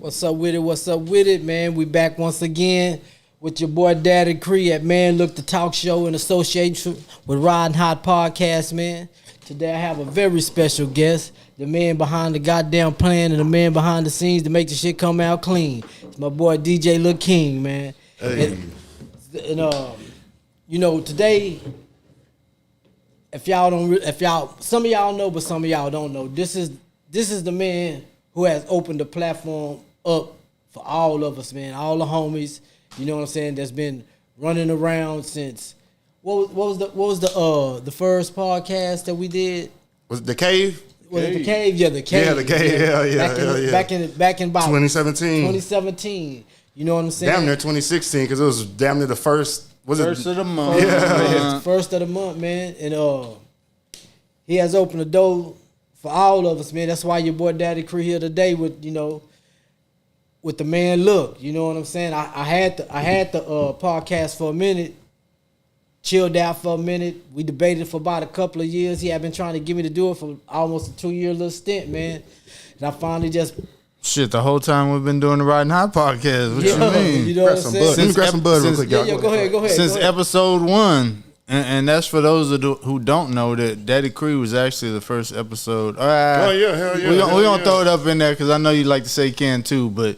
What's up with it? What's up with it, man? We back once again with your boy Daddy Cree at Man Look the Talk Show in association with Ridin Hot Podcast, man. Today I have a very special guest, the man behind the goddamn plan and the man behind the scenes to make the shit come out clean. It's my boy DJ Lil King, man. Hey. And you know, today, some of y'all know, but some of y'all don't know. This is the man who has opened the platform up for all of us, man. All the homies, you know what I'm saying, that's been running around since what was the first podcast that we did? Was it The Cave? Was it The Cave? Yeah, The Cave. Yeah, The Cave. Yeah. Back in about 2017. You know what I'm saying? Damn near 2016, because it was damn near the first. Was first it of the month? First of the month, man. And he has opened the door for all of us, man. That's why your boy Daddy Cree here today with the Man Look. You know what I'm saying? I had the podcast for a minute, chilled out for a minute. We debated for about a couple of years. He had been trying to get me to do it for almost a 2-year little stint, man. And I finally just Shit, the whole time we've been doing the Ridin Hot Podcast. What you mean? You know what I'm saying? Let me grab some bud real quick, y'all. Go ahead. Since episode 1. And that's for those who don't know that Daddy Cree was actually the first episode. Oh yeah, hell yeah. We gonna throw it up in there because I know you like to say can too, but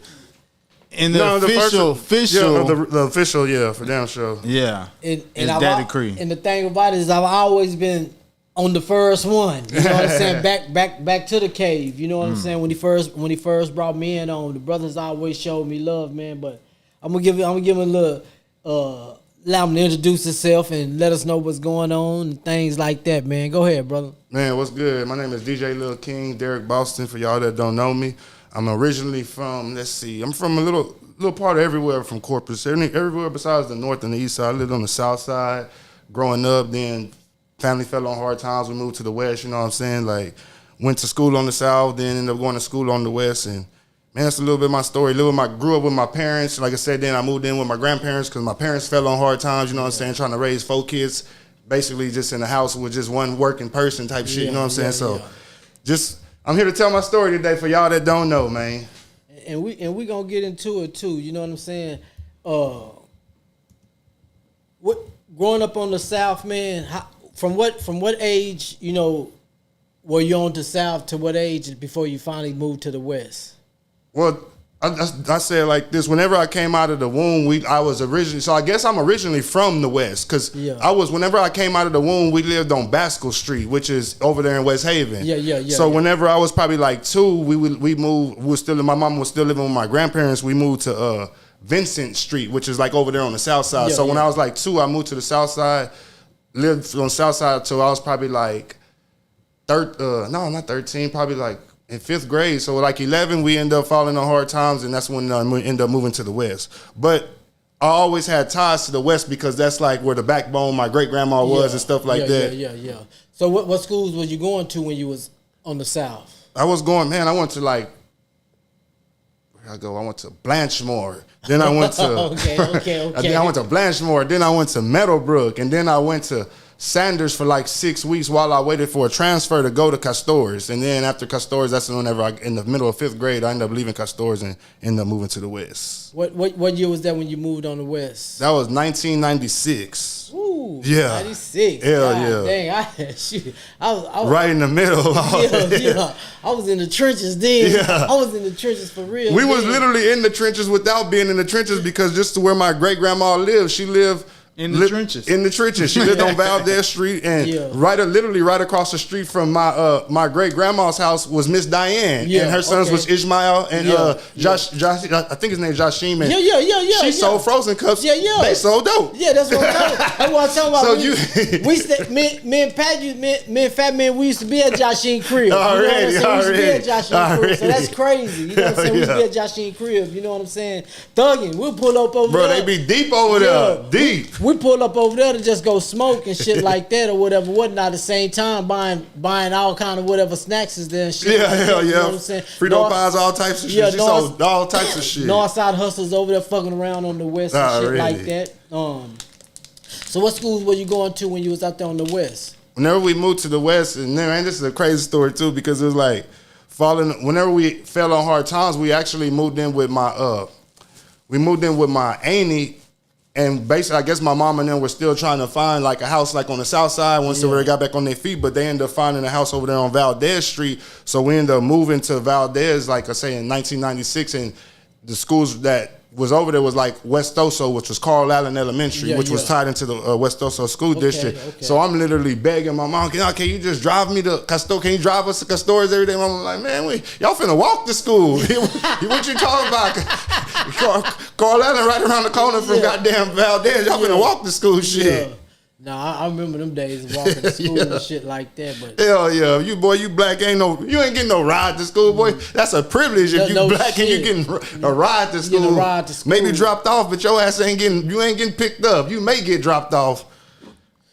in the official, the official, yeah, for damn sure. Yeah, and it's Daddy Cree. And the thing about it is, I've always been on the first one. You know what I'm saying? Back to the cave. You know what I'm saying? When he first brought me in on, the brothers always showed me love, man. But I'm gonna give him a little. Allow him to introduce himself and let us know what's going on and things like that, man. Go ahead, brother. Man, what's good? My name is DJ Lil King, Derek Boston, for y'all that don't know me. I'm originally from, I'm from a little part of everywhere from Corpus, everywhere besides the north and the east side. I lived on the south side growing up, then family fell on hard times. We moved to the west, you know what I'm saying? Like, went to school on the south, then ended up going to school on the west, and man, that's a little bit of my story. Grew up with my parents. Like I said, then I moved in with my grandparents because my parents fell on hard times, you know what I'm saying, trying to raise 4 kids, basically just in the house with just one working person type shit, you know what I'm saying? I'm here to tell my story today for y'all that don't know, man. And we gonna get into it too, you know what I'm saying? Growing up on the South, man, from what age, were you on the South to what age before you finally moved to the West? Well, I say it like this. Whenever I came out of the womb, I was originally, so I guess I'm originally from the West, because whenever I came out of the womb, we lived on Baskel Street, which is over there in West Haven. So whenever I was probably like 2, we moved, my mom was still living with my grandparents. We moved to Vincent Street, which is like over there on the south side. When I was like 2, I moved to the south side, lived on the south side till I was probably like, not 13, probably like in 5th grade. So like 11, we ended up falling on hard times, and that's when we ended up moving to the West. But I always had ties to the West because that's like where the backbone my great grandma was and stuff like that. Yeah. So what schools was you going to when you was on the South? I went to like, where I go? I went to Blanchmore. Then I went to okay. Then I went to Blanchmore. Then I went to Meadowbrook, and then I went to Sanders for like 6 weeks while I waited for a transfer to go to Castores. And then after Castores, that's whenever in the middle of 5th grade, I ended up leaving Castores and ended up moving to the West. What year was that when you moved on the West? That was 1996. Ooh, yeah. 96. Hell God, yeah. Dang, I was right in the middle. Yeah. I was in the trenches then. Yeah. I was in the trenches for real. We was literally in the trenches without being in the trenches, because just to where my great grandma lived, she lived in the trenches. In the trenches. She lived on Valdez Street, and literally right across the street from my great grandma's house was Miss Diane, and her sons was Ishmael and Josh. I think his name is Joshim. She sold frozen cups. They sold dope. Yeah, that's what I'm talking about. Me and Fat Man, we used to be at Joshim crib. Already. We used to be at Joshim crib. So that's crazy. You know what I'm saying? We used to be at Joshim crib. You know what I'm saying? Thugging. We'll pull up over there. Bro, they be deep over there. Deep. We pull up over there to just go smoke and shit like that or whatnot. At the same time, buying all kind of whatever snacks is there and shit. Yeah, hell yeah. You know what I'm saying? Frito pies, all types of shit. She sold all types of shit. Northside hustlers over there fucking around on the West and shit like that. So what schools were you going to when you was out there on the West? Whenever we moved to the West, and man, this is a crazy story too, because it was like whenever we fell on hard times, we actually moved in with my auntie. And basically, I guess my mom and them were still trying to find like a house like on the south side once they got back on their feet, but they ended up finding a house over there on Valdez Street. So we ended up moving to Valdez, like I say, in 1996. And the schools that was over there was like West Oso, which was Carl Allen Elementary, which was tied into the West Oso school district. Okay. So I'm literally begging my mom, can you just drive me to Castor? Can you drive us to Castores every day? My mom's like, man, y'all finna walk to school. What you talking about? Carl Allen right around the corner from goddamn Valdez. Y'all finna walk to school, shit. No, I remember them days walking to school and shit like that. But hell yeah, you black you ain't getting no ride to school, boy. That's a privilege if you black and you getting a ride to school. Maybe dropped off, but your ass ain't getting picked up. You may get dropped off.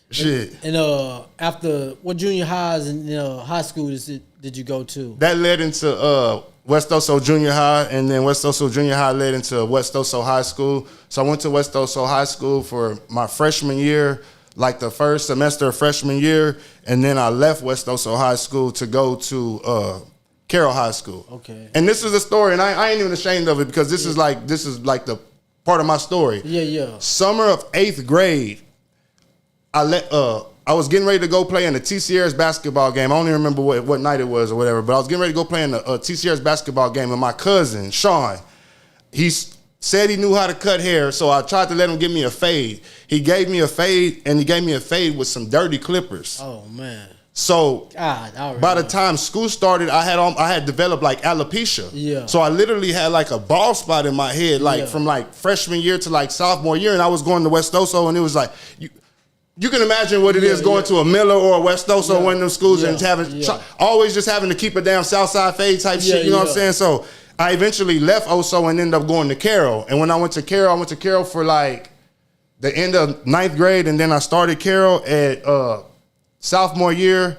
Shit. And after what junior highs and high school did you go to? That led into West Oso Junior High, and then West Oso Junior High led into West Oso High School. So I went to West Oso High School for my freshman year, like the first semester of freshman year, and then I left West Oso High School to go to Carroll High School. Okay. And this is a story, and I ain't even ashamed of it because this is like the part of my story. Yeah. Summer of 8th grade, I was getting ready to go play in the TCR's basketball game. I don't even remember what night it was or whatever, but I was getting ready to go play in the TCR's basketball game, and my cousin, Sean, he said he knew how to cut hair, so I tried to let him give me a fade. He gave me a fade, and he gave me a fade with some dirty clippers. Oh, man. So by the time school started, I had developed like alopecia. Yeah. So I literally had like a bald spot in my head, from like freshman year to like sophomore year, and I was going to West Oso, and it was like you can imagine what it is going to a Miller or a West Oso, one of them schools, and always just having to keep a damn Southside fade type shit. You know what I'm saying? So I eventually left Oso and ended up going to Carroll. And when I went to Carroll for like the end of 9th grade, and then I started Carroll at sophomore year.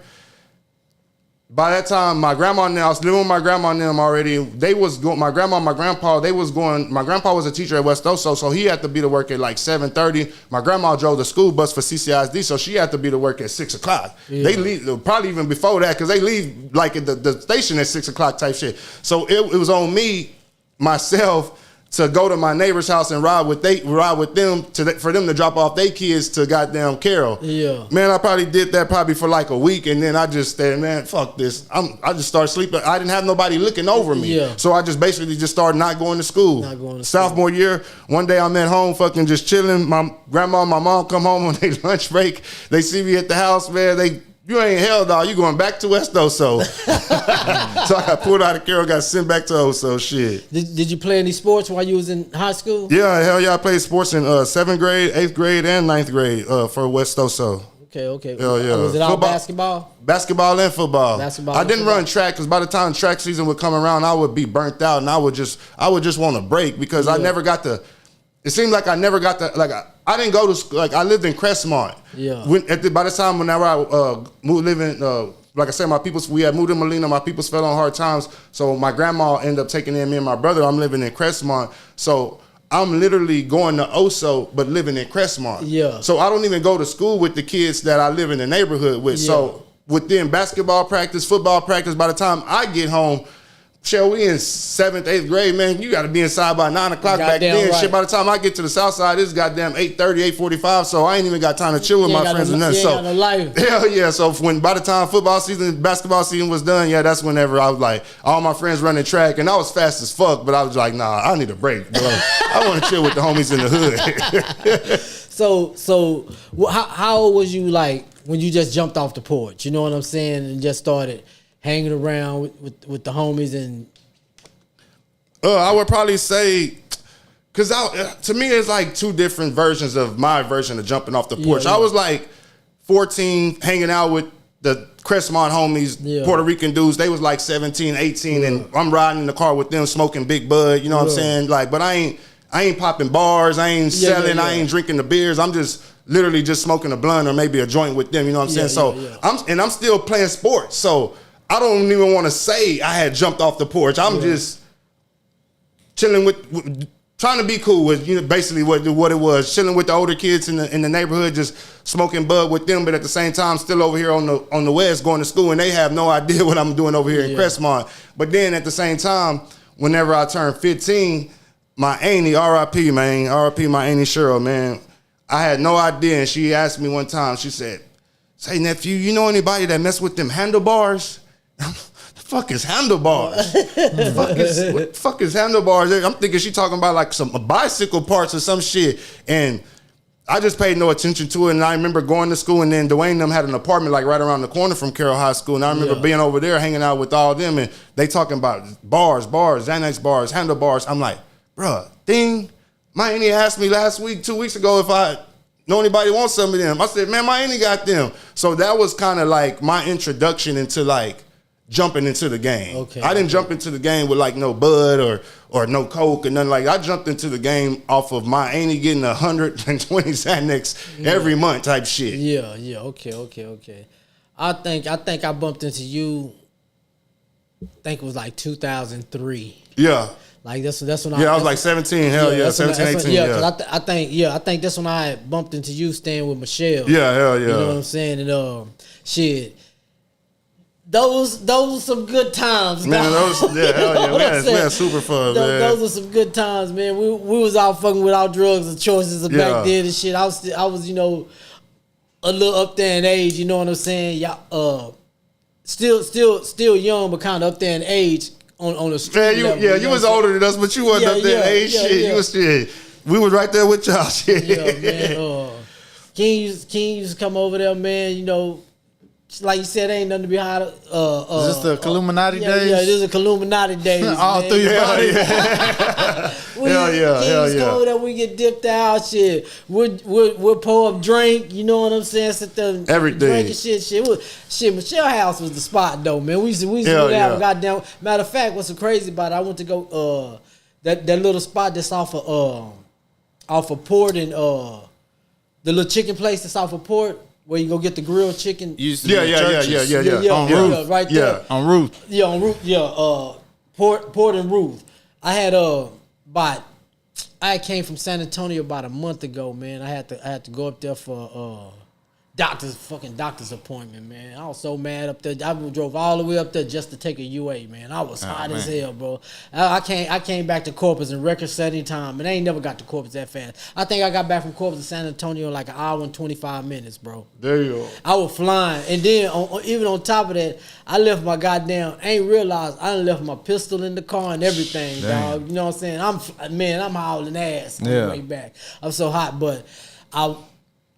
By that time, my grandma and them, I was living with my grandma and them already. They was going, my grandma and my grandpa, my grandpa was a teacher at West Oso, so he had to be to work at like 7:30. My grandma drove the school bus for CCISD, so she had to be to work at 6 o'clock. Yeah. They leave, probably even before that, because they leave like at the station at 6 o'clock type shit. So it was on me, myself, to go to my neighbor's house and ride with them for them to drop off their kids to goddamn Carroll. Yeah. Man, I probably did that for like a week, and then I just said, man, fuck this. I just started sleeping. I didn't have nobody looking over me. Yeah. So I just basically just started not going to school. Sophomore year, one day I'm at home fucking just chilling. My grandma and my mom come home on their lunch break. They see me at the house, man. You ain't hell, dog. You going back to West Oso. So I got pulled out of Carroll, got sent back to Oso. Shit. Did you play any sports while you was in high school? Yeah, hell yeah. I played sports in 7th grade, 8th grade, and 9th grade for West Oso. Okay. Hell yeah. Was it all basketball? Basketball and football. I didn't run track because by the time track season would come around, I would be burnt out, and I would just want to break because I never got to. It seemed like I never got to, like, I didn't go to school. Like, I lived in Crestmont. Yeah. By the time whenever I like I said, we had moved to Molina. My peoples fell on hard times. So my grandma ended up taking in me and my brother. I'm living in Crestmont. So I'm literally going to Oso, but living in Crestmont. Yeah. So I don't even go to school with the kids that I live in the neighborhood with. Yeah. So within basketball practice, football practice, by the time I get home, shall we in 7th, 8th grade, man, you got to be inside by 9 o'clock back then. Right. Shit, by the time I get to the south side, it's goddamn 8:30, 8:45, so I ain't even got time to chill with my friends and nothing. So, hell yeah. So by the time basketball season was done, that's whenever I was like, all my friends running track, and I was fast as fuck, but I was like, nah, I need a break, bro. I want to chill with the homies in the hood. So how old was you like when you just jumped off the porch? You know what I'm saying? And just started hanging around with the homies and I would probably say, because to me it's like two different versions of my version of jumping off the porch. Yeah. I was like 14 hanging out with the Crestmont homies, Puerto Rican dudes. They was like 17, 18, and I'm riding in the car with them smoking Big Bud, you know what I'm saying? Like, but I ain't popping bars, I ain't selling, I ain't drinking the beers. I'm just literally just smoking a blunt or maybe a joint with them, you know what I'm saying? I'm still playing sports, so I don't even want to say I had jumped off the porch. I'm just chilling with trying to be cool with, you know, basically what it was, chilling with the older kids in the neighborhood, just smoking bud with them, but at the same time still over here on the west going to school, and they have no idea what I'm doing over here in Crestmont. But then at the same time, whenever I turned 15, my auntie, R.I.P. man, R.I.P. my auntie Cheryl, man, I had no idea, and she asked me one time, she said, "Say, nephew, you know anybody that mess with them handlebars?" Fuck is handlebars? What the fuck is handlebars? I'm thinking she talking about like some bicycle parts or some shit. And I just paid no attention to it. And I remember going to school, and then Dwayne and them had an apartment like right around the corner from Carroll High School. And I remember being over there hanging out with all them, and they talking about bars, Xanax bars, handlebars. I'm like, bruh, my auntie asked me 2 weeks ago if I know anybody wants some of them. I said, man, my auntie got them. So that was kind of like my introduction into like jumping into the game. Okay. I didn't jump into the game with like no bud or no coke or nothing like that. I jumped into the game off of my auntie getting 120 Xanax every month type shit. Yeah. Okay. I think I bumped into you. I think it was like 2003. Yeah. Like that's when I was like 17. Hell yeah, 17, 18. Yeah, because I think that's when I bumped into you staying with Michelle. Yeah, hell yeah. You know what I'm saying? And shit. Those were some good times, man. Hell yeah, we had super fun, man. Those were some good times, man. We was out fucking without drugs and choices of back then and shit. I was, you know, a little up there in age. You know what I'm saying? Y'all, still young, but kind of up there in age on the street. You was older than us, but you wasn't up there in age. You was shit. We was right there with y'all. Shit. Yeah, man. King used to come over there, man. You know. Like you said, ain't nothing behind it. Is this the Illuminati days? Yeah, this is the Illuminati days. All through your body. Hell yeah. Come over there, we get dipped out, shit. We'll pour up drink, you know what I'm saying? Sit there, everything. Drinking shit. Michelle House was the spot though, man. We used to go have a goddamn. Matter of fact, what's so crazy about it? I went to go that little spot that's off of Port and the little chicken place that's off of Port. Where you go get the grilled chicken? Yeah. On Ruth, right there. On Ruth. Yeah, on Ruth. Yeah, Port and Ruth. I had I came from San Antonio about a month ago, man. I had to go up there for doctor's appointment, man. I was so mad up there. I drove all the way up there just to take a UA, man. I was hot as hell, bro. I came back to Corpus in record-setting time, and I ain't never got to Corpus that fast. I think I got back from Corpus to San Antonio in like an hour and 25 minutes, bro. There you go. I was flying, and then even on top of that, I left my goddamn. I ain't realized I done left my pistol in the car and everything, dog. You know what I'm saying? I'm hauling ass on the way back. I'm so hot, but I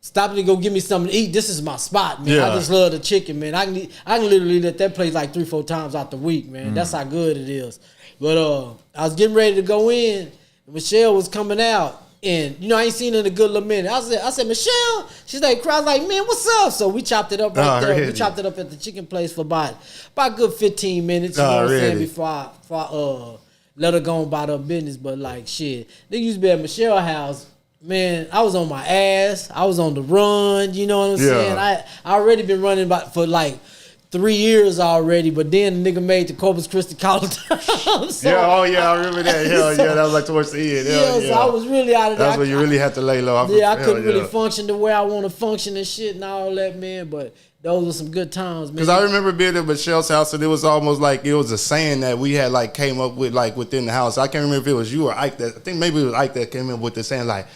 stopped to go get me something to eat. This is my spot, man. I just love the chicken, man. I can literally let that place like 3-4 times out the week, man. That's how good it is. But I was getting ready to go in. And Michelle was coming out, and you know I ain't seen her in a good little minute. I said, Michelle. She's like, cries like, man, what's up? So we chopped it up right there. We chopped it up at the chicken place for about a good 15 minutes. You know what I'm saying? Before I let her go about her business. But like shit, they used to be at Michelle's house. Man, I was on my ass. I was on the run. You know what I'm saying? I already been running for like 3 years already, but then the nigga made the Corpus Christi College. So, I remember that. Hell yeah, that was like towards the end. So I was really out of there. That's when you really had to lay low. I couldn't really function the way I want to function and shit and all that, man. But those were some good times, man. Because I remember being at Michelle's house, and it was almost like it was a saying that we had like came up with like within the house. I can't remember if it was you or Ike I think maybe it was Ike that came up with the saying like,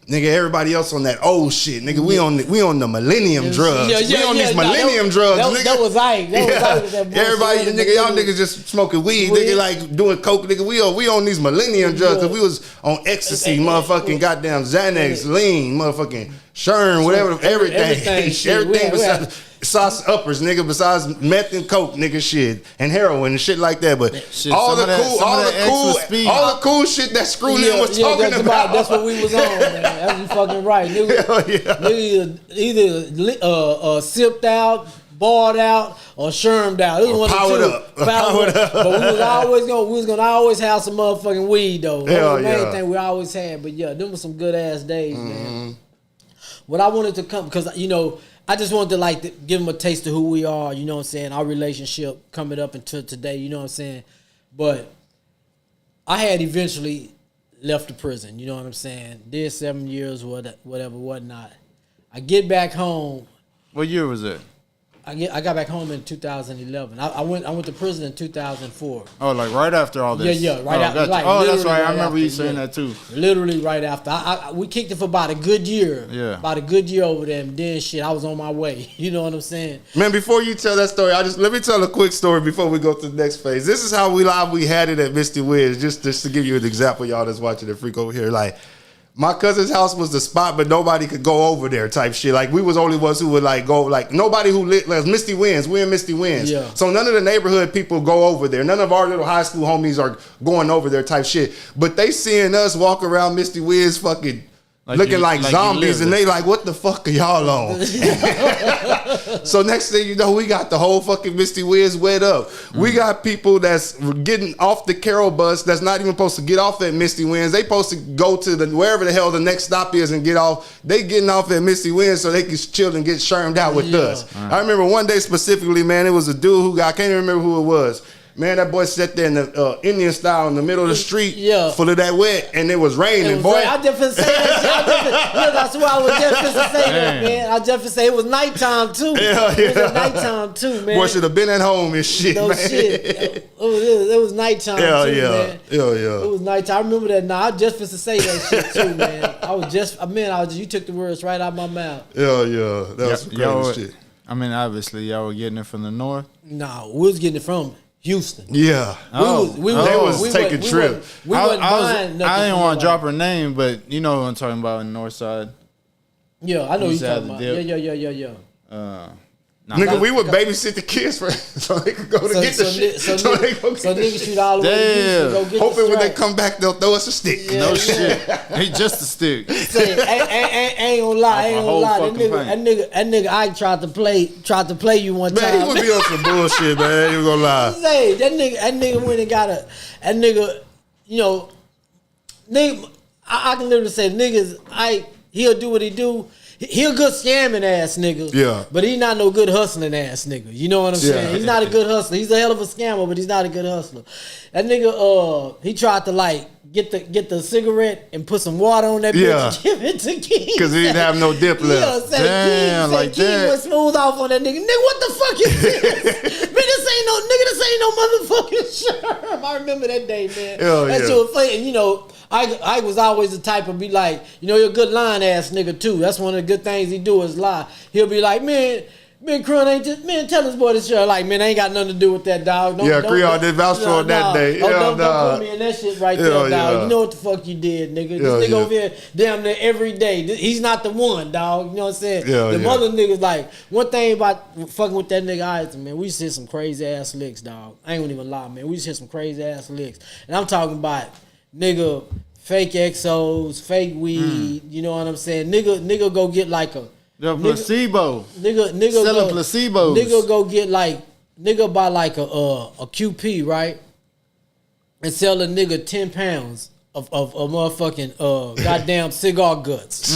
nigga, everybody else on that old shit. Nigga, we on the millennium drugs. We on these millennium drugs, nigga. That was Ike. Everybody, nigga, y'all niggas just smoking weed. Nigga, like doing coke. Nigga, we on these millennium drugs. Cause we was on ecstasy, motherfucking goddamn Xanax, lean, motherfucking Sherm, whatever, everything besides sauce uppers, nigga, besides meth and coke, nigga, shit, and heroin and shit like that. But shit, all the cool shit that Screwed In was talking about. That's what we was on, man. That's you fucking right, nigga. Either sipped out, barred out, or shermed out. This was one powered of the two. Powered up. But we was gonna always have some motherfucking weed though. That was the main thing we always had. But yeah, them was some good ass days, man. What I wanted to come, because you know, I just wanted to like give them a taste of who we are, you know what I'm saying, our relationship coming up until today, you know what I'm saying. But I had eventually left the prison. You know what I'm saying? Did 7 years, whatever, whatnot. I get back home. What year was it? I got back home in 2011. I went to prison in 2004. Oh, like right after all this? Yeah, right after. Gotcha. Like, that's right. I remember after, you saying that too. Literally right after. We kicked it for about a good year. Yeah. About a good year over there, and then shit, I was on my way. You know what I'm saying? Man, before you tell that story, let me tell a quick story before we go to the next phase. This is how we had it at Misty Wiz. Just to give you an example, y'all that's watching the freak over here. Like, my cousin's house was the spot, but nobody could go over there type shit. Like, we was only ones who would, like, go, like, nobody who lit, like, Misty Wins. We in Misty Wins. Yeah. So none of the neighborhood people go over there. None of our little high school homies are going over there type shit. But they seeing us walk around Misty Wins fucking looking like zombies, and they like, what the fuck are y'all on? So next thing you know, we got the whole fucking Misty Wiz wet up. We got people that's getting off the Carroll bus that's not even supposed to get off at Misty Winds. They supposed to go to wherever the hell the next stop is and get off. They getting off at Misty Winds so they can chill and get shermed out with us. Right. I remember one day specifically, man, it was a dude who I can't even remember who it was. Man, that boy sat there in the Indian style in the middle of the street, full of that wet, and it was raining, boy. I definitely say that. That's why I was definitely say that, man. I definitely say it was nighttime too. Yeah. It was nighttime too, man. Boy should have been at home and shit, no man. Shit. It was nighttime too, man. Yeah. It was nighttime. I remember that. Nah, I just to say that shit too, man. You took the words right out of my mouth. Yeah. That was some crazy shit. I mean, obviously, y'all were getting it from the north. Nah, we was getting it from Houston. Yeah. We was taking trip. I didn't want to drop her name, but you know what I'm talking about in the north side. Yeah, I know you're talking about. Yeah. Nigga, we would babysit the kids so they could go to get the shit. So niggas shoot all the way to go get hoping when they come back, they'll throw us a stick. Yeah, no shit. He just a stick. Ain't gonna lie. That nigga I tried to play you one time. Man, he would be on some bullshit, man. You gonna lie. Say, that nigga went and got you know, nigga, I can literally say niggas, he'll do what he do. He a good scamming ass nigga. Yeah. But he not no good hustling ass nigga. You know what I'm saying? He's not a good hustler. He's a hell of a scammer, but he's not a good hustler. That nigga, he tried to like get the cigarette and put some water on that bitch and give it to King. Because he didn't have no dip left. Damn, like King that. went smooth off on that nigga. Nigga, what the fuck is this? Man, this ain't no motherfucking sherm. I remember that day, man. That shit was funny. And you know, I was always the type of be like, you know, you're a good lying ass nigga too. That's one of the good things he do is lie. He'll be like, man, Crun ain't just, man, tell this boy this shit. Like, man, ain't got nothing to do with that, dog. Creole did vouch for that day. Don't put me in that shit right there, dog. You know what the fuck you did, nigga. This nigga over here damn near every day. He's not the one, dog. You know what I'm saying? The other niggas, like, one thing about fucking with that nigga Isaac, man, we used to hit some crazy ass licks, dog. I ain't gonna even lie, man. We used to hit some crazy ass licks. And I'm talking about, nigga, fake XOs, fake weed, you know what I'm saying? Nigga go get like a placebo. Nigga selling go, placebos. Nigga go get like buy like a QP, right? And sell a nigga 10 pounds of motherfucking goddamn cigar guts.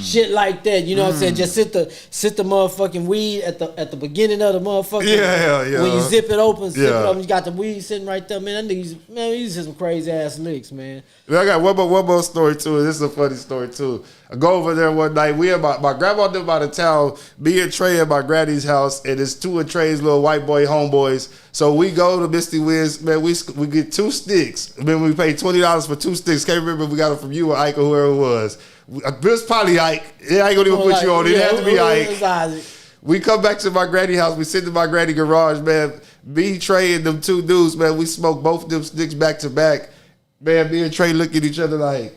Shit like that, you know what I'm saying? Just sit the motherfucking weed at the beginning of the motherfucking when you zip it open, you got the weed sitting right there, man. That niggas, man, he used to some crazy ass licks, man. I got one more story too. This is a funny story too. I go over there one night. My grandma lived out of town. Me and Trey at my granny's house, and it's two of Trey's little white boy homeboys. So we go to Misty Wiz, man. We get 2 sticks. Then we paid $20 for 2 sticks. Can't remember if we got it from you or Ike or whoever it was. It was probably Ike. Yeah, I ain't gonna even put you on it. It had to be Ike. We come back to my granny house. We sit in my granny garage, man. Me, Trey, and them 2 dudes, man. We smoke both of them sticks back to back. Man, me and Trey look at each other like,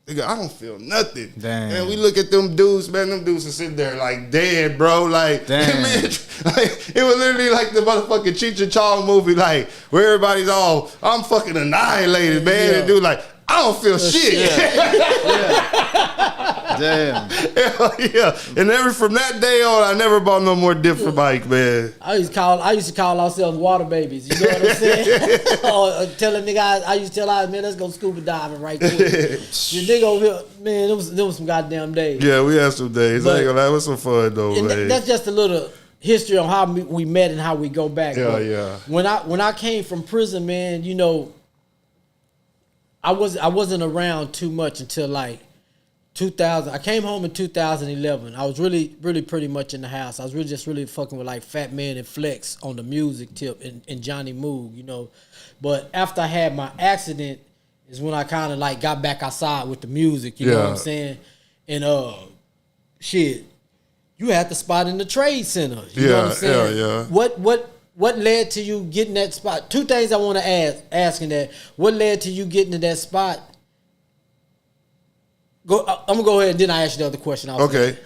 nigga, I don't feel nothing. Damn. Man, we look at them dudes, man. Them dudes are sitting there like dead, bro. Like, damn. Man, like, it was literally like the motherfucking Cheech and Chong movie, like where everybody's all, I'm fucking annihilated, man. And dude, like, I don't feel shit. Damn. Hell yeah. And from that day on, I never bought no more dip from Mike, man. I used to call ourselves water babies. You know what I'm saying? Or tell a nigga, I used to tell man, let's go scuba diving right quick. The nigga over here, man, them was some goddamn days. Yeah, we had some days. I ain't gonna lie, it was some fun though, man. That's just a little history on how we met and how we go back. Yeah. When I came from prison, man, you know, I wasn't around too much until like 2000. I came home in 2011. I was really pretty much in the house. I was really fucking with like Fat Man and Flex on the music tip and Johnny Moog, you know. But after I had my accident is when I kind of like got back outside with the music, you know what I'm saying? And shit, you had the spot in the Trade Center. You know what I'm saying? Yeah. What led to you getting that spot? Two things I want to asking that. What led to you getting to that spot? I'm gonna go ahead and then I ask you the other question. Okay.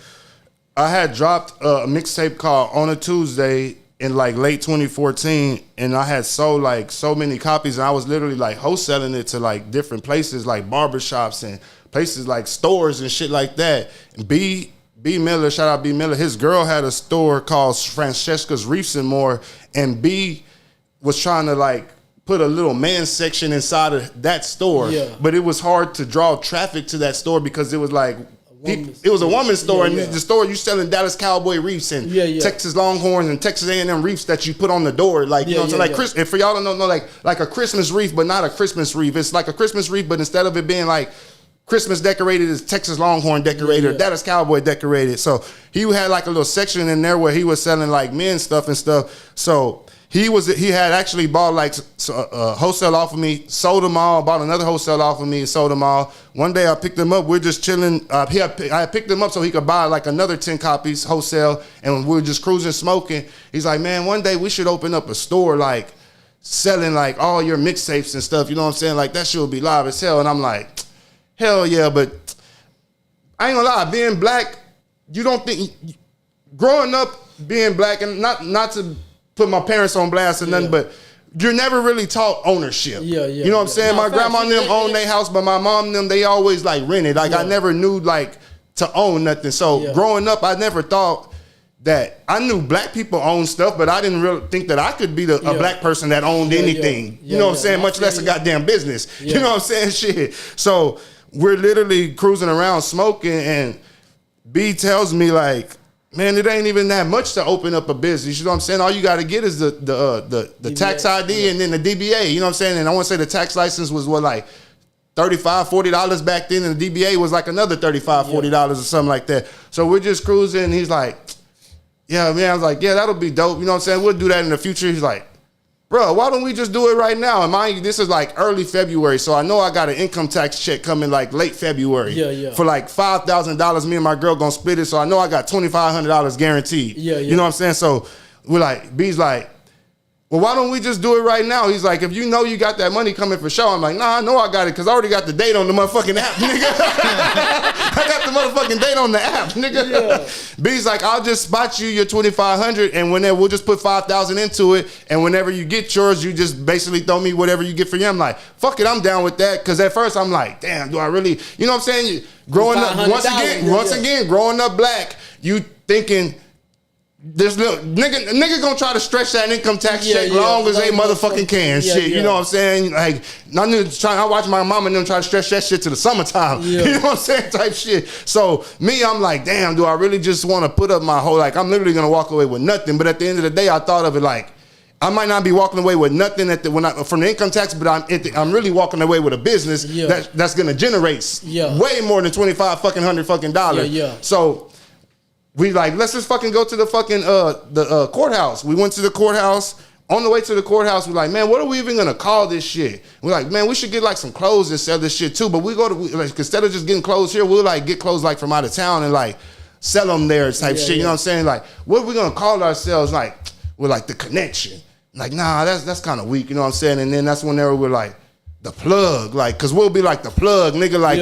I had dropped a mixtape called On a Tuesday in like late 2014, and I had sold like so many copies, and I was literally like wholesaling it to like different places like barbershops and places like stores and shit like that. And B Miller, shout out B Miller, his girl had a store called Francesca's Reefs and More, and B was trying to like put a little man section inside of that store, but it was hard to draw traffic to that store because it was like it was a woman's store, and the store you selling Dallas Cowboy Reefs and Texas Longhorns and Texas A&M Reefs that you put on the door, like you know, so like Chris. If for y'all don't know, like a Christmas reef, but not a Christmas reef. It's like a Christmas reef, but instead of it being like Christmas decorated, it's Texas Longhorn decorated, Dallas Cowboy decorated. So he had like a little section in there where he was selling like men's stuff and stuff. So he had actually bought like a wholesale off of me, sold them all, bought another wholesale off of me and sold them all. One day I picked them up, we're just chilling. I picked them up so he could buy like another 10 copies wholesale, and we were just cruising, smoking. He's like, man, one day we should open up a store like selling like all your mixtapes and stuff, you know what I'm saying? Like that shit would be live as hell. And I'm like, hell yeah, but I ain't gonna lie, being black, you don't think, growing up being black, and not to put my parents on blast or nothing, but you're never really taught ownership. You know what I'm saying? My grandma and them owned their house, but my mom and them, they always like rented. Like I never knew like to own nothing. So growing up, I never thought that I knew black people own stuff, but I didn't really think that I could be a black person that owned anything. You know what I'm saying? Much less a goddamn business. You know what I'm saying? Shit. So we're literally cruising around smoking, and B tells me like, man, it ain't even that much to open up a business. You know what I'm saying? All you got to get is the tax ID and then the DBA. You know what I'm saying? And I want to say the tax license was what, like $35, $40 back then, and the DBA was like another $35, $40 or something like that. So we're just cruising, and he's like, yeah, man. I was like, yeah, that'll be dope. You know what I'm saying? We'll do that in the future. He's like, bro, why don't we just do it right now? And mind you, this is like early February, so I know I got an income tax check coming like late February for like $5,000. Me and my girl gonna split it, so I know I got $2,500 guaranteed. You know what I'm saying? So we're like, B's like, well, why don't we just do it right now? He's like, if you know you got that money coming for sure. I'm like, nah, I know I got it because I already got the date on the motherfucking app, nigga. I got the motherfucking date on the app, nigga. B's like, I'll just spot you your $2,500, and whenever we'll just put $5,000 into it, and whenever you get yours, you just basically throw me whatever you get for you. I'm like, fuck it, I'm down with that. Because at first I'm like, damn, do I really? You know what I'm saying? Growing up, once again, growing up black, you thinking, this little nigga gonna try to stretch that income tax check long as they motherfucking can. You know what I'm saying? Like I watch my mom and them try to stretch that shit to the summertime. You know what I'm saying? Type shit. So me, I'm like, damn, do I really just want to put up my whole, like, I'm literally gonna walk away with nothing. But at the end of the day, I thought of it like, I might not be walking away with nothing from the income tax, but I'm really walking away with a business that's gonna generate way more than $2,500 So we like, let's just fucking go to the fucking courthouse. We went to the courthouse. On the way to the courthouse, we're like, man, what are we even gonna call this shit? We're like, man, we should get like some clothes and sell this shit too. But we go to, like, instead of just getting clothes here, we'll like get clothes like from out of town and like sell them there type shit. You know what I'm saying? Like, what are we gonna call ourselves? Like, we're like the connection. Like, nah, that's kind of weak. You know what I'm saying? And then that's whenever we're like, the plug, like, cause we'll be like the plug, nigga, like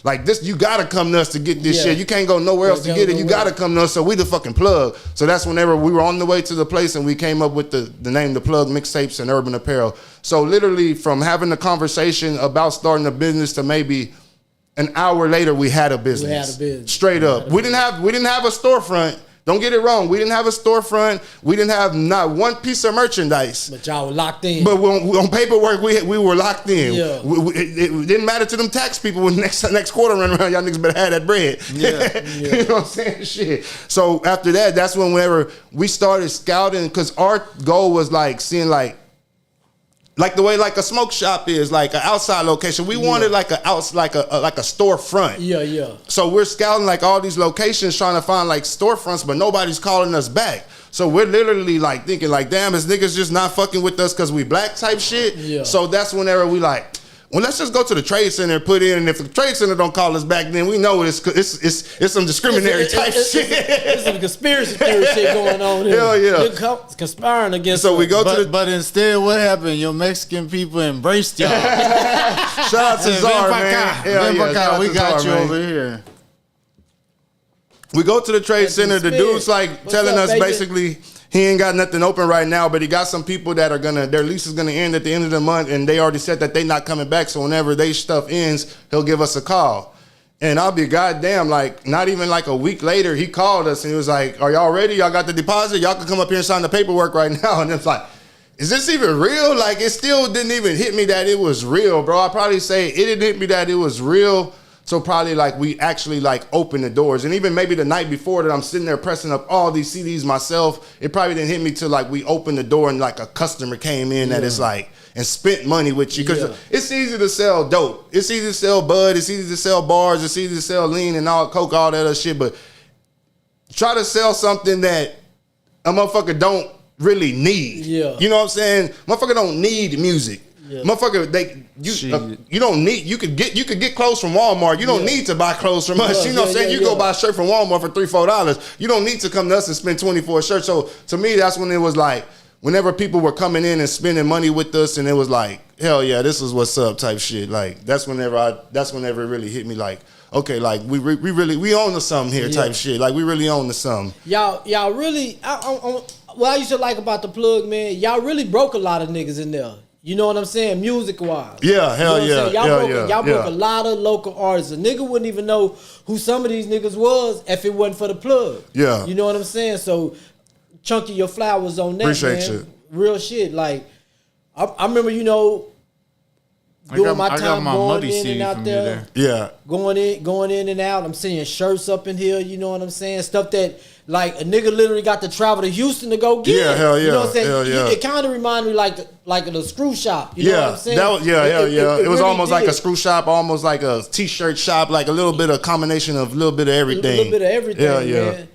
like this, you gotta come to us to get this shit. You can't go nowhere else to get it. You gotta come to us, so we the fucking plug. So that's whenever we were on the way to the place, and we came up with the name, The Plug Mixtapes and Urban Apparel. So literally, from having a conversation about starting a business to maybe an hour later, we had a business. Straight up. We didn't have a storefront. Don't get it wrong. We didn't have a storefront. We didn't have not one piece of merchandise. But y'all were locked in. But on paperwork, we were locked in. It didn't matter to them tax people when next quarter run around, y'all niggas better have that bread. You know what I'm saying? Shit. So after that, that's whenever we started scouting, because our goal was like seeing like like the way like a smoke shop is, like an outside location. We wanted like a storefront. Yeah. So we're scouting like all these locations trying to find like storefronts, but nobody's calling us back. So we're literally like thinking like, damn, is niggas just not fucking with us because we black type shit? Yeah. So that's whenever we like, well, let's just go to the trade center and put in, and if the trade center don't call us back, then we know it's some discriminatory type shit. It's some conspiracy theory shit going on here. Hell yeah. They're conspiring against So we us. go to the... But instead, what happened? Your Mexican people embraced y'all. Shout out to Czar, man. Hell yeah, shout out we to got Czar, you man. over here. We go to the trade center. The dude's like telling us basically he ain't got nothing open right now, but he got some people that are their lease is gonna end at the end of the month, and they already said that they not coming back. So whenever they stuff ends, he'll give us a call. And I'll be goddamn, like not even like a week later, he called us and he was like, "Are y'all ready? Y'all got the deposit? Y'all can come up here and sign the paperwork right now." And it's like, is this even real? Like it still didn't even hit me that it was real, bro. I probably say it didn't hit me that it was real. So probably like we actually like opened the doors, and even maybe the night before that I'm sitting there pressing up all these CDs myself. It probably didn't hit me till like we opened the door and like a customer came in that is like and spent money with you, because it's easy to sell dope, it's easy to sell bud, it's easy to sell bars, it's easy to sell lean and all coke, all that other shit. But try to sell something that a motherfucker don't really need. Yeah, you know what I'm saying? Motherfucker don't need music. Yeah. Motherfucker, you don't need. You could get clothes from Walmart. You don't need to buy clothes from us. You know what I'm saying? You go buy a shirt from Walmart for $3-4. You don't need to come to us and spend $20 for a shirt. So to me, that's when it was like, whenever people were coming in and spending money with us, and it was like, hell yeah, this is what's up type shit. Like that's whenever it really hit me. Like, okay, like we really own to something here type shit. Like we really own to something. Y'all really. What I used to like about the plug, man, y'all really broke a lot of niggas in there. You know what I'm saying? Music wise. Yeah, hell yeah. Y'all broke a lot of local artists. A nigga wouldn't even know who some of these niggas was if it wasn't for the plug. Yeah. You know what I'm saying? So chunky your flowers on that. Appreciate man. You. Real shit. Like I remember, you know, doing my time going in and out there. Yeah. Going in and out. I'm seeing shirts up in here, you know what I'm saying? Stuff that like a nigga literally got to travel to Houston to go get. Yeah, hell yeah. You know what I'm saying? Hell yeah. It kind of reminded me like the screw shop. You know what I'm saying? That was, it was really almost like a screw shop, almost like a t-shirt shop, like a little bit of combination of a little bit of everything. A little bit of everything, man.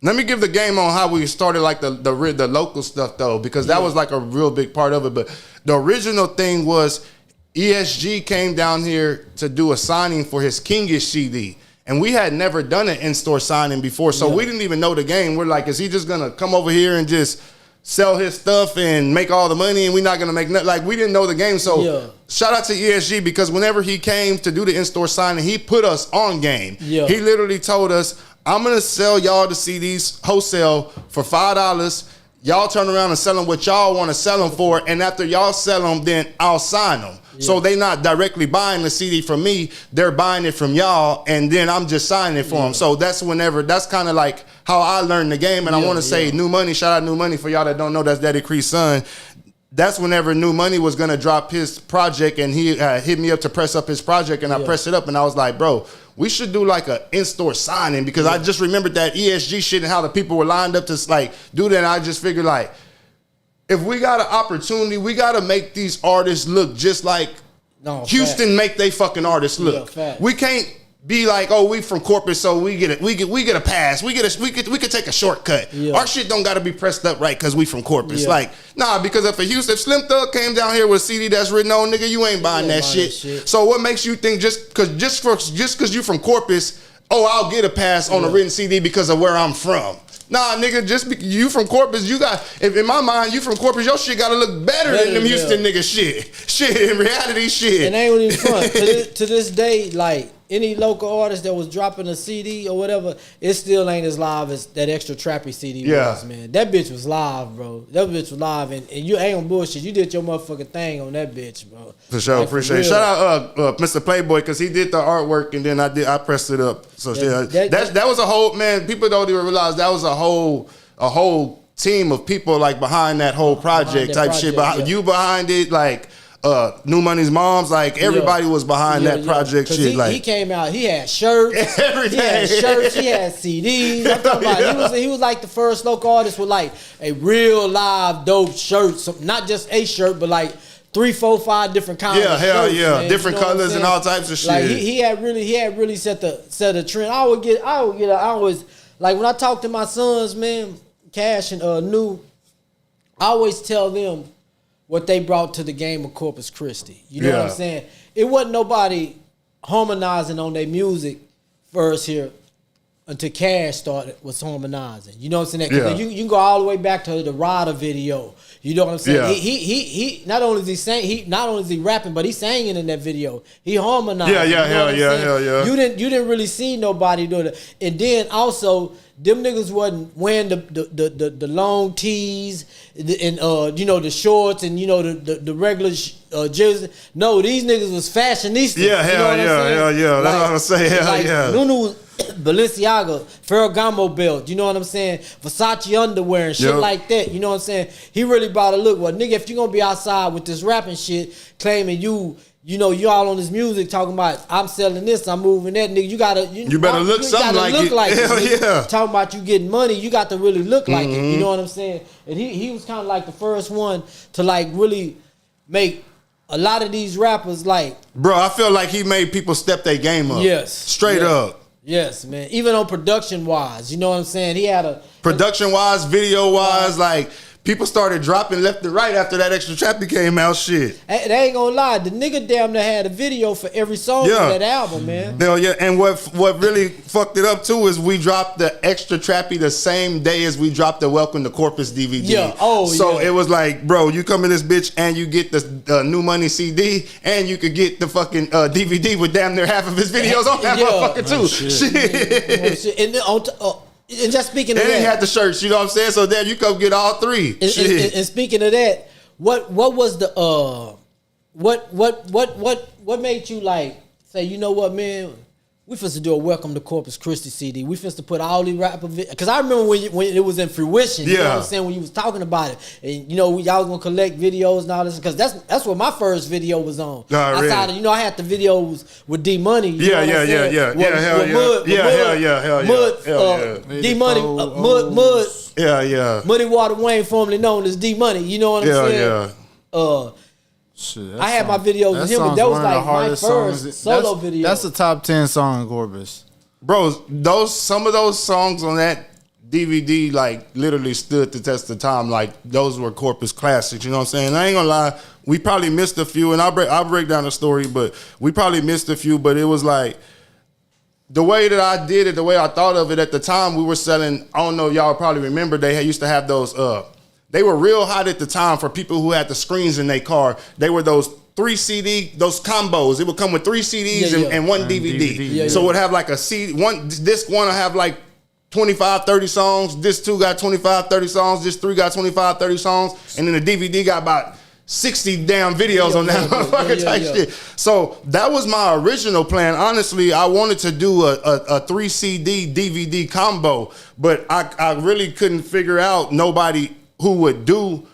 Let me give the game on how we started like the local stuff though, because that was like a real big part of it. But the original thing was ESG came down here to do a signing for his Kingish CD. And we had never done an in-store signing before, so we didn't even know the game. We're like, is he just gonna come over here and just sell his stuff and make all the money, and we're not gonna make nothing? Like, we didn't know the game. So shout out to ESG, because whenever he came to do the in-store signing, he put us on game. Yeah. He literally told us, I'm gonna sell y'all the CDs wholesale for $5. Y'all turn around and sell them what y'all want to sell them for, and after y'all sell them, then I'll sign them. Yeah. So they not directly buying the CD from me, they're buying it from y'all, and then I'm just signing it for them. So that's kind of like how I learned the game. And I want to say New Money, shout out New Money for y'all that don't know, that's Daddy Cree's son. That's whenever New Money was going to drop his project, and he hit me up to press up his project, and I pressed it up, and I was like, bro, we should do like a in-store signing, because I just remembered that ESG shit and how the people were lined up to like do that, and I just figured like, if we got an opportunity, we got to make these artists look just like Houston make they fucking artists look. We can't be like, oh, we from corporate, so we get a pass. We could take a shortcut. Yeah. Our shit don't got to be pressed up right because we from corporate. Yeah. Like, nah, because if Slim Thug came down here with a CD that's written on, nigga, you ain't buying that shit. So what makes you think just because you from Corpus, oh, I'll get a pass on a written CD because of where I'm from? Nah, nigga, you from Corpus, if in my mind, you from Corpus, your shit gotta look better than them Houston niggas shit. Shit, in reality, shit. And they ain't even front. To this day, like, any local artist that was dropping a CD or whatever, it still ain't as live as that Extra Trappy CD was, man. That bitch was live, bro. That bitch was live, and you ain't on bullshit. You did your motherfucking thing on that bitch, bro. For sure, like, appreciate it. Shout out Mr. Playboy, because he did the artwork, and then I pressed it up. So that was a whole, man, people don't even realize that was a whole team of people like behind that whole project type shit. You behind it, like New Money's moms, like everybody was behind that project shit. He came out, he had shirts, he had CDs. I'm talking about he was like the first local artist with like a real live dope shirt, not just a shirt, but like 3, 4, 5 different kinds. Yeah, of hell shirts, yeah, man. different colors and all types of shit. Like he had really set the trend. I always like when I talk to my sons, man, Cash and New, I always tell them what they brought to the game of Corpus Christi. You know what I'm saying? It wasn't nobody harmonizing on their music first here until Cash was harmonizing. You know what I'm saying? Yeah. You can go all the way back to the Rider video. You know what I'm saying? Yeah. He not only is he rapping, but he's singing in that video. He harmonized. Yeah, you know hell yeah. You didn't really see nobody doing it. And then also, them niggas wasn't wearing the long tees and the shorts and the regular jersey. No, these niggas was fashionistas. Yeah, hell yeah. That's what I'm saying. Hell yeah. Nunu Balenciaga, Ferragamo belt, you know what I'm saying? Versace underwear and shit like that, you know what I'm saying? He really brought a look. Well, nigga, if you gonna be outside with this rapping shit, claiming you all on this music talking about I'm selling this, I'm moving that, nigga, you better look something like it. Hell yeah. Talking about you getting money, you got to really look like it. You know what I'm saying? And he was kind of like the first one to like really make a lot of these rappers like. Bro, I feel like he made people step their game up. Yes. Straight up. Yes, man. Even on production wise, you know what I'm saying? He had production wise, video wise, like people started dropping left and right after that Extra Trappy came out. Shit. They ain't gonna lie, the nigga damn near had a video for every song on that album, man. Hell yeah. And what really fucked it up too is we dropped the Extra Trappy the same day as we dropped the Welcome to Corpus DVD. Yeah. So it was like, bro, you come in this bitch and you get the New Money CD and you could get the fucking DVD with damn near half of his videos on that motherfucker too. Shit. And then and just speaking of that, and he had the shirts, you know what I'm saying? So then you come get all three. And speaking of that, what was the what made you like say, you know what, man, we finna do a Welcome to Corpus Christi CD. We finna put all these rapper because I remember when it was in fruition. You know what I'm saying, when you was talking about it, and y'all was gonna collect videos and all this, because that's what my first video was on. Outside of, I had the videos with D Money. Hell yeah. D Money, Mud. Yeah. Muddy Water Wayne, formerly known as D Money. You know what I'm saying? Shit, I had my videos with him, but that was like my first solo video. That's a top 10 song in Corpus. Bro, some of those songs on that DVD like literally stood the test of time. Like those were Corpus classics, you know what I'm saying? I ain't gonna lie, we probably missed a few, and I'll break down the story, but we probably missed a few, but it was like the way that I did it, the way I thought of it at the time, we were selling, I don't know, y'all probably remember, they used to have those they were real hot at the time for people who had the screens in their car. They were those 3 CD, those combos. It would come with 3 CDs and one DVD. So it would have like a CD, disc one will have like 25, 30 songs. This 2 got 25, 30 songs. This 3 got 25, 30 songs. And then the DVD got about 60 damn videos on that motherfucker type shit. So that was my original plan. Honestly, I wanted to do a 3 CD DVD combo, but I really couldn't figure out nobody who would do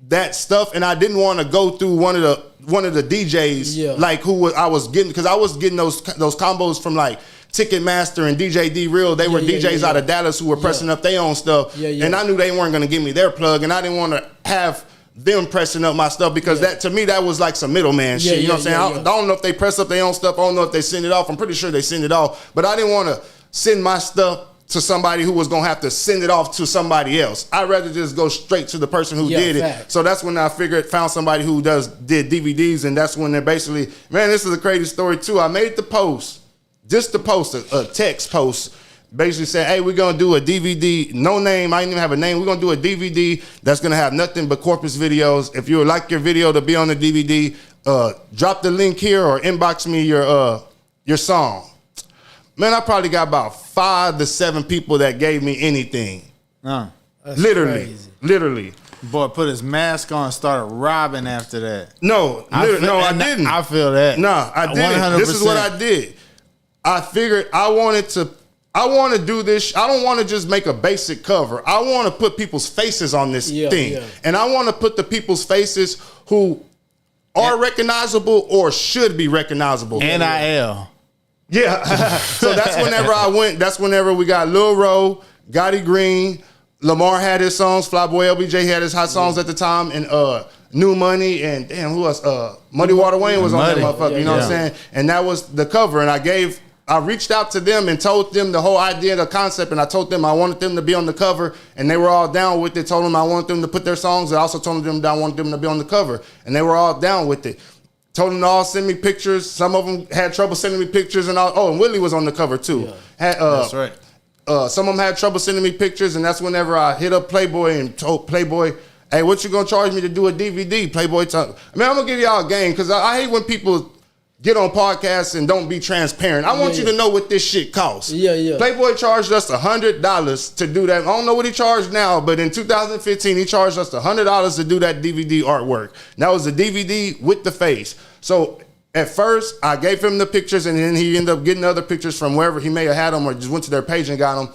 that stuff, and I didn't want to go through one of the DJs like who I was getting, because I was getting those combos from like Ticketmaster and DJ D Real. They were DJs out of Dallas who were pressing up their own stuff, and I knew they weren't going to give me their plug, and I didn't want to have them pressing up my stuff, because that to me that was like some middleman shit. You know what I'm saying? I don't know if they press up their own stuff. I don't know if they send it off. I'm pretty sure they send it off, but I didn't want to send my stuff to somebody who was gonna have to send it off to somebody else. I'd rather just go straight to the person who did it. So that's when I found somebody who did DVDs, and that's when they're basically, man, this is a crazy story too. I made the post, just to post a text post, basically saying, hey, we're gonna do a DVD, no name, I didn't even have a name. We're gonna do a DVD that's gonna have nothing but Corpus videos. If you would like your video to be on the DVD, drop the link here or inbox me your song. Man, I probably got about 5 to 7 people that gave me anything. Literally. Boy put his mask on and started robbing after that. No, I didn't. I feel that. Nah, I didn't. 100%. This is what I did. I figured I want to do this. I don't want to just make a basic cover. I want to put people's faces on this thing. And I want to put the people's faces who are recognizable or should be recognizable. NIL. Yeah. So that's whenever I went. That's whenever we got Lil Ro, Gotti Green, Lamar had his songs, Flyboy LBJ had his hot songs at the time, and New Money, and damn, who else? Muddy Water Wayne was on that motherfucker. You know what I'm saying? And that was the cover. And I reached out to them and told them the whole idea, the concept, and I told them I wanted them to be on the cover, and they were all down with it. Told them I wanted them to put their songs. I also told them that I wanted them to be on the cover, and they were all down with it. Told them to all send me pictures. Some of them had trouble sending me pictures, and all. Oh, and Willie was on the cover too. Yeah. That's right. Some of them had trouble sending me pictures, and that's whenever I hit up Playboy and told Playboy, hey, what you gonna charge me to do a DVD? Playboy talk. I mean, I'm gonna give y'all a game because I hate when people get on podcasts and don't be transparent. I want you to know what this shit costs. Yeah. Playboy charged us $100 to do that. I don't know what he charged now, but in 2015, he charged us $100 to do that DVD artwork. And that was a DVD with the face. So at first, I gave him the pictures, and then he ended up getting other pictures from wherever he may have had them or just went to their page and got them.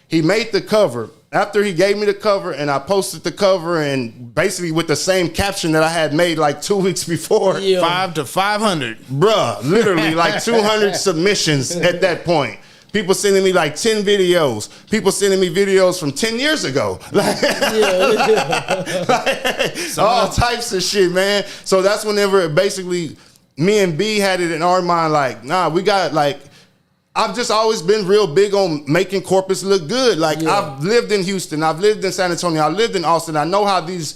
He made the cover. After he gave me the cover and I posted the cover and basically with the same caption that I had made like 2 weeks before. Yeah. 5 to 500. Bruh, literally like 200 submissions at that point. People sending me like 10 videos. People sending me videos from 10 years ago. Like, all types of shit, man. So that's whenever basically me and B had it in our mind like, nah, we got like, I've just always been real big on making Corpus look good. Like I've lived in Houston, I've lived in San Antonio, I lived in Austin. I know how the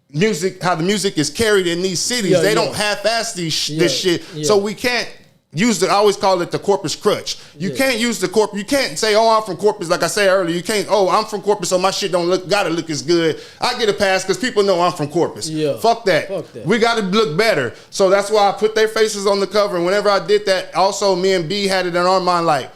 music is carried in these cities. They don't half-ass this shit. So we can't use I always call it the Corpus crutch. You can't use the Corpus. You can't say, oh, I'm from Corpus. Like I said earlier, you can't, oh, I'm from Corpus, so my shit gotta look as good. I get a pass because people know I'm from Corpus. Yeah. Fuck that. We gotta look better. So that's why I put their faces on the cover. And whenever I did that, also me and B had it in our mind like,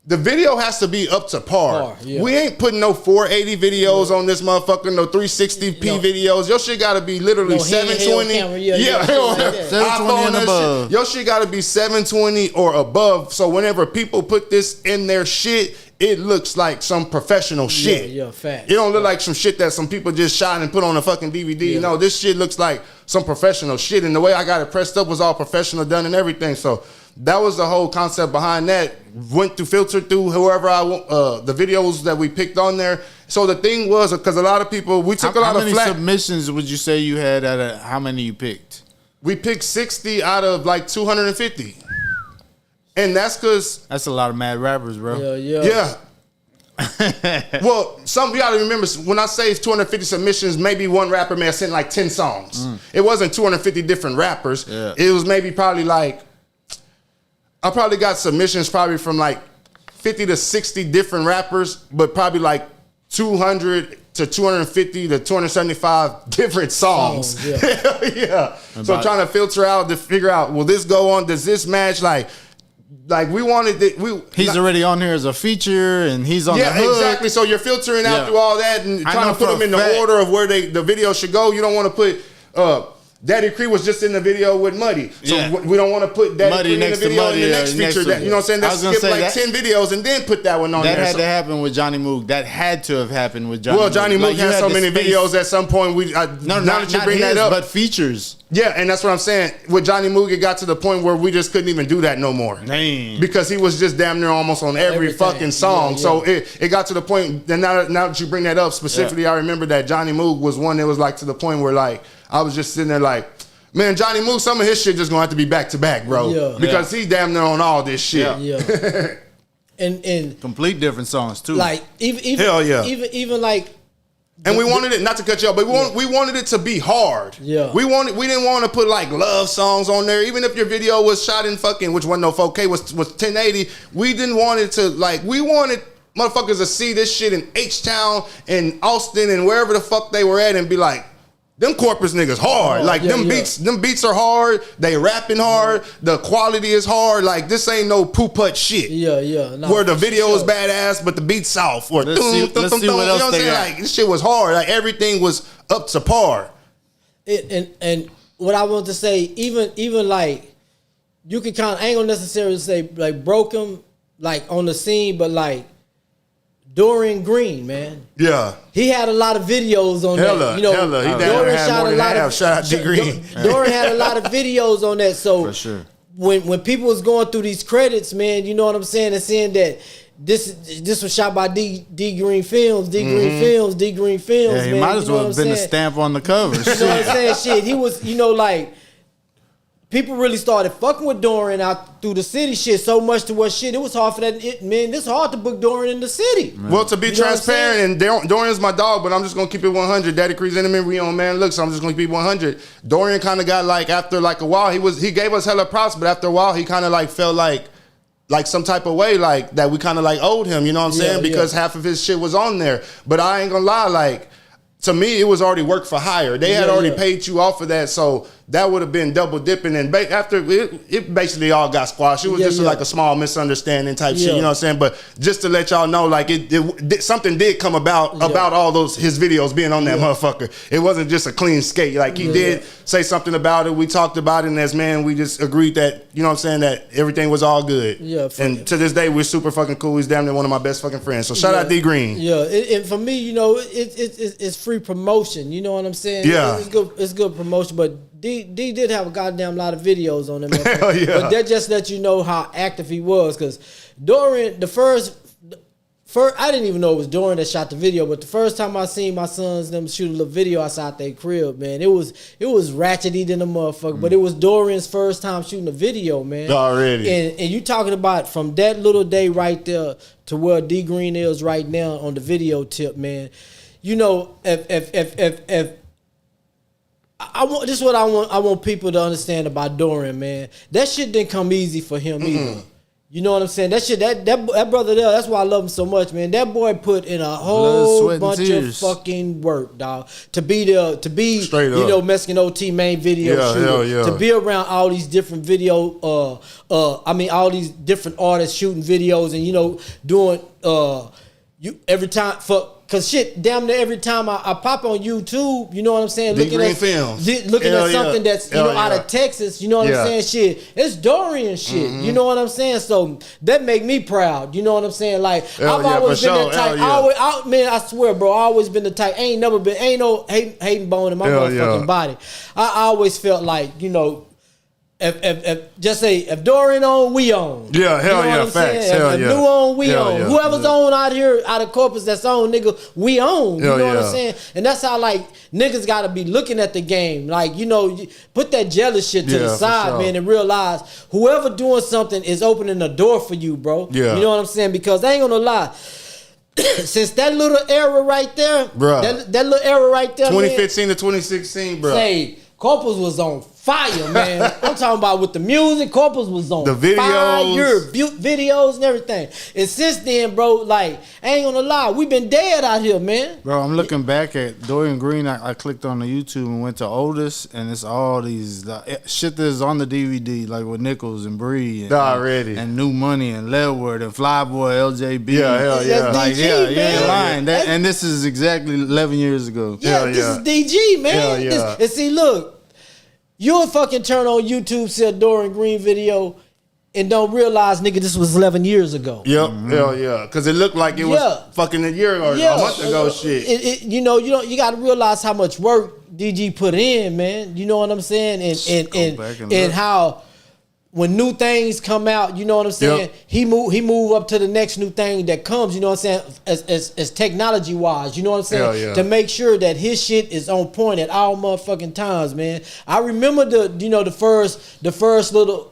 the video has to be up to par. We ain't putting no 480 videos on this motherfucker, no 360p videos. Your shit gotta be literally 720. 720 and above. Your shit gotta be 720 or above. So whenever people put this in their shit, it looks like some professional shit. Fact. It don't look like some shit that some people just shot and put on a fucking DVD. No, this shit looks like some professional shit. And the way I got it pressed up was all professional done and everything. So that was the whole concept behind that. Went through, filtered through whoever the videos that we picked on there. So the thing was, because a lot of people, we took a lot of flack. How many submissions would you say you had out of how many you picked? We picked 60 out of like 250. And that's because... That's a lot of mad rappers, bro. Yeah. Well, you gotta remember, when I say 250 submissions, maybe one rapper may have sent like 10 songs. It wasn't 250 different rappers. It was maybe probably like... I probably got submissions probably from like 50 to 60 different rappers, but probably like 200 to 250 to 275 different songs. So trying to filter out to figure out, will this go on? Does this match? Like we wanted it. He's already on here as a feature, and he's on the hook. Exactly. So you're filtering out through all that and trying to put them in the order of where the video should go. You don't want to put Daddy Cree was just in the video with Muddy. So we don't want to put Daddy Cree in the video in the next feature. You know what I'm saying? Let's skip like 10 videos and then put that one on there. That had to happen with Johnny Moog. That had to have happened with Johnny Moog. Well, Johnny Moog had so many videos at some point. Now that you bring that up. But features. Yeah, and that's what I'm saying. With Johnny Moog, it got to the point where we just couldn't even do that no more. Dang. Because he was just damn near almost on every fucking song. So it got to the point, and now that you bring that up specifically, I remember that Johnny Moog was one that was like to the point where like I was just sitting there like, man, Johnny Moog, some of his shit just gonna have to be back to back, bro. Because he's damn near on all this shit. And complete different songs too. Like even like. And we wanted it, not to cut you off, but we wanted it to be hard. We didn't want to put like love songs on there. Even if your video was shot in fucking, which wasn't no 4K, was 1080. We didn't want it to like, we wanted motherfuckers to see this shit in H-Town and Austin and wherever the fuck they were at and be like, them Corpus niggas hard. Like them beats are hard. They rapping hard. The quality is hard. Like this ain't no poo-put shit. No, where the video is badass, but the beat's soft. Or let's see what else they got. Like this shit was hard. Like everything was up to par. And what I want to say, even like you can kind of, I ain't gonna necessarily say like broke him like on the scene, but like Dorian Green, man. Yeah. He had a lot of videos on that. You know, He Dorian had shot more a than lot half. of Shout out D Green. Dorian had a lot of videos on that. So For sure. when people was going through these credits, man, you know what I'm saying, and saying that this was shot by D Green Films, D Green Films, D Green Films. Yeah, he man, might as well have been a stamp on the cover. You know what I'm saying? Shit, he was, you know, like, people really started fucking with Dorian out through the city shit so much to what shit, it was hard for that, man, it's hard to book Dorian in the city. Man. Well, to be transparent, and Dorian's my dog, but I'm just going to keep it 100. Daddy Cree's enemy, we on Man Look, so I'm just going to keep it 100. Dorian kind of got like, after like a while, he gave us hella props, but after a while, he kind of like felt like some type of way, like that we kind of like owed him, you know what I'm saying? Because half of his shit was on there. But I ain't going to lie, like, to me, it was already work for hire. They had already paid you off of that, so that would have been double dipping. And after it basically all got squashed. It was just like a small misunderstanding type shit, you know what I'm saying? But just to let y'all know, like something did come about all those his videos being on that motherfucker. It wasn't just a clean skate. Like he did say something about it. We talked about it, and as man, we just agreed that, you know what I'm saying, that everything was all good. Yeah. And to this day, we're super fucking cool. He's damn near one of my best fucking friends. So shout out D Green. Yeah. And for me, you know, it's free promotion. You know what I'm saying? Yeah. It's good promotion, but D did have a goddamn lot of videos on him. Hell yeah. But that just lets you know how active he was. Because Dorian, the first, I didn't even know it was Dorian that shot the video, but the first time I seen my sons them shoot a little video outside their crib, man, it was ratchety than a motherfucker. But it was Dorian's first time shooting a video, man. Already. And you talking about from that little day right there to where D Green is right now on the video tip, man. You know, if this is what I want people to understand about Dorian, man. That shit didn't come easy for him either. You know what I'm saying? That shit, that brother there, that's why I love him so much, man. That boy put in a whole bunch of fucking work, dog. To be there, to be, you know, Mexican OT main video shooter. To be around all these different all these different artists shooting videos and, you know, doing, every time, cause shit, damn near every time I pop on YouTube, you know what I'm saying, looking at something that's, you know, out of Texas, you know what I'm saying, shit, it's Dorian shit, you know what I'm saying, so that make me proud, you know what I'm saying, like, I've always been that type, man, I swear, bro, I always been the type, ain't no hating bone in my motherfucking body. I always felt like, you know, if Dorian on, we on. Yeah, hell yeah, facts. If New on, we on. Whoever's on out here, out of Corpus that's on, nigga, we on. You know what I'm saying? And that's how, like, niggas gotta be looking at the game. Like, you know, put that jealous shit to the side, man, and realize whoever doing something is opening a door for you, bro. Yeah. You know what I'm saying? Because I ain't gonna lie. Since that little era right there, that little era right there, 2015 to 2016, bro. Say, Corpus was on fire, man. I'm talking about with the music. Corpus was on the videos, fire, videos and everything. And since then, bro, like, I ain't gonna lie, we been dead out here, man. Bro, I'm looking back at Dorian Green. I clicked on the YouTube and went to oldest, and it's all these shit that's on the DVD, like with Nichols and Bree and New Money and Leadward and Flyboy, LJB. Yeah, hell yeah. That's DG, man. And this is exactly 11 years ago. Yeah, this is DG, man. Hell yeah. And see, look. You'll fucking turn on YouTube, see a Dorian Green video, and don't realize, nigga, this was 11 years ago. Yep, hell yeah. Because it looked like it was fucking a year or a month ago shit. You know, you got to realize how much work DG put in, man. You know what I'm saying? And how when new things come out, you know what I'm saying? He move up to the next new thing that comes, you know what I'm saying? As technology wise, you know what I'm saying? To make sure that his shit is on point at all motherfucking times, man. I remember the first little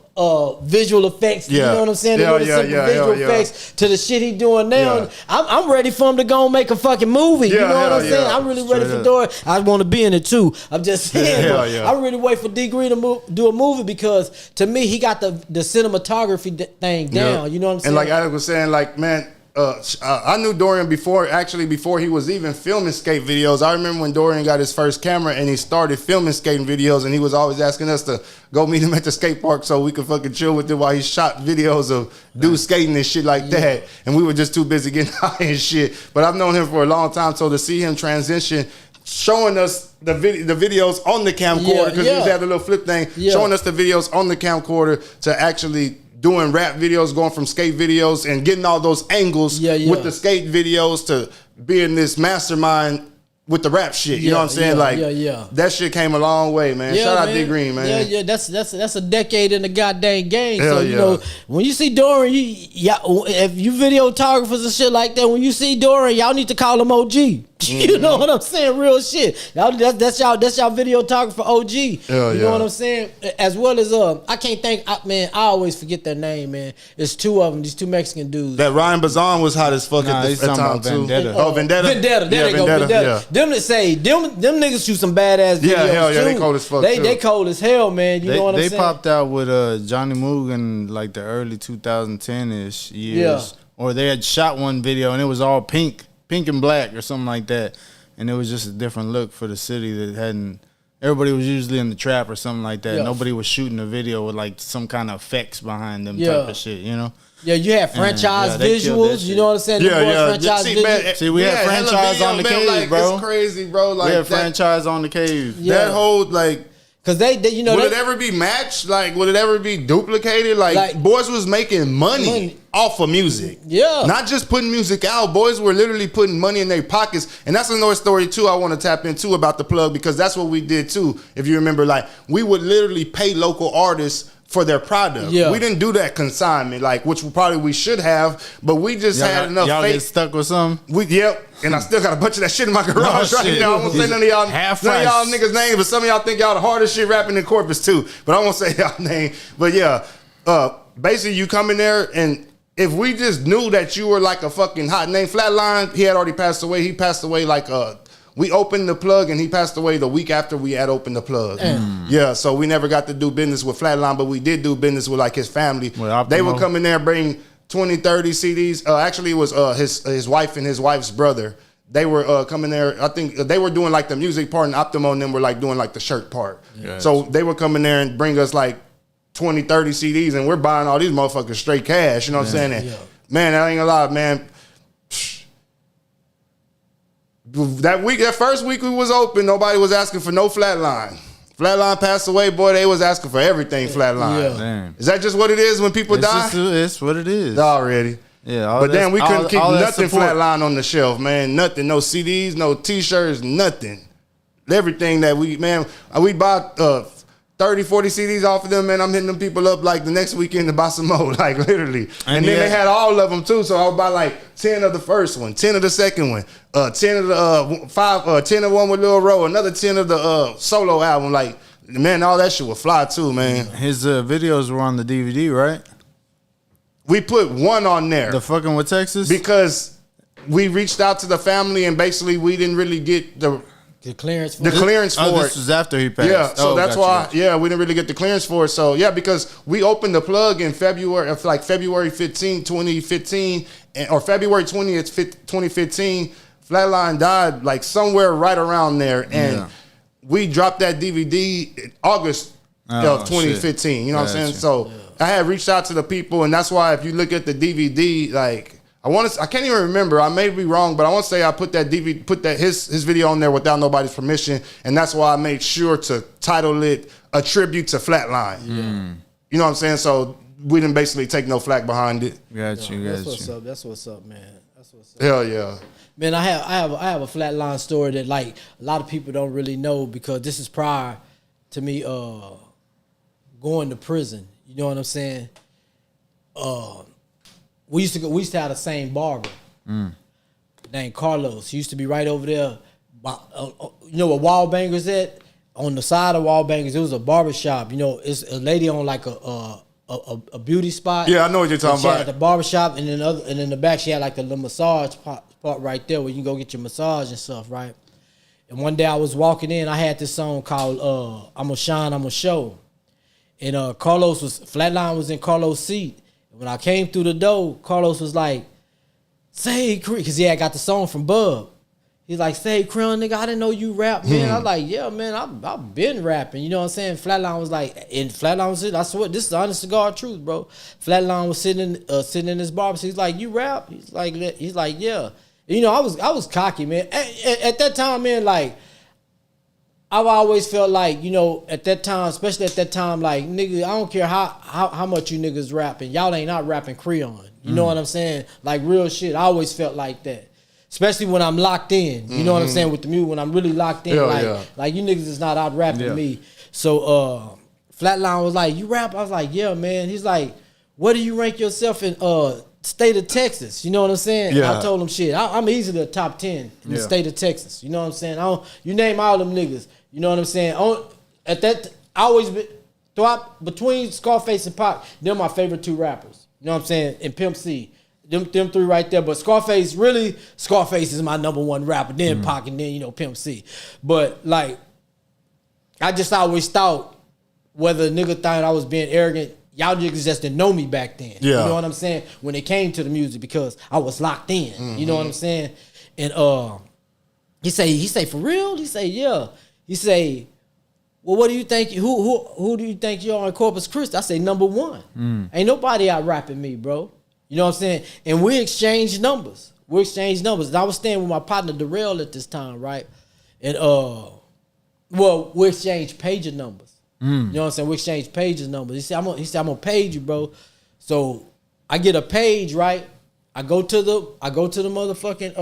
visual effects, you know what I'm saying? Visual effects to the shit he doing now. I'm ready for him to go and make a fucking movie. You know what I'm saying? I'm really ready for Dorian. I want to be in it too. I'm just saying. I really wait for D Green to do a movie because to me he got the cinematography thing down. You know what I'm saying? And like Alex was saying, like, man, I knew Dorian before he was even filming skate videos. I remember when Dorian got his first camera and he started filming skating videos, and he was always asking us to go meet him at the skate park so we could fucking chill with him while he shot videos of dudes skating and shit like that. And we were just too busy getting high and shit. But I've known him for a long time, so to see him transition, showing us the videos on the camcorder, because he had the little flip thing, showing us the videos on the camcorder to actually doing rap videos, going from skate videos and getting all those angles with the skate videos to being this mastermind with the rap shit. You know what I'm saying? That shit came a long way, man. Shout out D Green, man. Yeah, that's a decade in the goddamn game. So you know, when you see Dorian, if you videographers and shit like that, when you see Dorian, y'all need to call him OG. You know what I'm saying? Real shit. Y'all, that's y'all videographer OG. You know what I'm saying? As well as I can't think. Man, I always forget their name, man. It's two of them. These two Mexican dudes. That Ryan Bazan was hot as fuck at the time too. Vendetta. Vendetta. Vendetta. There they go. Vendetta. Them that say them niggas shoot some badass videos. Hell yeah, they cold as fuck. They cold as hell, man. You know what I'm saying? They popped out with Johnny Moog in like the early 2010-ish years. Or they had shot one video and it was all pink and black or something like that. And it was just a different look for the city that hadn't. Everybody was usually in the trap or something like that. Nobody was shooting a video with like some kind of effects behind them type of shit, you know? Yeah, you had franchise visuals. You know what I'm saying? Franchise visuals. See, we had franchise on the cave, like, bro. It's crazy, bro. Like, we had franchise on the cave. Yeah. That whole like. Cause they you know, would it ever be matched? Like, would it ever be duplicated? Like boys was making money off of music. Yeah, not just putting music out. Boys were literally putting money in their pockets, and that's another story too. I want to tap into about the plug because that's what we did too. If you remember, like we would literally pay local artists for their product. Yeah. We didn't do that consignment, like which we should have, but we just had enough. Y'all get stuck with some? And I still got a bunch of that shit in my garage right now. I won't say none of y'all niggas' names, but some of y'all think y'all the hardest shit rapping in Corpus too. But I won't say y'all name. But yeah, basically you come in there and if we just knew that you were like a fucking hot name, Flatline, he had already passed away. He passed away like we opened the plug and he passed away the week after we had opened the plug. Yeah, so we never got to do business with Flatline, but we did do business with like his family. They would come in there and bring 20, 30 CDs. Actually, it was his wife and his wife's brother. They were coming there. I think they were doing like the music part and Optimo and them were like doing like the shirt part. Yeah, so they would come in there and bring us like 20, 30 CDs and we're buying all these motherfuckers straight cash. You know what I'm saying? And, man, I ain't gonna lie, man. That first week we was open, nobody was asking for no Flatline. Flatline passed away, boy, they was asking for everything Flatline. Yeah. Is that just what it is when people die? It's what it is. Already. Yeah. But then we couldn't keep nothing Flatline on the shelf, man. Nothing. No CDs, no T-shirts, nothing. Everything that we bought 30, 40 CDs off of them, man. I'm hitting them people up like the next weekend to buy some more, like literally. And then they had all of them too, so I would buy like 10 of the first one, 10 of the second one, 10 of the 10 of one with Lil Ro, another 10 of the solo album. Like, man, all that shit would fly too, man. His videos were on the DVD, right? We put one on there. The fucking with Texas? Because we reached out to the family and basically we didn't really get the clearance for it. This was after he passed. Yeah, so that's why. Yeah, we didn't really get the clearance for it. So yeah, because we opened the plug in February, like February 15, 2015, or February 20th, 2015. Flatline died like somewhere right around there, and we dropped that DVD in August of 2015. Shit. You know what I'm saying? So I had reached out to the people, and that's why if you look at the DVD, like. I can't even remember. I may be wrong, but I want to say I put that his video on there without nobody's permission, and that's why I made sure to title it a tribute to Flatline. You know what I'm saying? So we didn't basically take no flack behind it. Got you. That's what's up, man. That's what's up. Hell yeah. Man, I have a Flatline story that like a lot of people don't really know because this is prior to me going to prison. You know what I'm saying? We used to have the same barber named Carlos. He used to be right over there. You know what Wallbangers at? On the side of Wallbangers, it was a barber shop. You know, it's a lady on like a beauty spot. Yeah, I know what you're talking about. She had the barber shop, and then in the back she had like the little massage part right there where you can go get your massage and stuff, right? And one day I was walking in, I had this song called "I'ma Shine, I'ma Show," and Flatline was in Carlos' seat. When I came through the door, Carlos was like, "Say, because he had got the song from Bub." He's like, "Say, Crown, nigga, I didn't know you rap, man." I was like, "Yeah, man, I've been rapping." You know what I'm saying? Flatline was like, and Flatline was sitting, I swear, this is the honest to God truth, bro. Flatline was sitting in his barber. So he's like, "You rap?" He's like, "Yeah." And, you know, I was cocky, man. At that time, man, like, I've always felt like, you know, at that time, especially at that time, like, nigga, I don't care how much you niggas rapping. Y'all ain't not rapping Creon. You know what I'm saying? Like, real shit. I always felt like that. Especially when I'm locked in. You know what I'm saying? With the music, when I'm really locked in. Like you niggas is not out rapping me. So, Flatline was like, you rap? I was like, yeah, man. He's like, where do you rank yourself in state of Texas? You know what I'm saying? Yeah. I told him, shit, I'm easily a top 10 in the state of Texas. You know what I'm saying? You name all them niggas. You know what I'm saying? At that, I always been, throughout, between Scarface and Pac, they're my favorite 2 rappers. You know what I'm saying? And Pimp C. Them 3 right there. But Scarface is my number 1 rapper. Then Pac and then, you know, Pimp C. But, like, I just always thought whether a nigga thought I was being arrogant, y'all niggas just didn't know me back then. Yeah. You know what I'm saying? When it came to the music, because I was locked in. You know what I'm saying? And he say, for real? He say, yeah. He say, well, what do you think? Who do you think you are in Corpus Christi? I say, number 1. Ain't nobody out rapping me, bro. You know what I'm saying? And we exchanged numbers. And I was staying with my partner Darrell at this time, right? And we exchanged pager numbers. You know what I'm saying? We exchanged pager numbers. He said, I'm gonna page you, bro. So I get a page, right? I go to the motherfucking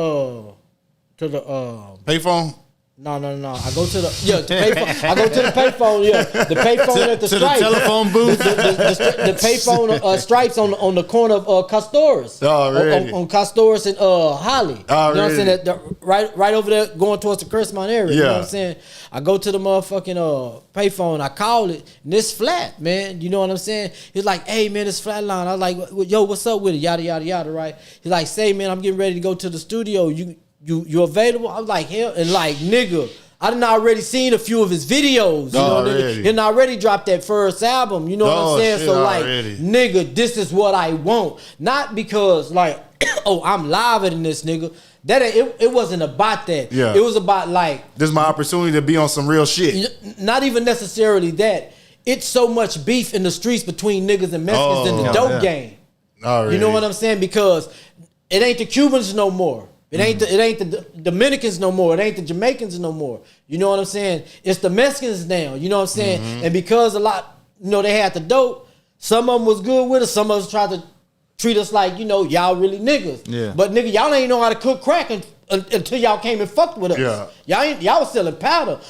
payphone. No. I go to the payphone. I go to the payphone. Yeah, the payphone at the Stripes. The telephone booth. The payphone Stripes on the corner of Costoris. On Costoris and Holly. You know what I'm saying? Right over there, going towards the Crestmont area. You know what I'm saying? I go to the motherfucking payphone. I call it, and it's flat, man. You know what I'm saying? He's like, "Hey, man, it's flatline." I was like, "Yo, what's up with it?" Yada yada yada. Right? He's like, "Say, man, I'm getting ready to go to the studio. You available?" I was like, hell, and like, nigga, I done already seen a few of his videos. You know, nigga, he already dropped that first album. You know what I'm saying? So like, nigga, this is what I want. Not because like, oh, I'm liver than this nigga. That it wasn't about that. Yeah. It was about like, this is my opportunity to be on some real shit. Not even necessarily that. It's so much beef in the streets between niggas and Mexicans in the dope game. You know what I'm saying? Because it ain't the Cubans no more. It ain't the Dominicans no more. It ain't the Jamaicans no more. You know what I'm saying? It's the Mexicans now. You know what I'm saying? And because a lot, you know, they had the dope, some of them was good with us. Some of us tried to treat us like, you know, y'all really niggas. Yeah. But nigga, y'all ain't know how to cook crack until y'all came and fucked with us. Yeah. Y'all was selling powder.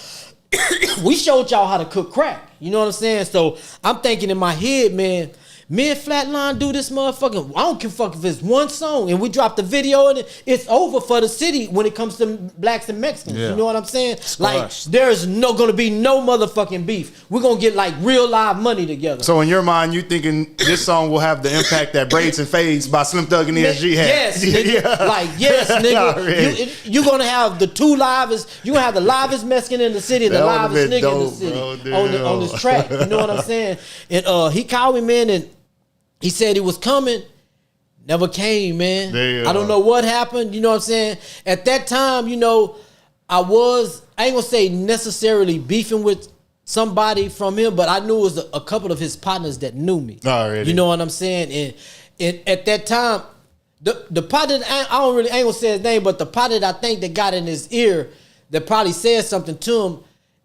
We showed y'all how to cook crack. You know what I'm saying? So I'm thinking in my head, man, me and Flatline do this motherfucking, I don't give a fuck if it's one song and we drop the video and it's over for the city when it comes to blacks and Mexicans. Yeah. You know what I'm saying? Like, there's gonna be no motherfucking beef. We're gonna get like real live money together. So in your mind, you thinking this song will have the impact that Braids and Fades by Slim Thug and ESG had? Yes, nigga. Like, yes, nigga. You're gonna have the you're gonna have the livest Mexican in the city, the livest nigga in the city on this track. You know what I'm saying? And he called me, man, and he said he was coming, never came, man. I don't know what happened, you know what I'm saying? At that time, you know, I ain't gonna say necessarily beefing with somebody from him, but I knew it was a couple of his partners that knew me. You know what I'm saying? And at that time, the partner, I ain't gonna say his name, but the partner that I think that got in his ear that probably said something to him,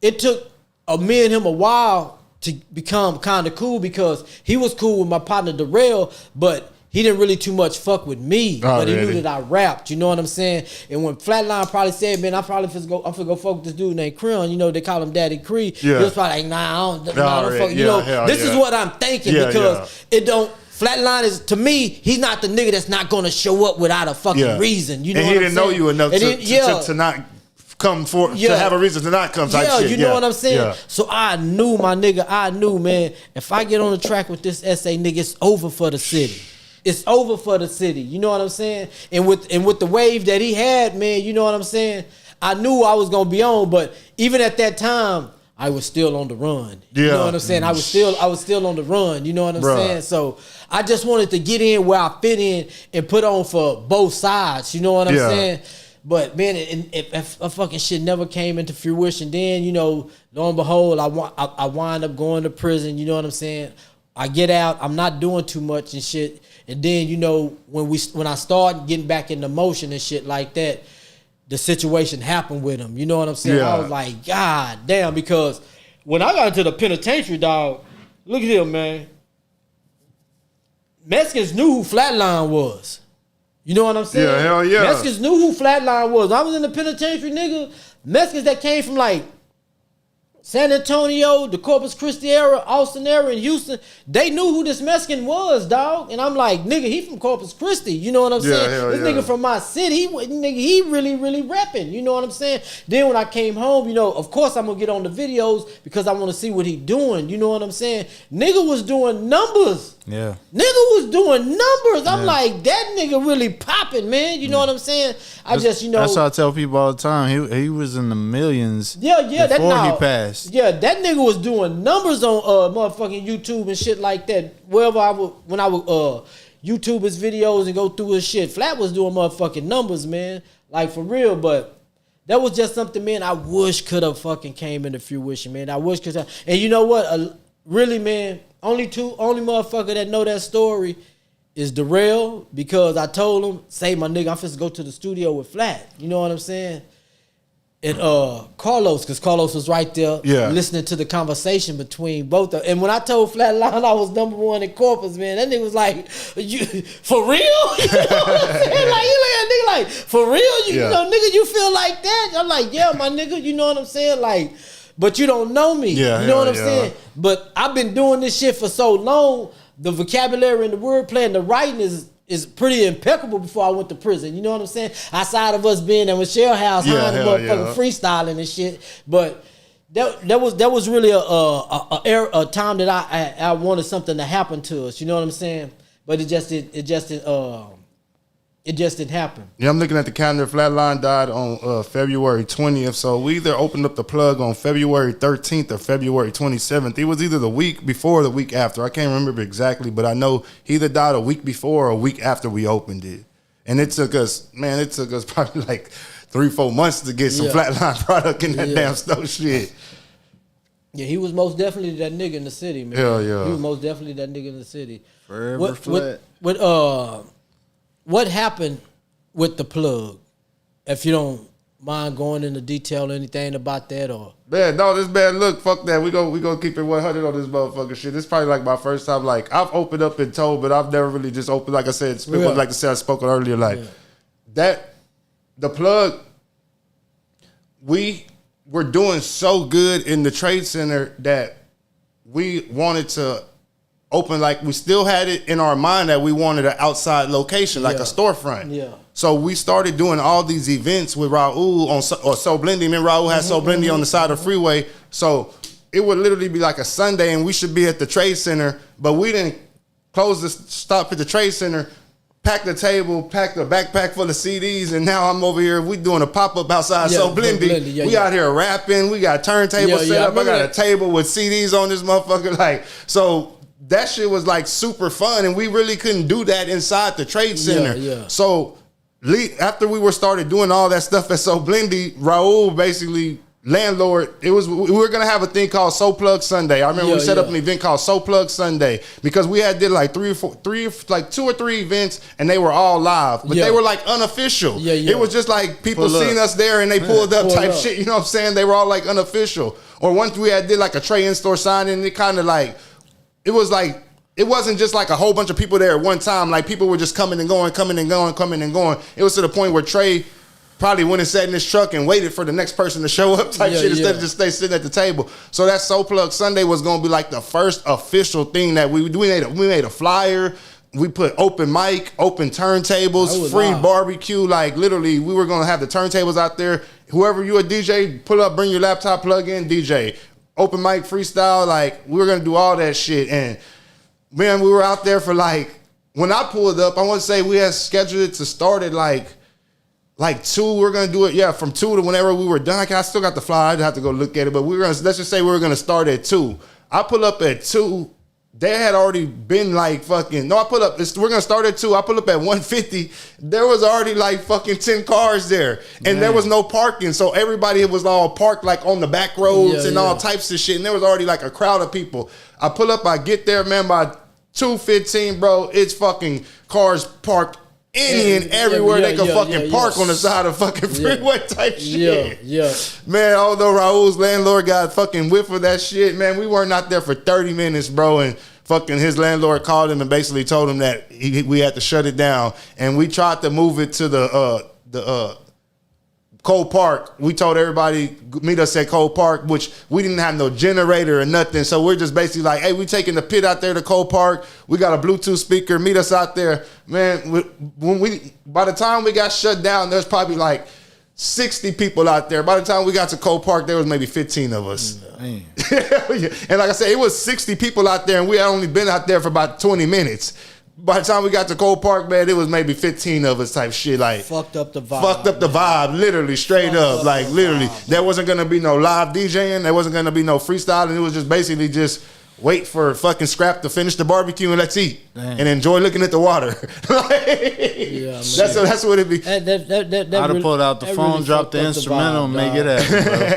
it took me and him a while to become kind of cool, because he was cool with my partner Darrell, but he didn't really too much fuck with me. But he knew that I rapped, you know what I'm saying? And when Flatline probably said, man, I'm finna go fuck with this dude named Creon, you know, they call him Daddy Cree. Yeah. He was probably like, nah, I don't fuck. You know, this is what I'm thinking, because it don't. Flatline is, to me, he's not the nigga that's not gonna show up without a fucking reason. You know, and he didn't know you enough to not come for to have a reason to not come type shit. You know what I'm saying? Yeah. So I knew, my nigga, man, if I get on the track with this SA nigga, it's over for the city. It's over for the city. You know what I'm saying? And with the wave that he had, man, you know what I'm saying? I knew I was gonna be on, but even at that time, I was still on the run. You know what I'm saying? I was still on the run. You know what I'm saying? So I just wanted to get in where I fit in and put on for both sides. You know what I'm saying? But man, if a fucking shit never came into fruition, then, you know, lo and behold, I wind up going to prison. You know what I'm saying? I get out, I'm not doing too much and shit. And then, you know, when I start getting back into motion and shit like that, the situation happened with him. You know what I'm saying? I was like, God damn, because when I got into the penitentiary, dog, look at him, man. Mexicans knew who Flatline was. You know what I'm saying? Yeah, hell yeah. Mexicans knew who Flatline was. I was in the penitentiary, nigga. Mexicans that came from like San Antonio, the Corpus Christi area, Austin area, and Houston, they knew who this Mexican was, dog. And I'm like, nigga, he from Corpus Christi. You know what I'm saying? This nigga from my city, he really, really repping. You know what I'm saying? Then when I came home, you know, of course I'm gonna get on the videos because I want to see what he doing. You know what I'm saying? Nigga was doing numbers. Yeah. Nigga was doing numbers. I'm like, that nigga really popping, man. You know what I'm saying? That's what I tell people all the time. He was in the millions. Before he passed. Yeah, that nigga was doing numbers on motherfucking YouTube and shit like that. When I would YouTube his videos and go through his shit, Flat was doing motherfucking numbers, man. Like for real, but that was just something, man, I wish could have fucking came into fruition, man. I wish could have. And you know what? Really, man, only motherfucker that know that story is Darrell, because I told him, say my nigga, I'm finna go to the studio with Flat. You know what I'm saying? And Carlos, because Carlos was right there listening to the conversation between both of them. And when I told Flatline I was number one in Corpus, man, that nigga was like, for real? You know what I'm saying? Like, you look at a nigga like, for real? You know, nigga, you feel like that? I'm like, yeah, my nigga, you know what I'm saying? Like, but you don't know me. You know what I'm saying? But I've been doing this shit for so long, the vocabulary and the wordplay and the writing is pretty impeccable before I went to prison. You know what I'm saying? Outside of us being in Michelle House, motherfucking freestyling and shit. But that was really a time that I wanted something to happen to us. You know what I'm saying? But it just didn't happen. Yeah, I'm looking at the calendar. Flatline died on February 20th. So we either opened up the plug on February 13th or February 27th. It was either the week before or the week after. I can't remember exactly, but I know he either died a week before or a week after we opened it. And it took us probably like 3-4 months to get some Flatline product in that damn stove shit. Yeah, he was most definitely that nigga in the city, man. Hell yeah. He was most definitely that nigga in the city. Forever Flat. What happened with the plug? If you don't mind going into detail or anything about that, or this bad. Look, fuck that. We go keep it 100 on this motherfucker shit. This is probably like my first time. Like I've opened up and told, but I've never really just opened. Like I said, like I said, I spoke earlier. Like that, the plug. We were doing so good in the trade center that we wanted to open, like we still had it in our mind that we wanted an outside location, like a storefront. Yeah. So we started doing all these events with Raul or So Blendy. Me and Raul had So Blendy on the side of the freeway. So it would literally be like a Sunday and we should be at the trade center, but we didn't close the stop at the trade center, pack the table, pack the backpack full of CDs, and now I'm over here. We doing a pop-up outside So Blendy. We out here rapping. We got turntables set up. I got a table with CDs on this motherfucker. Like, so that shit was like super fun, and we really couldn't do that inside the trade center. So after we started doing all that stuff at So Blendy, Raul basically landlord. We were gonna have a thing called So Plug Sunday. I remember we set up an event called So Plug Sunday because we did like 2 or 3 events, and they were all live, but they were like unofficial. It was just like people seen us there and they pulled up type shit. You know what I'm saying? They were all like unofficial. Or once we did like a Trey in-store signing, it kind of like. It was like, it wasn't just like a whole bunch of people there at one time. Like people were just coming and going. It was to the point where Trey probably went and sat in his truck and waited for the next person to show up type shit instead of just stay sitting at the table. So that So Plug Sunday was going to be like the first official thing that we made a flyer. We put open mic, open turntables, free barbecue. Like literally we were going to have the turntables out there. Whoever you a DJ, pull up, bring your laptop, plug in, DJ. Open mic, freestyle, like we were gonna do all that shit. And man, we were out there for like, when I pulled up, I want to say we had scheduled it to start at like 2. We're gonna do it, from 2 to whenever we were done. I still got the flyer, I'd have to go look at it, but let's just say we were gonna start at 2. I pull up at 2. They had already been like fucking, we're gonna start at 2. I pull up at 150. There was already like fucking 10 cars there. And there was no parking. So everybody was all parked like on the back roads and all types of shit. And there was already like a crowd of people. I pull up, I get there, man, by 2:15, bro, it's fucking cars parked any and everywhere they can fucking park on the side of fucking freeway type shit. Yeah. Man, although Raul's landlord got fucking whiff of that shit, man, we weren't out there for 30 minutes, bro, and fucking his landlord called him and basically told him that we had to shut it down. And we tried to move it to the Cole Park. We told everybody, meet us at Cole Park, which we didn't have no generator or nothing. So we're just basically like, hey, we taking the pit out there to Cole Park. We got a Bluetooth speaker. Meet us out there. Man, by the time we got shut down, there's probably like 60 people out there. By the time we got to Cole Park, there was maybe 15 of us. And like I said, it was 60 people out there, and we had only been out there for about 20 minutes. By the time we got to Cole Park, man, it was maybe 15 of us type shit. Like fucked up the vibe. Fucked up the vibe, literally, straight up. Like literally. There wasn't gonna be no live DJing, there wasn't gonna be no freestyling. It was just basically just wait for fucking Scrap to finish the barbecue and let's eat. And enjoy looking at the water. That's what it be. I'd have pulled out the phone, really dropped the instrumental, and make it happen, bro.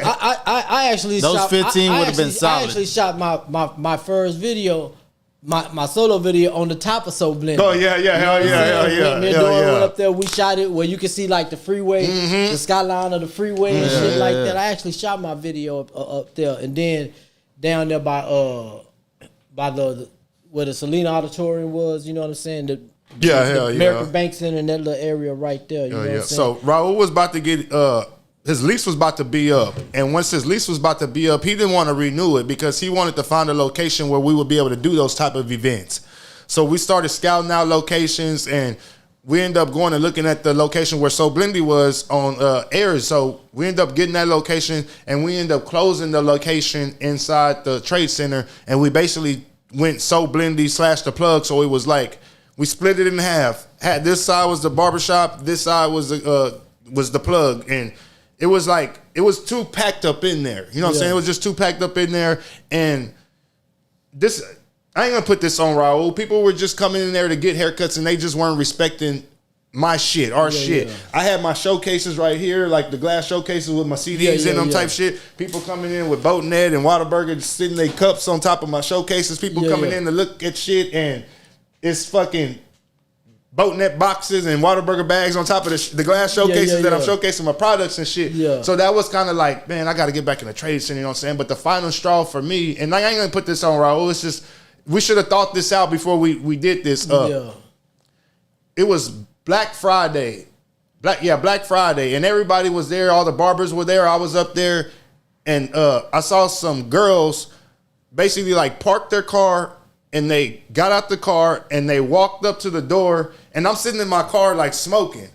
I actually those shot, 15 would have been solid. I actually shot my first video. My solo video on the top of So Blended. Oh yeah, hell yeah. Me and Dora went up there. We shot it where you can see like the freeway, the skyline of the freeway and shit like that. I actually shot my video up there, and then down there by the where the Selena Auditorium was. You know what I'm saying? The American Bank Center in that little area right there. You know what I'm saying? So Raul was about to get his lease was about to be up, and once his lease was about to be up, he didn't want to renew it because he wanted to find a location where we would be able to do those type of events. So we started scouting out locations, and we ended up going and looking at the location where So Blendy was on Ayers. So we ended up getting that location, and we ended up closing the location inside the trade center, and we basically went So Blendy / the plug. So it was like we split it in half. Had this side was the barbershop, this side was the plug, and it was like, it was too packed up in there. You know what I'm saying? It was just too packed up in there. And this, I ain't gonna put this on Raul. People were just coming in there to get haircuts and they just weren't respecting my shit, our shit. I had my showcases right here, like the glass showcases with my CDs in them type shit. People coming in with Boatnet and Whataburger sitting their cups on top of my showcases. People coming in to look at shit, and it's fucking Boatnet boxes and Whataburger bags on top of the glass showcases that I'm showcasing my products and shit. So that was kind of like, man, I got to get back in the trade center, you know what I'm saying? But the final straw for me, and I ain't going to put this on Raul, it's just, we should have thought this out before we did this. It was Black Friday. Black Friday. And everybody was there. All the barbers were there. I was up there. And I saw some girls basically like park their car, and they got out the car and they walked up to the door, and I'm sitting in my car like smoking,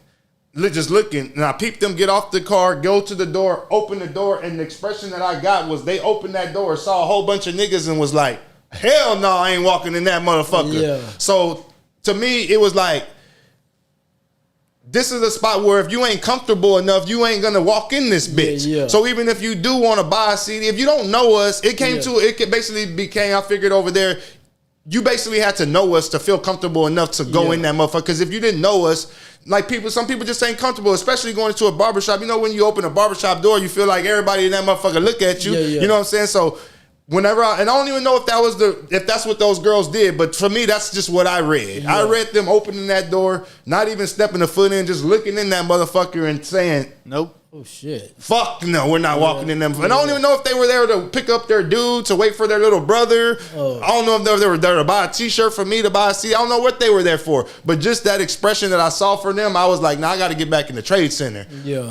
just looking, and I peeped them get off the car, go to the door, open the door, and the expression that I got was they opened that door, saw a whole bunch of niggas and was like, hell no, I ain't walking in that motherfucker. So to me, it was like, this is a spot where if you ain't comfortable enough, you ain't gonna walk in this bitch. So even if you do want to buy a CD, if you don't know us, it basically became, I figured over there, you basically had to know us to feel comfortable enough to go in that motherfucker. Because if you didn't know us, like some people just ain't comfortable, especially going into a barbershop. You know, when you open a barbershop door, you feel like everybody in that motherfucker look at you. You know what I'm saying? So whenever and I don't even know if that's what those girls did, but for me, that's just what I read. I read them opening that door, not even stepping a foot in, just looking in that motherfucker and saying, nope. Oh shit! Fuck no, we're not walking in them. And I don't even know if they were there to pick up their dude, to wait for their little brother. I don't know if they were there to buy a T-shirt for me, to buy a CD. I don't know what they were there for. But just that expression that I saw from them, I was like, nah, I got to get back in the trade center.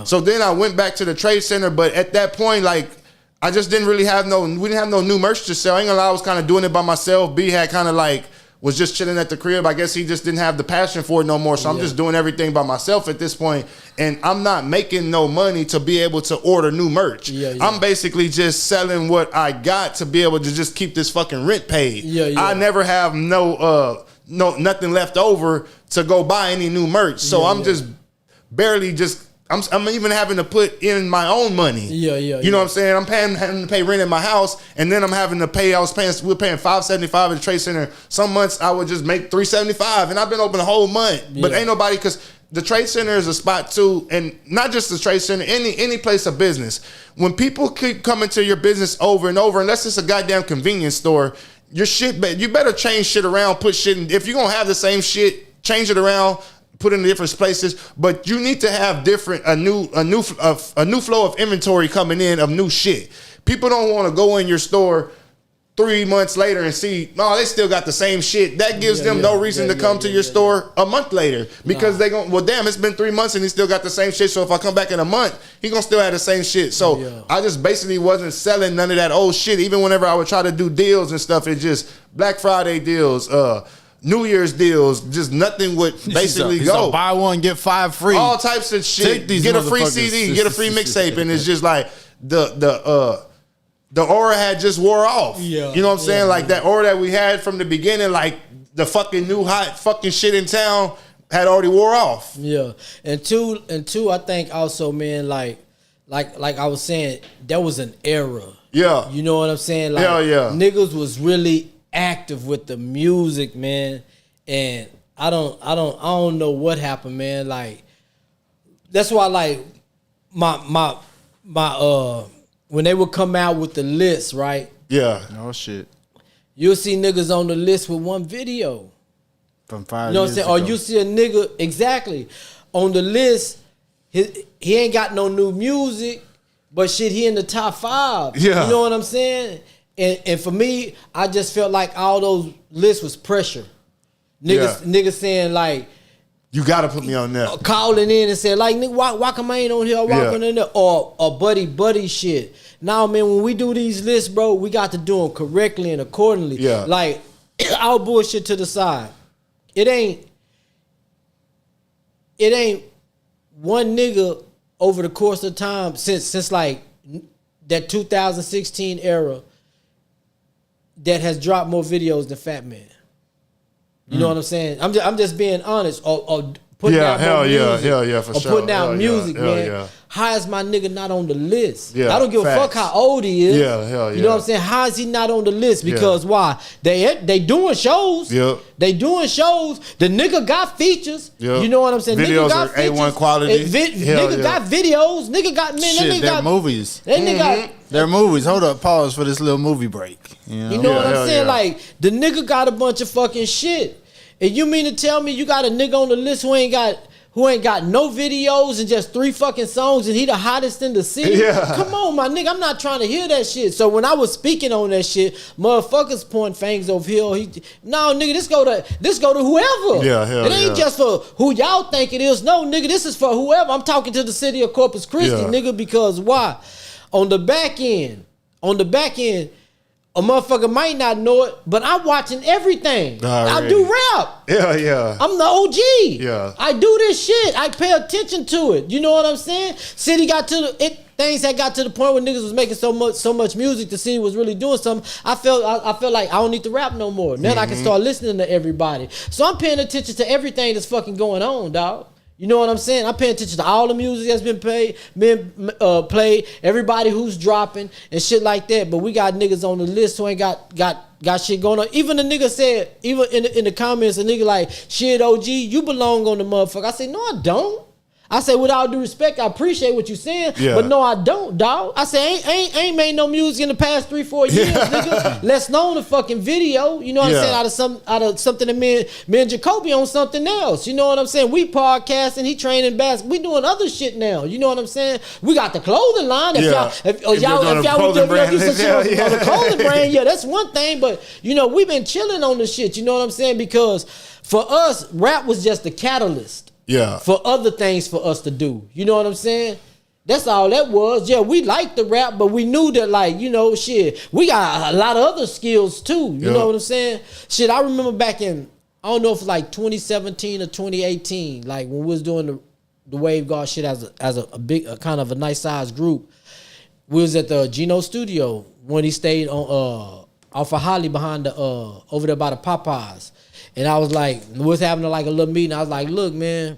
So then I went back to the trade center, but at that point, like, I just didn't really have we didn't have no new merch to sell. I ain't gonna lie, I was kind of doing it by myself. B had kind of like, was just chilling at the crib. I guess he just didn't have the passion for it no more. So I'm just doing everything by myself at this point. And I'm not making no money to be able to order new merch. I'm basically just selling what I got to be able to just keep this fucking rent paid. I never have nothing left over to go buy any new merch. So I'm just barely just, I'm even having to put in my own money. You know what I'm saying? I'm having to pay rent in my house, and then I'm having to pay. We were paying $575 at the Trade Center. Some months I would just make $375, and I've been open a whole month. But ain't nobody, because the Trade Center is a spot too, and not just the Trade Center, any place of business. When people keep coming to your business over and over, unless it's a goddamn convenience store, your shit, you better change shit around, put shit in. If you're gonna have the same shit, change it around. put in different places, but you need to have a new flow of inventory coming in of new shit. People don't want to go in your store 3 months later and see, no, they still got the same shit. That gives them no reason to come to your store a month later because they gon' well, damn, it's been 3 months and he still got the same shit. So if I come back in a month, he gonna still have the same shit. So I just basically wasn't selling none of that old shit. Even whenever I would try to do deals and stuff, it just Black Friday deals, New Year's deals, just nothing would basically go. Buy one, get 5 free. All types of shit. Get a free CD, get a free mixtape, and it's just like the aura had just wore off. Yeah, you know what I'm saying? Like that aura that we had from the beginning, like the fucking new hot fucking shit in town had already wore off. Yeah, and two, I think also, man, like I was saying, there was an era. Yeah, you know what I'm saying? Like, niggas was really active with the music, man, and I don't know what happened, man. Like that's why, like my when they would come out with the list, right? Yeah. No shit. You'll see niggas on the list with one video from 5 years You know what I'm saying? Or you see a nigga exactly on the list. He ain't got no new music, but shit, he in the top 5. Yeah. You know what I'm saying? And for me, I just felt like all those lists was pressure. Niggas saying like, you gotta put me on there. Calling in and saying like, nigga, why come I ain't on here? On there? Or buddy shit. Now, man, when we do these lists, bro, we got to do them correctly and accordingly. Yeah. Like, our bullshit to the side. It ain't one nigga over the course of time since like that 2016 era that has dropped more videos than Fat Man. You know what I'm saying? I'm just being honest. Or putting out more music. For sure. Or putting out music, man. Yeah. How is my nigga not on the list? Yeah, I don't give a fuck how old he is. Yeah. You know what I'm saying? How is he not on the list? Because why? They doing shows. Yep. They doing shows. The nigga got features. Yep. You know what I'm saying? Videos nigga got are A1 quality. Nigga got videos. Nigga got shit. They're movies. That nigga. They're movies. Hold up, pause for this little movie break. You know what I'm saying? Like the nigga got a bunch of fucking shit. And you mean to tell me you got a nigga on the list who ain't got no videos and just 3 fucking songs and he the hottest in the city? Yeah. Come on, my nigga. I'm not trying to hear that shit. So when I was speaking on that shit, motherfuckers point fangs over here. No, nigga, this go to whoever. Yeah, it ain't just for who y'all think it is. No, nigga, this is for whoever. I'm talking to the city of Corpus Christi, nigga, because why? On the back end, a motherfucker might not know it, but I'm watching everything. I do rap. Yeah. I'm the OG. Yeah. I do this shit. I pay attention to it. You know what I'm saying? City got to things that got to the point where niggas was making so much music. The city was really doing something. I felt like I don't need to rap no more. Then I can start listening to everybody. So I'm paying attention to everything that's fucking going on, dog. You know what I'm saying? I'm paying attention to all the music that's been played, everybody who's dropping and shit like that. But we got niggas on the list who ain't got shit going on. Even the nigga said, even in the comments, a nigga like, shit, OG, you belong on the motherfucker. I said, no, I don't. I say, with all due respect, I appreciate what you're saying, but no, I don't, dog. I say, ain't made no music in the past 3-4 years, nigga. Let's know the fucking video. You know what I'm saying? Out of something that me and Jacoby on something else. You know what I'm saying? We podcasting, he training basketball. We doing other shit now. You know what I'm saying? We got the clothing line. If y'all would do some shit on the clothing brand, that's one thing. But you know, we've been chilling on the shit. You know what I'm saying? Because for us, rap was just the catalyst. Yeah. For other things for us to do. You know what I'm saying? That's all that was. Yeah, we liked the rap, but we knew that, like, you know, shit, we got a lot of other skills too. You know what I'm saying? Shit, I remember back in, I don't know if it's like 2017 or 2018, like when we was doing the Wave Guard shit as a big, kind of a nice sized group. We was at the Gino studio when he stayed on off of Holly behind the over there by the Popeyes. And I was like, we was having like a little meeting. I was like, look, man,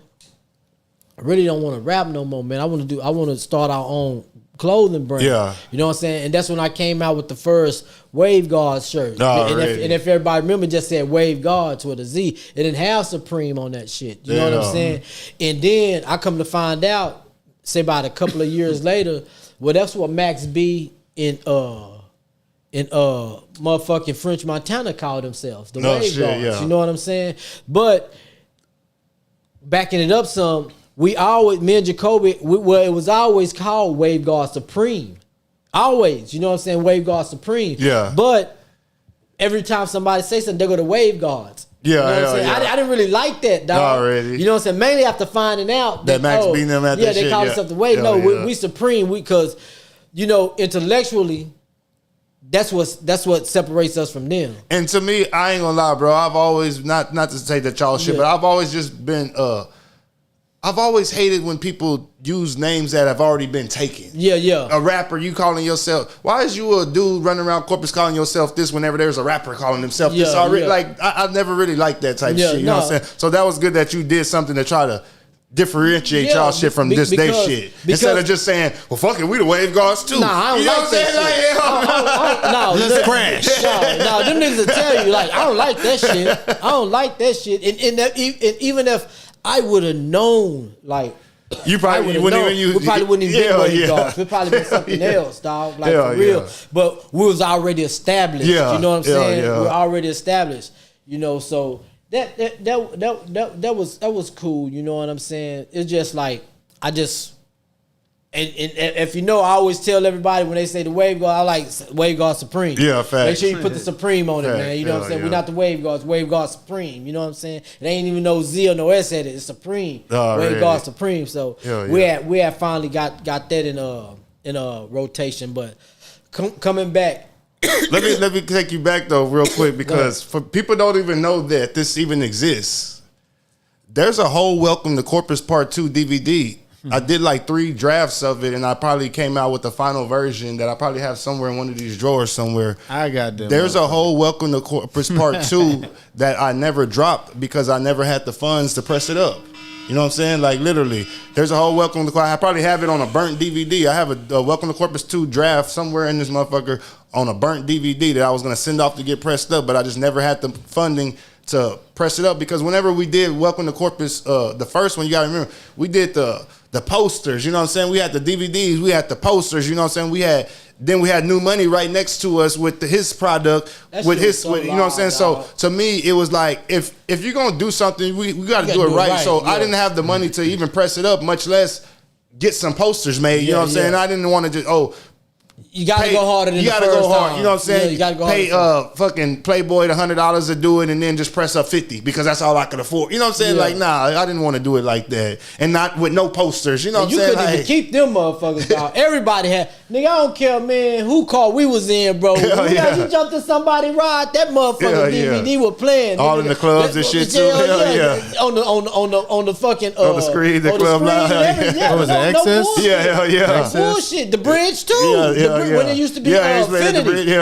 I really don't want to rap no more, man. I want to start our own clothing brand. Yeah. You know what I'm saying? And that's when I came out with the first Wave Guard shirt. And if everybody remember, just said Wave Guards with a Z. It didn't have Supreme on that shit. You know what I'm saying? And then I come to find out, say about a couple of years later, well, that's what Max B in motherfucking French Montana called themselves the Wave Guards. You know what I'm saying? But backing it up some, me and Jacoby, it was always called Wave Guard Supreme. Always, you know what I'm saying? Wave Guard Supreme. Yeah. But every time somebody say something, they go to Wave Guards. Yeah, you know what I'm saying? I didn't really like that, dog. Already. You know what I'm saying? Mainly after finding out that Max beating them at they call themselves the Wave. We Supreme. Because, you know, intellectually, that's what separates us from them. And to me, I ain't gonna lie, bro. I've always not to say that y'all shit, but I've always just been I've always hated when people use names that have already been taken. Yeah. A rapper, you calling yourself. Why is you a dude running around Corpus calling yourself this whenever there's a rapper calling himself this already? Like I never really liked that type of shit. You know what I'm saying? So that was good that you did something to try to differentiate y'all shit from this day shit. Instead of just saying, well, fuck it, we the Wave Guards too. Nah, I don't like that shit. No, let's crash. No, them niggas will tell you, like, I don't like that shit. I don't like that shit. And even if I would have known, like, you probably wouldn't even use. We probably wouldn't even be Wave Guards. We'd probably been something else, dog. Like, for real. But we was already established. You know what I'm saying? We were already established. You know, so that was cool. You know what I'm saying? It's just like and if you know, I always tell everybody when they say the Wave Guard, I like Wave Guard Supreme. Yeah, facts. Make sure you put the Supreme on it, man. You know what I'm saying? We're not the Wave Guards. Wave Guard Supreme. You know what I'm saying? It ain't even no Z or no S at it. It's Supreme. Wave Guard Supreme. So we had finally got that in a rotation. But coming back. let me take you back though real quick, because for people don't even know that this even exists. There's a whole Welcome to Corpus Part 2 DVD. I did like 3 drafts of it, and I probably came out with the final version that I probably have somewhere in one of these drawers somewhere. I got them. There's a whole Welcome to Corpus Part 2 that I never dropped because I never had the funds to press it up. You know what I'm saying? Like, literally, there's a whole Welcome to Corpus. I probably have it on a burnt DVD. I have a Welcome to Corpus 2 draft somewhere in this motherfucker on a burnt DVD that I was going to send off to get pressed up, but I just never had the funding to press it up, because whenever we did Welcome to Corpus, the first one, you got to remember, we did the posters, you know what I'm saying? We had the DVDs, we had the posters, you know what I'm saying? We had New Money right next to us with his product, you know what I'm saying? So to me, it was like, if you're going to do something, we got to do it right. So I didn't have the money to even press it up, much less get some posters made, you know what I'm saying? I didn't want to just, you gotta go harder than you gotta the first go hard. time. You know what I'm saying? Yeah, you gotta go pay harder. Fucking Playboy the $100 to do it, and then just press up 50 because that's all I could afford. You know what I'm saying? Like, nah, I didn't want to do it like that, and not with no posters. You know what I'm saying? You couldn't even keep them motherfuckers, dog. Everybody had. Nigga, I don't care, man. Who call we was in, bro? You jumped in somebody ride, that motherfucking DVD was playing. All in the clubs and shit too. On the fucking on the screen, the club line. What was it? Access? Yeah. Bullshit. The bridge too. When it used to be Infinity.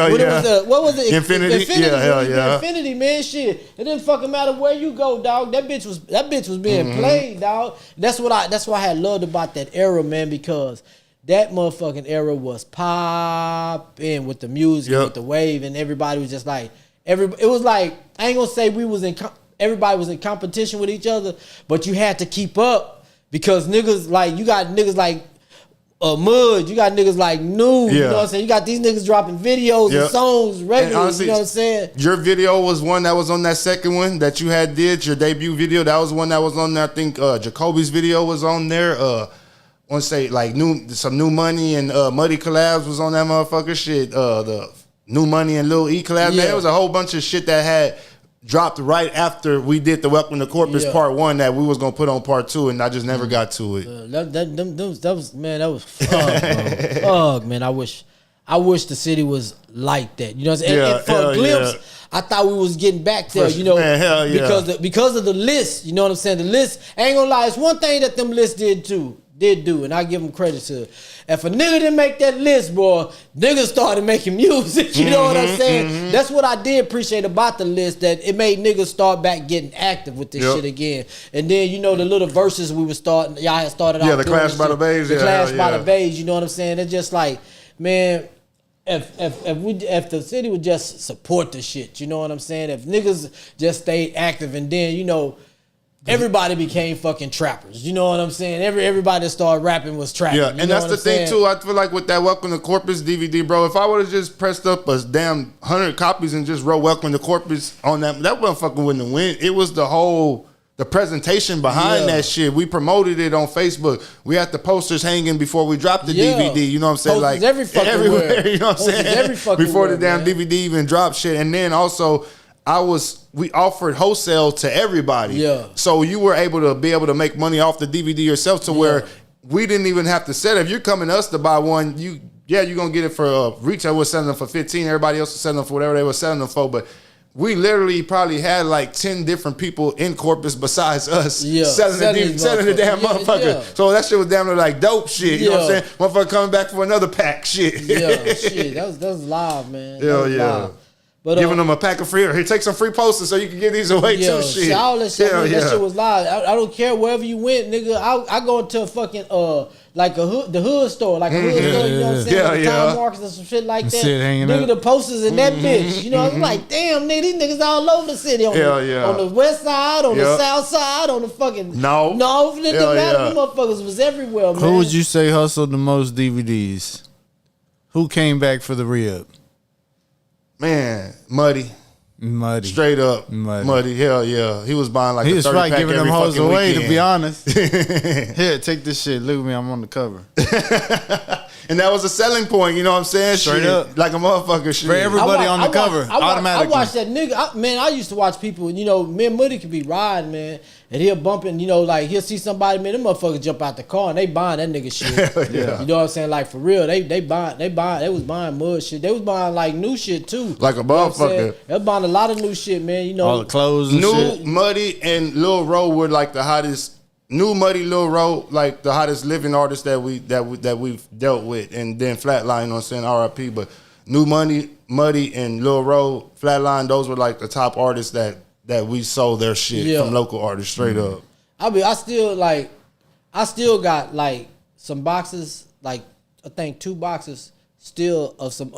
What was it? Infinity. Infinity, man. Shit. It didn't fucking matter where you go, dog. That bitch was being played, dog. That's what I had loved about that era, man, because that motherfucking era was popping with the music, with the wave, and everybody was just like, it was like, I ain't gonna say everybody was in competition with each other, but you had to keep up, because niggas like, you got niggas like Mud, you got niggas like New, you know what I'm saying? You got these niggas dropping videos and songs regularly, honestly, you know what I'm saying? Your video was one that was on that second one that you had did, your debut video. That was one that was on there. I think Jacoby's video was on there. I want to say like some New Money and Muddy collabs was on that motherfucker shit. The New Money and Lil E collabs. Man, there was a whole bunch of shit that had dropped right after we did the Welcome to Corpus Part 1 that we was gonna put on Part 2, and I just never got to it. That was fuck, bro. Fuck, man. I wish the city was like that. You know what I'm saying? And for a glimpse, I thought we was getting back there, you know, because of the list. You know what I'm saying? The list, I ain't gonna lie, it's one thing that them lists did do, and I give them credit to. If a nigga didn't make that list, boy, niggas started making music. You know what I'm saying? That's what I did appreciate about the list, that it made niggas start back getting active with this shit again. And then, you know, the little verses we were starting, y'all had started out. The Clash by the Bays. The Clash by the Bays, you know what I'm saying? It's just like, man, if the city would just support the shit, you know what I'm saying? If niggas just stayed active, and then, you know, everybody became fucking trappers. You know what I'm saying? Everybody that started rapping was trapping. Yeah, and that's the thing too. I feel like with that Welcome to Corpus DVD, bro, if I would have just pressed up a damn 100 copies and just wrote Welcome to Corpus on that motherfucker wouldn't have win. It was the whole the presentation behind that shit. We promoted it on Facebook. We had the posters hanging before we dropped the DVD. You know what I'm saying? Posters like everywhere. You know what I'm saying? Before the damn man. DVD even dropped shit. And then also we offered wholesale to everybody. Yeah. So you were able to make money off the DVD yourself to where we didn't even have to sell it. If you're coming to us to buy one, you're gonna get it for retail. We're selling them for $15. Everybody else was selling them for whatever they were selling them for. But we literally probably had like 10 different people in Corpus besides us selling the damn motherfucker. Yeah. So that shit was damn like dope shit. You know what I'm saying? Motherfucker coming back for another pack shit. Yeah, shit. That was live, man. Yeah. Live. But, giving them a pack of free. Here, take some free posters so you can give these away too. Shit. All that shit, that shit was live. I don't care wherever you went, nigga. I go into a fucking like the hood store, like a hood store. You know what I'm saying? Time markets and some shit like that. Nigga, the posters in that bitch. You know, I'm like, damn, nigga, these niggas all over the city. On the west side, on the south side, on the fucking it didn't matter. The motherfuckers was everywhere, man. Who would you say hustled the most DVDs? Who came back for the rib? Man, Muddy. Straight up. Muddy. Hell yeah. He was buying like he a 30 was pack probably giving them hoes away, weekend. to be honest. Here, take this shit. Look at me. I'm on the cover. And that was a selling point, you know what I'm saying? Straight up. Like a motherfucker shit. For everybody on the cover, automatically. I watched that nigga. I used to watch people, you know, me and Muddy could be riding, man, and he'll bumping, you know, like he'll see somebody, man, them motherfuckers jump out the car and they buying that nigga shit. You know what I'm saying? Like for real, they was buying mud shit. They was buying like new shit too. Like a motherfucker. They was buying a lot of new shit, man. You know, all the clothes and shit. Muddy and Lil Ro were like the hottest. New Muddy, Lil Ro, like the hottest living artists that we've dealt with, and then Flatline, you know what I'm saying, R.I.P. But New Muddy and Lil Ro, Flatline, those were like the top artists that we sold their shit from local artists straight up. I still got like some boxes, like I think 2 boxes still of some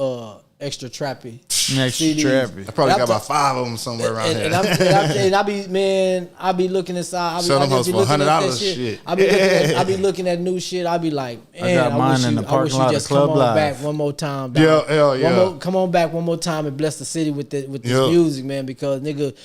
extra trappy. I probably got about 5 of them somewhere around here. And I be looking inside. Sell them hoes for $100 shit. I be looking at new shit. I be like, man, I wish you just come on back one more time. Come on back one more time and bless the city with this music, man. Because nigga,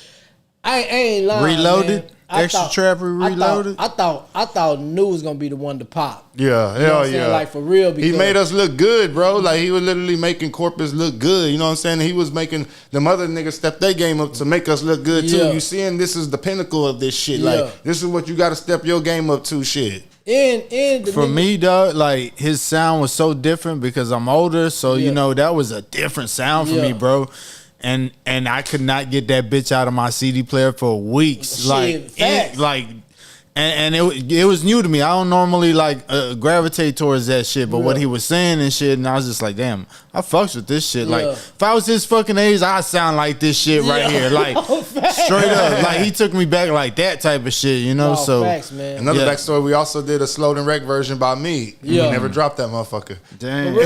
I ain't lying. Reloaded. Man. Extra Trapper Reloaded. I thought New was gonna be the one to pop. Yeah, you know what I'm saying? Like for real. Because he made us look good, bro. Like he was literally making Corpus look good. You know what I'm saying? He was making them other niggas step their game up to make us look good too. You seeing this is the pinnacle of this shit. Like this is what you got to step your game up to. Shit. And for me, dog, like his sound was so different because I'm older. So you know that was a different sound for me, bro. And I could not get that bitch out of my CD player for weeks. And it was new to me. I don't normally like gravitate towards that shit, but what he was saying and shit, and I was just like, damn, I fucks with this shit. Like if I was his fucking age, I sound like this shit right here, like straight up. Like he took me back like that type of shit, you know. So facts, man. Another backstory, we also did a Slowed and Wreck version by me. We never dropped that motherfucker. Damn, we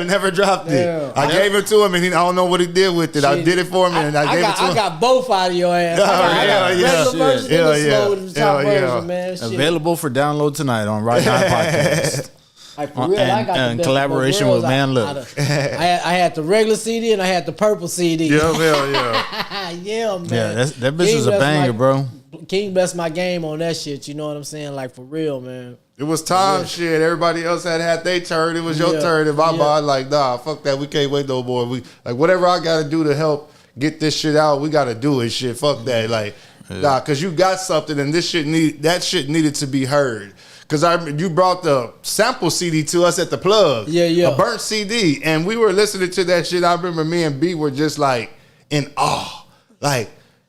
never dropped it. I gave it to him, and I don't know what he did with it. Shit. I did it for him, and I gave it to him. I got both out of your ass. I got the regular version and the slowed and top version, man. Shit. Available for download tonight on Right Now Podcast. Like for real, I got in collaboration with Man Look. I had the regular CD and I had the purple CD. Yeah, man. Yeah, that bitch was a banger, bro. King bless my game on that shit. You know what I'm saying? Like for real, man. It was time shit. Everybody else had their turn. It was your turn. If I bought like, nah, fuck that. We can't wait no more. We like whatever I gotta do to help get this shit out. We gotta do it. Shit, fuck that. Like. Nah, cause you got something, and that shit needed to be heard. Cause you brought the sample CD to us at the plug, a burnt CD, and we were listening to that shit. I remember me and B were just like in awe, like,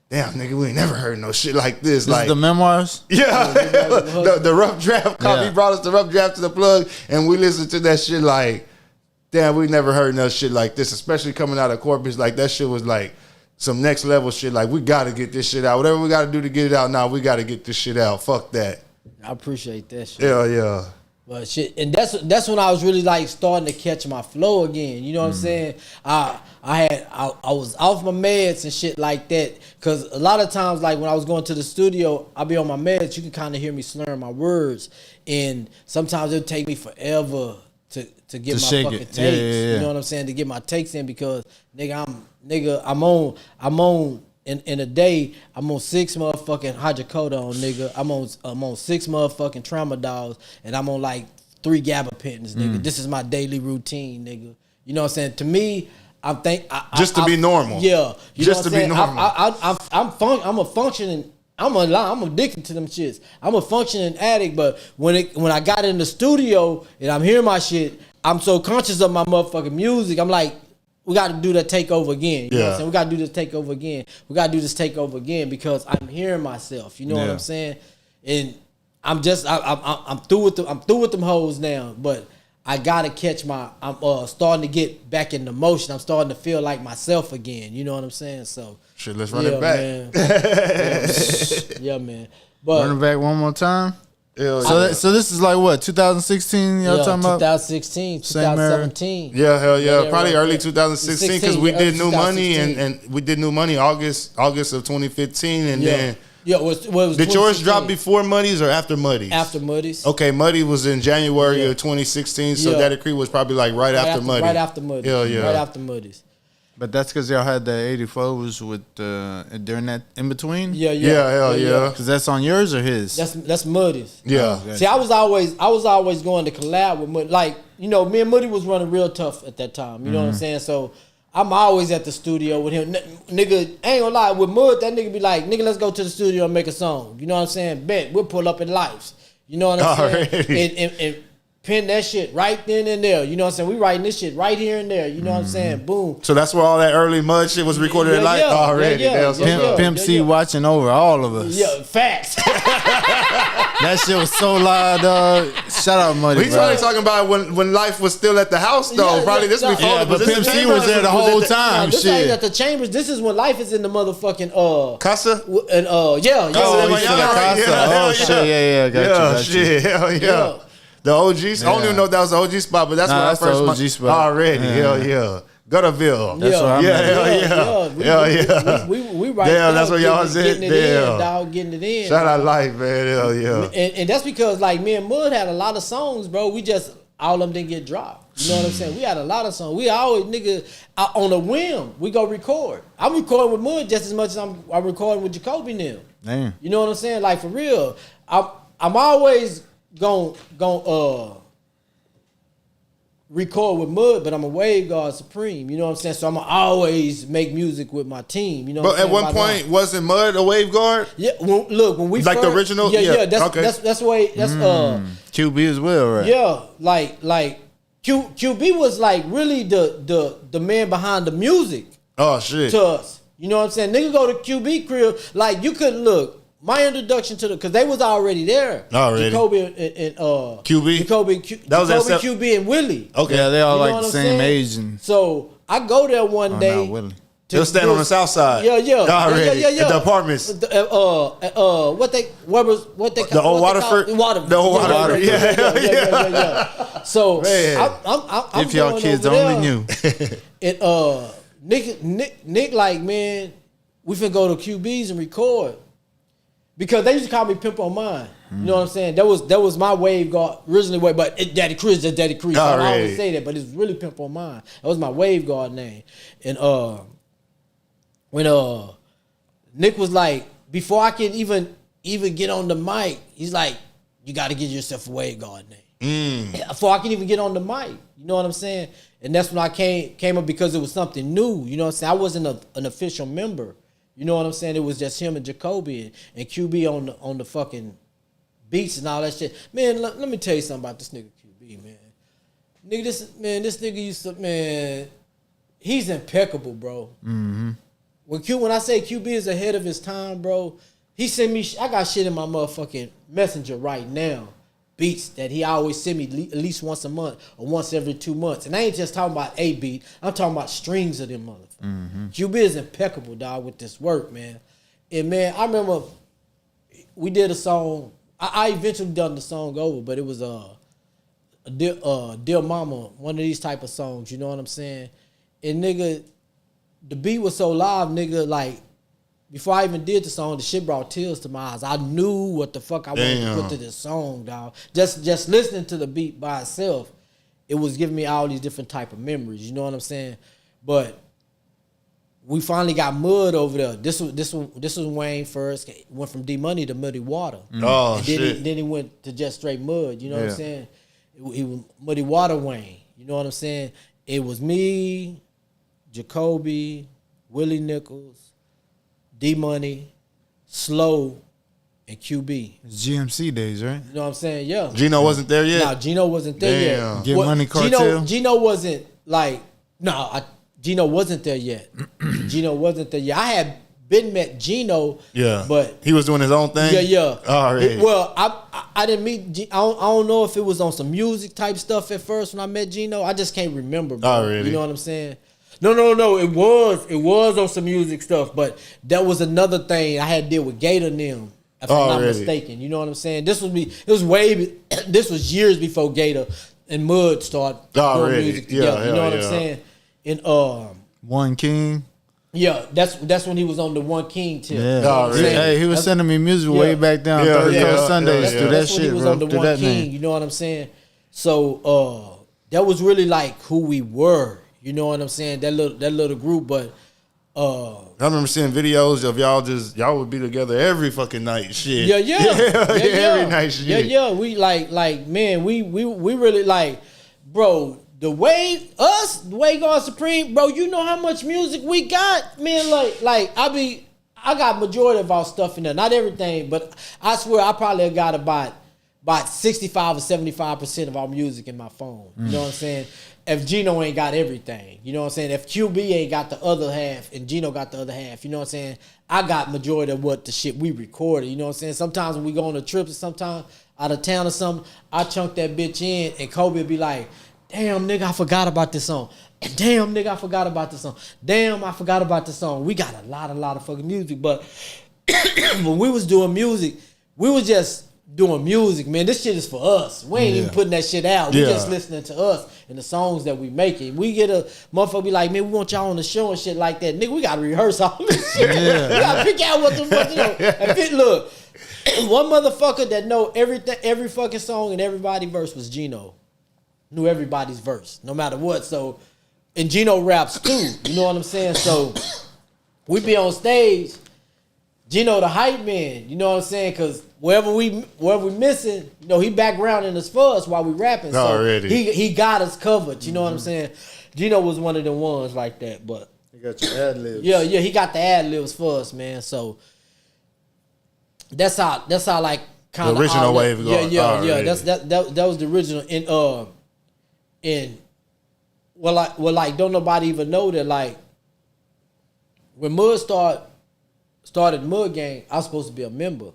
damn nigga, we ain't never heard no shit like this. Like is the memoirs, the rough draft copy. He brought us the rough draft to the plug, and we listened to that shit like, damn, we never heard no shit like this, especially coming out of Corpus. Like that shit was like some next level shit. Like we gotta get this shit out. Whatever we gotta do to get it out now, we gotta get this shit out. Fuck that. I appreciate that shit. Yeah. But shit, and that's when I was really like starting to catch my flow again. You know what I'm saying? I was off my meds and shit like that. Cause a lot of times, like when I was going to the studio, I'll be on my meds. You can kind of hear me slurring my words, and sometimes it'll take me forever to get my fucking takes. You know what I'm saying? To get my takes in because I'm on in a day, I'm on 6 motherfucking hydrocodone, nigga. I'm on 6 motherfucking tramadol, and I'm on like 3 gabapentins, nigga. This is my daily routine, nigga. You know what I'm saying? To me, I'm be normal. Yeah, you just know to be normal. I'm a functioning. I'm addicted to them shits. I'm a functioning addict, but when I got in the studio and I'm hearing my shit, I'm so conscious of my motherfucking music. I'm like, we got to do that takeover again. You know what I'm saying? We got to do this takeover again. We got to do this takeover again because I'm hearing myself. You know what I'm saying? And I'm through with them hoes now, but I gotta catch I'm starting to get back in the motion. I'm starting to feel like myself again. You know what I'm saying? So shit, let's run it back. Man. Yeah, man. But run it back one more time. So this is like what, 2016? Y'all talking about 2016, 2017. Yeah, hell yeah, probably early 2016 because we did New Money and we did New Money August of 2015, and then. Yeah, was did yours drop before Muddy's or after Muddy's? After Muddy's. Okay, Muddy was in January of 2016, so Daddy Cree was probably like right after Muddy. Right after Muddy's. Yeah. Right after Muddy's. But that's because y'all had the 84s with during that in between. Yeah. Because that's on yours or his? That's Muddy's. Yeah. Oh, see, I was always going to collab with Muddy. Like, you know, me and Muddy was running real tough at that time. You know what I'm saying? So I'm always at the studio with him. Nigga, I ain't gonna lie, with Mud, that nigga be like, nigga, let's go to the studio and make a song. You know what I'm saying? Bet, we'll pull up in Lives. You know what I'm saying? And pin that shit right then and there. You know what I'm saying? We writing this shit right here and there. You know what I'm saying? Boom. So that's where all that early Mud shit was recorded in Live already. Pimp C watching over all of us. Yeah, facts. That shit was so loud, dog. Shout out Muddy. We probably talking about when Life was still at the house, though. Probably this before. Yeah, but Pimp C was there the whole time. This ain't at the Chambers. This is when Life is in the motherfucking Casa. And Oh, shit, yeah, got you. Hell yeah. The OGs. I don't even know if that was the OG spot, but that's when I first. OG spot Already, hell yeah. Gutterville. That's what I'm Yeah. We right there. Damn, that's what y'all was getting it in, dog, getting it in. Shout out Life, man. Hell yeah. And that's because like me and Mud had a lot of songs, bro. We just all of them didn't get dropped. You know what I'm saying? We had a lot of songs. We always on a whim. We go record. I'm recording with Mud just as much as I'm recording with Jacoby now. Damn. You know what I'm saying? Like for real. I'm always gon' record with Mud, but I'm a Wave God Supreme. You know what I'm saying? So I'm always make music with my team. You know. But at one point, wasn't Mud a Wave Guard? Yeah. When we like first, the original. Yeah. That's okay. That's the way. That's QB as well, right? Yeah. Like QB was like really the man behind the music. Oh shit. To us. You know what I'm saying? Nigga go to QB crib. Like you couldn't look. My introduction to because they was already there. Already. Jacoby and QB. Jacoby QB and Willie. Okay. Yeah, they all like the same age. And so I go there one day. Willie. They'll stand on the south side. Yeah. Already. Yeah. The apartments. The old Waterford. The old Waterford. Yeah. So I'm if y'all kids only knew. And Nick like, man, we finna go to QB's and record. Because they used to call me Pimp on Mine. You know what I'm saying? That was my Wave Guard originally, but Daddy Cree is just Daddy Cree. So I always say that, but it's really Pimp on Mine. That was my Wave Guard name. And when Nick was like, before I can even get on the mic, he's like, you got to get yourself a Wave Guard name. Before I can even get on the mic, you know what I'm saying? And that's when I came up because it was something new. You know what I'm saying? I wasn't an official member. You know what I'm saying? It was just him and Jacoby and QB on the fucking beats and all that shit. Man, let me tell you something about this nigga QB, man. Nigga, this nigga used to, man, he's impeccable, bro. Mm-hmm. When I say QB is ahead of his time, bro, he sent me, I got shit in my motherfucking messenger right now. Beats that he always send me at least once a month or once every 2 months. And I ain't just talking about a beat. I'm talking about strings of them motherfuckers. Mm-hmm. QB is impeccable, dog, with this work, man. And, man, I remember we did a song. I eventually done the song over, but it was Dear Mama, one of these type of songs, you know what I'm saying? And, nigga, the beat was so live, nigga, like, before I even did the song, the shit brought tears to my eyes. I knew what the fuck I wanted to put to this song, dog. Just listening to the beat by itself, it was giving me all these different type of memories. You know what I'm saying? But we finally got Mud over there. This was Wayne first. Went from D Money to Muddy Water. Oh, and shit. Then he went to just straight Mud. You know what I'm saying? He was Muddy Water Wayne. You know what I'm saying? It was me, Jacoby, Willie Nichols, D Money, Slow, and QB. It's GMC days, right? You know what I'm saying? Yeah. Gino wasn't there yet? Nah, Gino wasn't there yet. Get Money Cartel? Gino wasn't like, Gino wasn't there yet. Gino wasn't there yet. I had been met Gino, but he was doing his own thing? Yeah. Already. Well, I didn't meet, I don't know if it was on some music type stuff at first when I met Gino. I just can't remember, bro. Already. You know what I'm saying? No. It was on some music stuff, but that was another thing I had to deal with Gator and them. If I'm not mistaken, you know what I'm saying. This was years before Gator and Mud started doing music together. You know what I'm saying. And One King. Yeah, that's when he was on the One King tip. Yeah, hey, he was sending me music way back down 31st Sundays through that shit, when he was on the One King. You know what I'm saying. So that was really like who we were. You know what I'm saying. That little group, but. I remember seeing videos of y'all would be together every fucking night. Shit. Yeah. Every night. Shit. Yeah. We like man. We really like, bro. The way Gone Supreme, bro. You know how much music we got, man. Like I got majority of our stuff in there. Not everything, but I swear I probably got about 65 or 75% of our music in my phone. You know what I'm saying? If Gino ain't got everything, you know what I'm saying? If QB ain't got the other half and Gino got the other half, you know what I'm saying? I got majority of what the shit we recorded, you know what I'm saying? Sometimes when we go on a trip or sometimes out of town or something, I chunk that bitch in and Kobe would be like, damn, nigga, I forgot about this song. Damn, nigga, I forgot about this song. Damn, I forgot about this song. We got a lot of fucking music, but when we was doing music, we was just doing music, man. This shit is for us. We ain't even putting that shit out. We just listening to us and the songs that we making. We get a motherfucker be like, man, we want y'all on the show and shit like that. Nigga, we gotta rehearse all this shit. We gotta pick out what the fuck, you know. Look, one motherfucker that know everything, every fucking song and everybody's verse was Gino. Knew everybody's verse, no matter what. So, and Gino raps too. You know what I'm saying? So, we be on stage. Gino the hype man, you know what I'm saying? Because wherever we missing, you know, he backgrounding us for us while we rapping. So already. He got us covered, you know what I'm saying? Gino was one of the ones like that, but he got your ad libs. Yeah, he got the ad libs for us, man. So that's how like kind of the original wave. Yeah. That was the original. And like don't nobody even know that like when Mud started Mud Gang, I was supposed to be a member.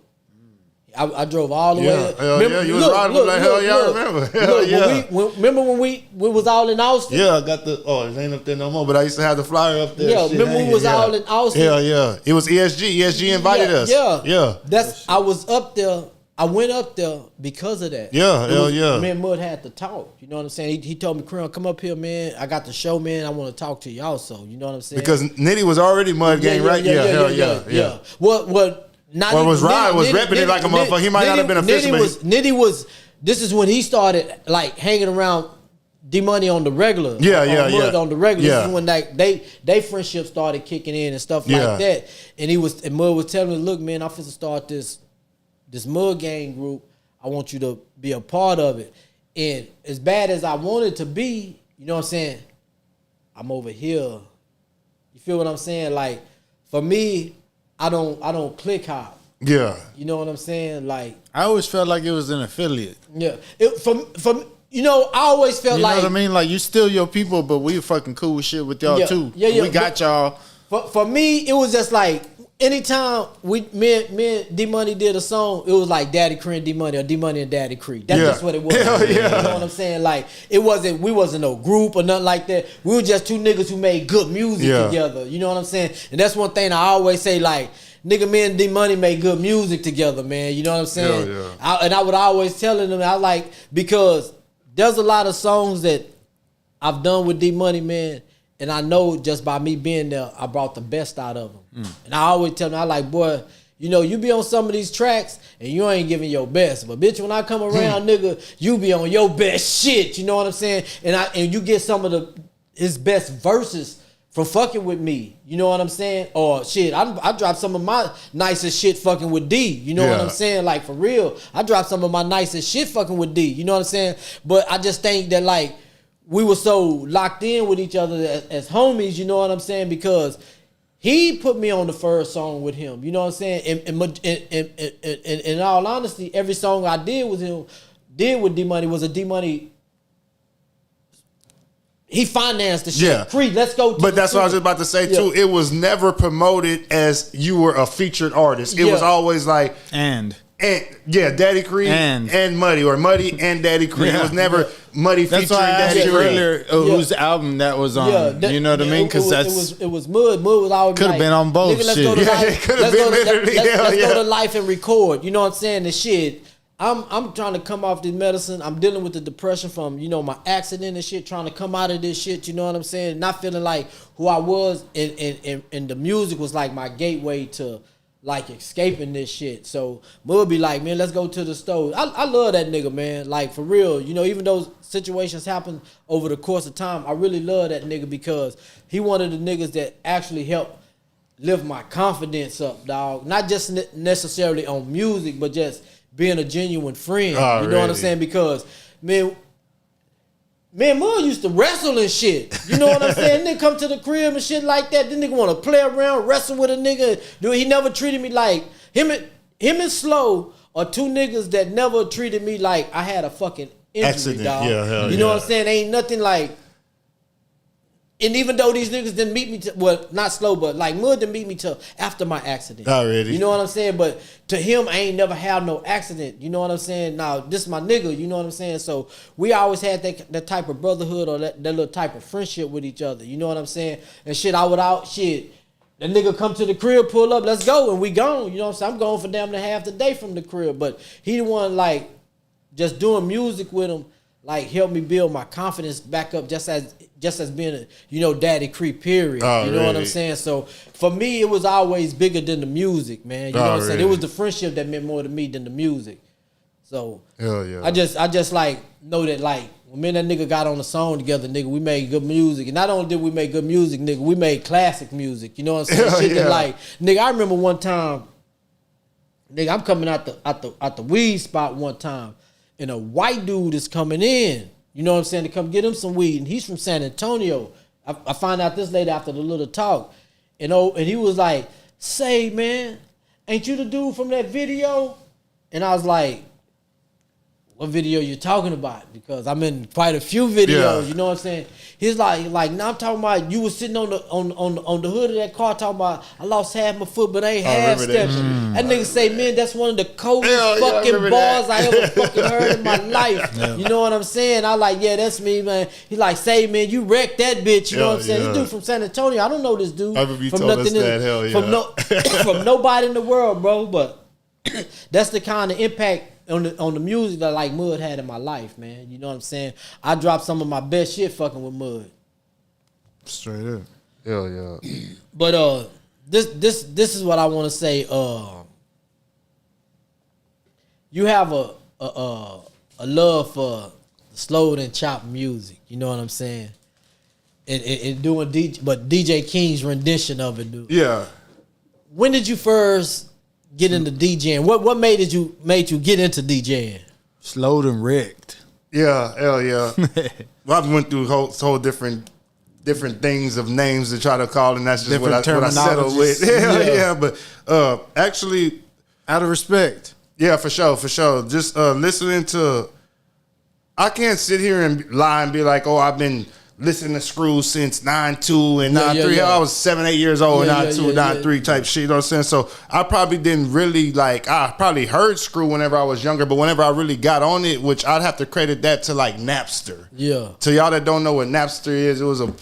I drove all the way. Remember, you was riding like hell. Yeah, I remember. Remember when we was all in Austin? Yeah, I got the. Oh, it ain't up there no more. But I used to have the flyer up there. Yeah, remember we was all in Austin? Yeah. It was ESG. ESG invited us. Yeah. I was up there. I went up there because of that. Yeah. Me and Mud had to talk. You know what I'm saying? He told me, Creon, come up here, man. I got the show, man. I want to talk to you also. You know what I'm saying? Because Nitty was already Mud Gang, right? Yeah. What? Not well, was Ryan was repping it like a motherfucker. He might not have been official. Nitty was. This is when he started like hanging around D Money on the regular. Mud on the regular. This is when like they friendship started kicking in and stuff like that. And Mud was telling me, look, man, I'm finna start this Mud Gang group. I want you to be a part of it. And as bad as I wanted to be, you know what I'm saying? I'm over here. You feel what I'm saying? Like for me, I don't click hop. Yeah. You know what I'm saying? Like I always felt like it was an affiliate. Yeah. From you know, I always felt like, you know what I mean? Like you still your people, but we fucking cool with shit with y'all too. Yeah. We got y'all. For me, it was just like anytime me and D Money did a song, it was like Daddy Cree and D Money or D Money and Daddy Cree. That's just what it was. You know what I'm saying? Like we wasn't no group or nothing like that. We were just two niggas who made good music together. You know what I'm saying? And that's one thing I always say, like, nigga, me and D Money made good music together, man. You know what I'm saying? I would always tell them, I like, because there's a lot of songs that I've done with D Money, man. And I know just by me being there, I brought the best out of them. And I always tell them, I like, boy, you know, you be on some of these tracks and you ain't giving your best. But bitch, when I come around, nigga, you be on your best shit. You know what I'm saying? And you get some of his best verses from fucking with me. You know what I'm saying? Or shit, I dropped some of my nicest shit fucking with D. You know what I'm saying? Like, for real. I dropped some of my nicest shit fucking with D. You know what I'm saying? But I just think that, like, we were so locked in with each other as homies, you know what I'm saying? Because he put me on the first song with him. You know what I'm saying? And in all honesty, every song I did with him, did with D-Money, was a D-Money. He financed the shit. Yeah. Creed, let's go. But that's what I was just about to say too. It was never promoted as you were a featured artist. It was always like and Daddy Creed and Muddy, or Muddy and Daddy Creed. It was never Muddy featuring Daddy Creed. Earlier whose album that was on. You know what I mean? Because it was Mud. Mud was always could have been on both. Let's shit. go to it could have been literally. Let's go to Life and record. You know what I'm saying? The shit. I'm trying to come off this medicine. I'm dealing with the depression from, you know, my accident and shit, trying to come out of this shit, you know what I'm saying? Not feeling like who I was, and the music was like my gateway to like escaping this shit. So Mud be like, man, let's go to the stove. I love that nigga, man. Like, for real. You know, even though situations happen over the course of time, I really love that nigga because he one of the niggas that actually helped lift my confidence up, dog. Not just necessarily on music, but just being a genuine friend. Already. You know what I'm saying? Because, man, Mud used to wrestle and shit. You know what I'm saying? Nigga come to the crib and shit like that. Then nigga want to play around, wrestle with a nigga. Dude, he never treated me like him and Slow are two niggas that never treated me like I had a fucking injury, accident. dog. Yeah, you know what I'm saying? Ain't nothing like. And even though these niggas didn't meet me, not Slow, but like Mud didn't meet me till after my accident. Already. You know what I'm saying? But to him, I ain't never had no accident. You know what I'm saying? Now, this is my nigga, you know what I'm saying? So we always had that type of brotherhood or that little type of friendship with each other. You know what I'm saying? And shit, that nigga come to the crib, pull up, let's go, and we gone. You know what I'm saying? I'm going for damn near half the day from the crib. But he the one, like, just doing music with him, like, helped me build my confidence back up just as being a, you know, Daddy Creed, period. You know what I'm saying? So for me, it was always bigger than the music, man. You know what I'm saying? It was the friendship that meant more to me than the music. So I just like know that, like, when me and that nigga got on the song together, nigga, we made good music. And not only did we make good music, nigga, we made classic music. You know what I'm saying? Shit that, like, nigga, I remember one time, nigga, I'm coming out the weed spot one time, and a white dude is coming in. You know what I'm saying? To come get him some weed. And he's from San Antonio. I found out this later after the little talk. And he was like, say, man, ain't you the dude from that video? And I was like, what video you talking about? Because I'm in quite a few videos, you know what I'm saying? He's like, now I'm talking about you was sitting on the hood of that car talking about I lost half my foot, but I ain't half stepping. That nigga say, man, that's one of the coldest fucking bars I ever fucking heard in my life. You know what I'm saying? I like, yeah, that's me, man. He like, say, man, you wrecked that bitch. You know what I'm saying? This dude from San Antonio. I don't know this dude. I remember you told us that, hell yeah. From nobody in the world, bro. But that's the kind of impact on the music that, like, Mud had in my life, man. You know what I'm saying? I dropped some of my best shit fucking with Mud. Straight up. Hell yeah. But this is what I want to say. You have a love for slowed and chopped music. You know what I'm saying? And doing DJ King's rendition of it, dude. Yeah. When did you first get into DJing? What made you get into DJing? Slowed and wrecked. Yeah, hell yeah. Well, I went through whole different things of names to try to call, and that's just what I settled with. Hell yeah. But actually, out of respect. Yeah, for sure. Just listening to, I can't sit here and lie and be like, oh, I've been listening to Screw since 9-2 and 9-3. Yeah. I was 7-8 years old, 9-2, 9-3 type shit. You know what I'm saying? So I probably didn't really I probably heard Screw whenever I was younger, but whenever I really got on it, which I'd have to credit that to like Napster. Yeah. To y'all that don't know what Napster is, it was a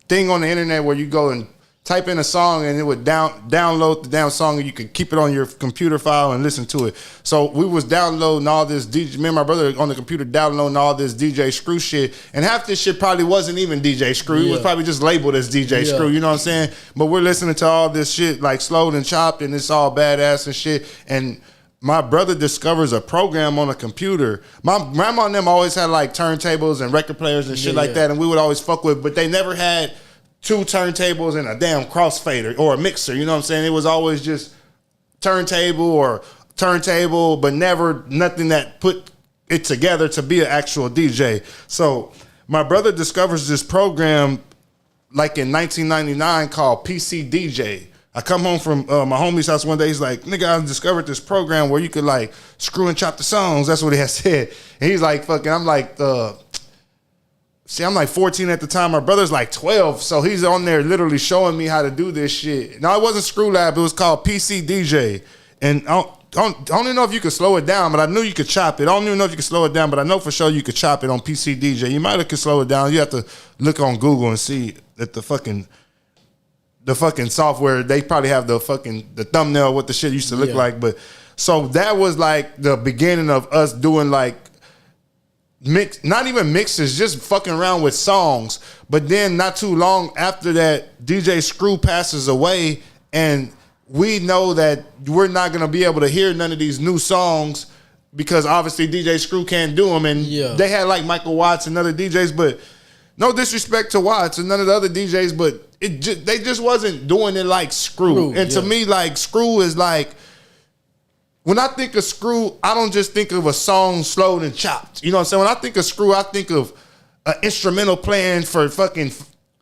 thing on the internet where you go and type in a song and it would download the damn song and you could keep it on your computer file and listen to it. So we was downloading all this DJ, me and my brother on the computer downloading all this DJ Screw shit, and half this shit probably wasn't even DJ Screw. It was probably just labeled as DJ Screw, you know what I'm saying? But we're listening to all this shit like slowed and chopped and it's all badass and shit. And my brother discovers a program on a computer. My grandma and them always had like turntables and record players and shit like that, and we would always fuck with, but they never had 2 turntables and a damn crossfader or a mixer. You know what I'm saying? It was always just turntable, but never nothing that put it together to be an actual DJ. So my brother discovers this program like in 1999 called PC DJ. I come home from my homie's house one day. He's like, nigga, I discovered this program where you could like screw and chop the songs. That's what he had said. And he's like, fucking, I'm like, I'm like 14 at the time. My brother's like 12. So he's on there literally showing me how to do this shit. Now, it wasn't Screw Lab. It was called PC DJ. And I don't even know if you could slow it down, but I knew you could chop it. I don't even know if you could slow it down, but I know for sure you could chop it on PC DJ. You might have could slow it down. You have to look on Google and see that the fucking software, they probably have the thumbnail, what the shit used to look like. But so that was like the beginning of us doing like not even mixes, just fucking around with songs. But then not too long after that, DJ Screw passes away, and we know that we're not gonna be able to hear none of these new songs because obviously DJ Screw can't do them. And they had like Michael Watts and other DJs, but no disrespect to Watts and none of the other DJs, but they just wasn't doing it like Screw. And to me, like Screw is like, when I think of Screw, I don't just think of a song slowed and chopped. You know what I'm saying? When I think of Screw, I think of an instrumental playing for fucking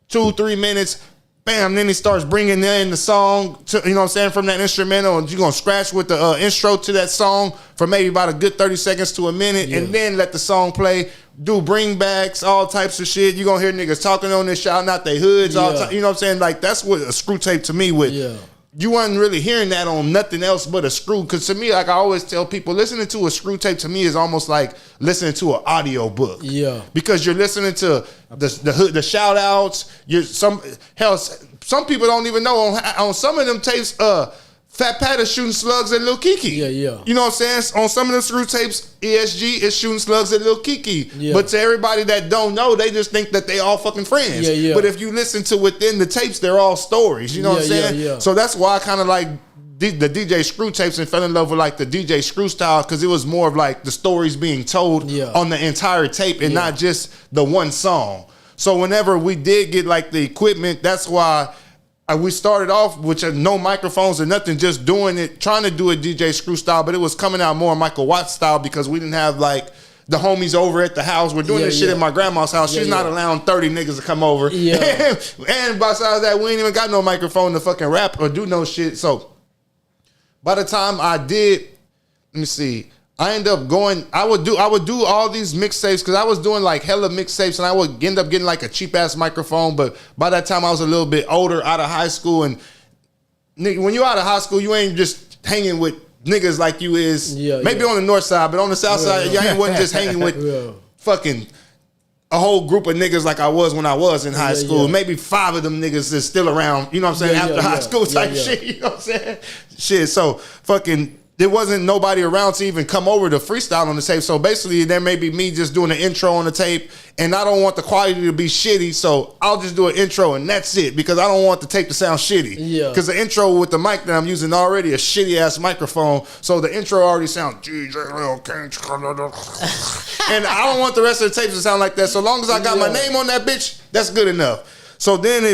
2-3 minutes. Bam, then he starts bringing in the song, to, you know what I'm saying, from that instrumental, and you're going to scratch with the intro to that song for maybe about a good 30 seconds to a minute, and then let the song play, do bringbacks, all types of shit. You're going to hear niggas talking on this, shouting out their hoods, all time. You know what I'm saying? Like, that's what a Screw tape to me would. You weren't really hearing that on nothing else but a Screw. Because to me, like I always tell people, listening to a Screw tape to me is almost like listening to an audio book. Because you're listening to the shout outs. Some people don't even know on some of them tapes, Fat Pat is shooting slugs at Lil Kiki. You know what I'm saying? On some of the Screw tapes, ESG is shooting slugs at Lil Kiki. But to everybody that don't know, they just think that they all fucking friends. But if you listen to within the tapes, they're all stories. You know what I'm saying? So that's why I kind of like the DJ Screw tapes and fell in love with like the DJ Screw style, because it was more of like the stories being told on the entire tape and not just the one song. So whenever we did get like the equipment, that's why we started off with no microphones or nothing, just doing it, trying to do a DJ Screw style, but it was coming out more Michael Watts style because we didn't have like the homies over at the house. We're doing this shit at my grandma's house. She's not allowing 30 niggas to come over. And besides that, we ain't even got no microphone to fucking rap or do no shit. So by the time I did, let me see, I ended up going, I would do all these mixtapes because I was doing like hella mixtapes, and I would end up getting like a cheap ass microphone. But by that time I was a little bit older, out of high school, and when you out of high school, you ain't just hanging with niggas like you is maybe on the north side, but on the south side, you wasn't just hanging with fucking a whole group of niggas like I was when I was in high school. Maybe 5 of them niggas is still around, you know what I'm saying, after high school type shit, you know what I'm saying? Shit, so fucking there wasn't nobody around to even come over to freestyle on the tape. So basically, there may be me just doing an intro on the tape, and I don't want the quality to be shitty, so I'll just do an intro, and that's it, because I don't want the tape to sound shitty. Because the intro with the mic that I'm using already a shitty-ass microphone, so the intro already sounds, DJ Lil King, and I don't want the rest of the tapes to sound like that. So long as I got my name on that bitch, that's good enough. So then I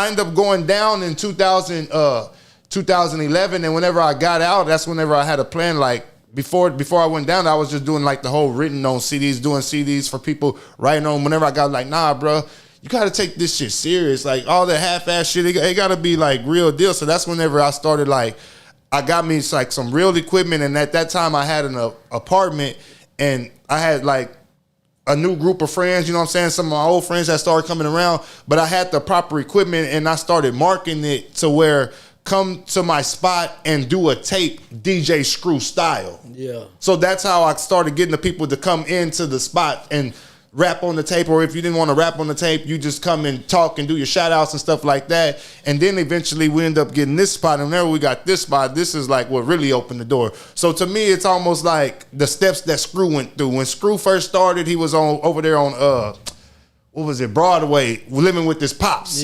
ended up going down in 2011, and whenever I got out, that's whenever I had a plan. Like before I went down, I was just doing like the whole written on CDs, doing CDs for people, writing on. Whenever I got like, nah, bro, you got to take this shit serious. Like all the half-ass shit, it got to be like real deal. So that's whenever I started like, I got me like some real equipment, and at that time I had an apartment, and I had like a new group of friends, you know what I'm saying? Some of my old friends that started coming around, but I had the proper equipment, and I started marketing it to where come to my spot and do a tape DJ Screw style. So that's how I started getting the people to come into the spot and rap on the tape, or if you didn't want to rap on the tape, you just come and talk and do your shout outs and stuff like that. And then eventually we end up getting this spot, and whenever we got this spot, this is like what really opened the door. So to me, it's almost like the steps that Screw went through. When Screw first started, he was over there on what was it, Broadway, living with his pops.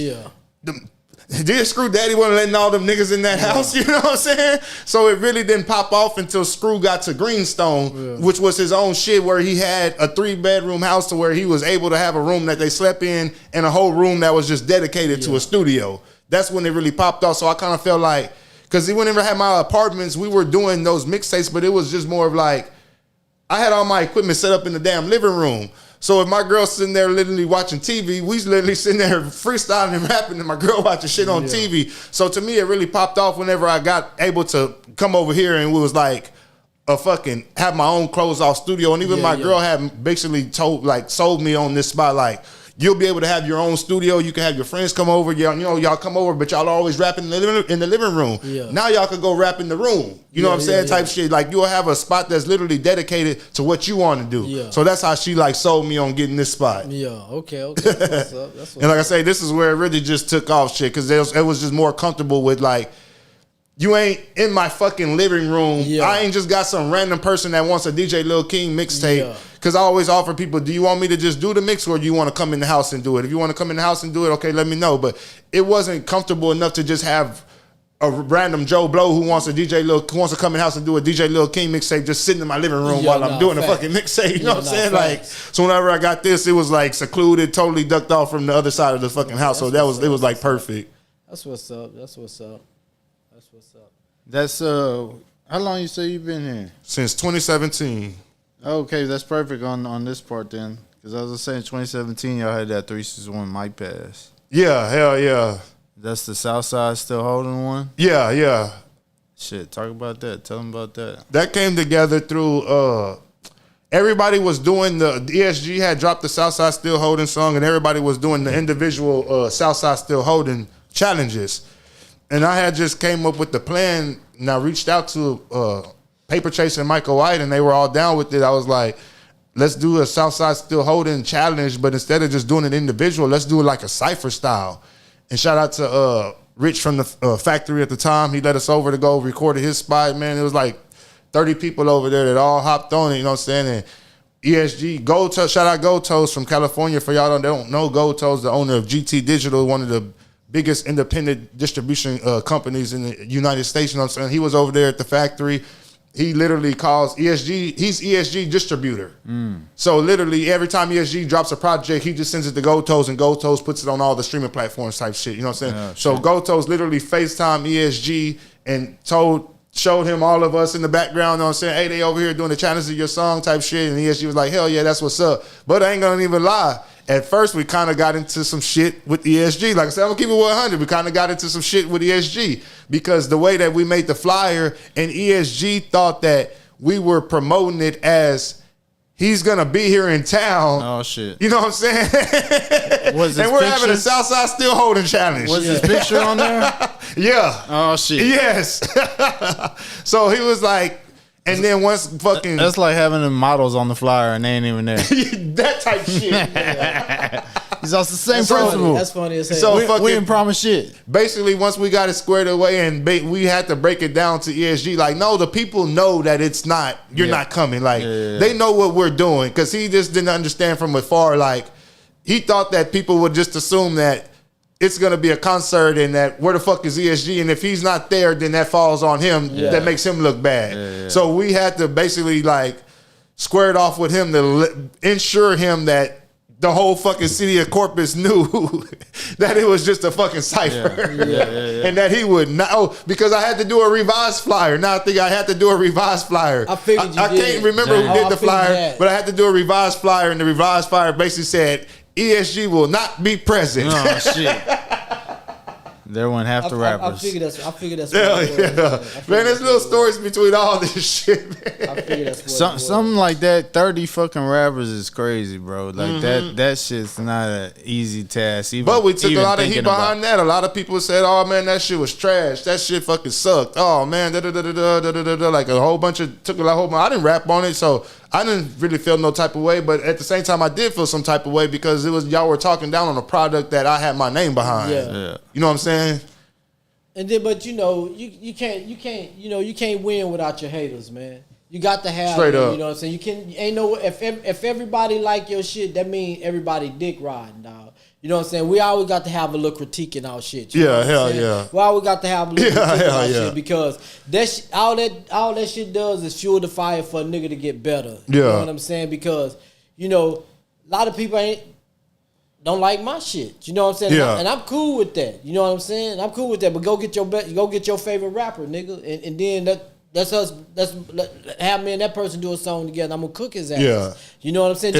Dear Screw Daddy wasn't letting all them niggas in that house, you know what I'm saying? So it really didn't pop off until Screw got to Greenstone, which was his own shit, where he had a 3-bedroom house to where he was able to have a room that they slept in and a whole room that was just dedicated to a studio. That's when it really popped off. So I kind of felt like, because whenever I had my apartments, we were doing those mixtapes, but it was just more of like, I had all my equipment set up in the damn living room. So if my girl's sitting there literally watching TV, we literally sitting there freestyling and rapping, and my girl watching shit on TV. So to me, it really popped off whenever I got able to come over here, and it was like a fucking have my own closed off studio. And even my girl had basically sold me on this spot, like, you'll be able to have your own studio. You can have your friends come over. Y'all come over, but y'all always rap in the living room. Yeah. Now y'all can go rap in the room. You know what I'm saying? Type shit. Like, you'll have a spot that's literally dedicated to what you want to do. Yeah. So that's how she like sold me on getting this spot. Yeah. Okay. That's what's up. And like I say, this is where it really just took off shit, because it was just more comfortable with like, you ain't in my fucking living room. Yeah. I ain't just got some random person that wants a DJ Lil King mixtape. Yeah. Because I always offer people, do you want me to just do the mix, or do you want to come in the house and do it? If you want to come in the house and do it, okay, let me know. But it wasn't comfortable enough to just have a random Joe Blow who wants to come in the house and do a DJ Lil King mixtape just sitting in my living room while I'm doing a fucking mixtape. You know what I'm saying? Like, so whenever I got this, it was like secluded, totally ducked off from the other side of the fucking house. So it was like perfect. That's what's up. That's how long you say you've been here? Since 2017. Okay, that's perfect on this part then. Because I was saying 2017, y'all had that 361 mic pass. Yeah, hell yeah. That's the Southside Still Holding one? Yeah. Shit, talk about that. Tell them about that. That came together through, everybody was doing the ESG had dropped the Southside Still Holding song, and everybody was doing the individual Southside Still Holding challenges. And I had just came up with the plan, and I reached out to Paper Chase and Michael White, and they were all down with it. I was like, let's do a Southside Still Holding challenge, but instead of just doing it individual, let's do it like a cypher style. And shout out to Rich from the factory at the time. He let us over to go record at his spot. Man, it was like 30 people over there that all hopped on it, you know what I'm saying? And ESG, Gold Toast, shout out Gold Toast from California. For y'all that don't know, Gold Toast, the owner of GT Digital, one of the biggest independent distribution companies in the United States, you know what I'm saying? He was over there at the factory. He literally calls ESG, he's ESG distributor. So literally every time ESG drops a project, he just sends it to Gold Toast, and Gold Toast puts it on all the streaming platforms type shit, you know what I'm saying? Yeah, so Gold Toast literally FaceTime ESG and showed him all of us in the background, you know what I'm saying? Hey, they over here doing the challenge of your song type shit. And ESG was like, hell yeah, that's what's up. But I ain't gonna even lie. At first, we kind of got into some shit with ESG. Like I said, I'm going to keep it 100. We kind of got into some shit with ESG because the way that we made the flyer, and ESG thought that we were promoting it as he's going to be here in town. Oh, shit. You know what I'm saying? And we're having a Southside Still Holding challenge. Was his picture on there? Yeah. Oh, shit. Yes. So he was like, and then once fucking... That's like having the models on the flyer and they ain't even there. That type shit. It's also the same principle. That's funny as hell. So we didn't promise shit. Basically, once we got it squared away and we had to break it down to ESG, like, no, the people know that it's not, you're not coming. Like, they know what we're doing, because he just didn't understand from afar. Like, he thought that people would just assume that it's going to be a concert and that where the fuck is ESG, and if he's not there, then that falls on him. That makes him look bad. So we had to basically like square it off with him to ensure him that the whole fucking city of Corpus knew that it was just a fucking cipher. And that he would not, because I had to do a revised flyer. Now I think I had to do a revised flyer. I figured I can't remember who did the flyer, but I had to do a revised flyer, and the revised flyer basically said ESG will not be present. Oh shit! There went half the rappers. I figured that's. Man, there's little stories between all this shit. Man. I figured that's what something like that. 30 fucking rappers is crazy, bro. Like that shit's not an easy task. But we took a lot of heat behind that. A lot of people said, "Oh man, that shit was trash. That shit fucking sucked." Oh man, like a whole bunch of I didn't rap on it, so I didn't really feel no type of way. But at the same time, I did feel some type of way because it was y'all were talking down on a product that I had my name behind. Yeah. You know what I'm saying? And then, but you know, you can't win without your haters, man. You got to have straight them, up. you know what I'm saying? You ain't no if everybody like your shit, that mean everybody dick riding, dog. You know what I'm saying? We always got to have a little critique in our shit. Hell yeah. We always got to have a little critique in our shit because all that shit does is fuel the fire for a nigga to get better. You know what I'm saying? Because, a lot of people don't like my shit. You know what I'm saying? Yeah. And I'm cool with that. You know what I'm saying? I'm cool with that. But go get your favorite rapper, nigga. And then that's us. Have me and that person do a song together. I'm gonna cook his ass. Yeah. You know what I'm saying?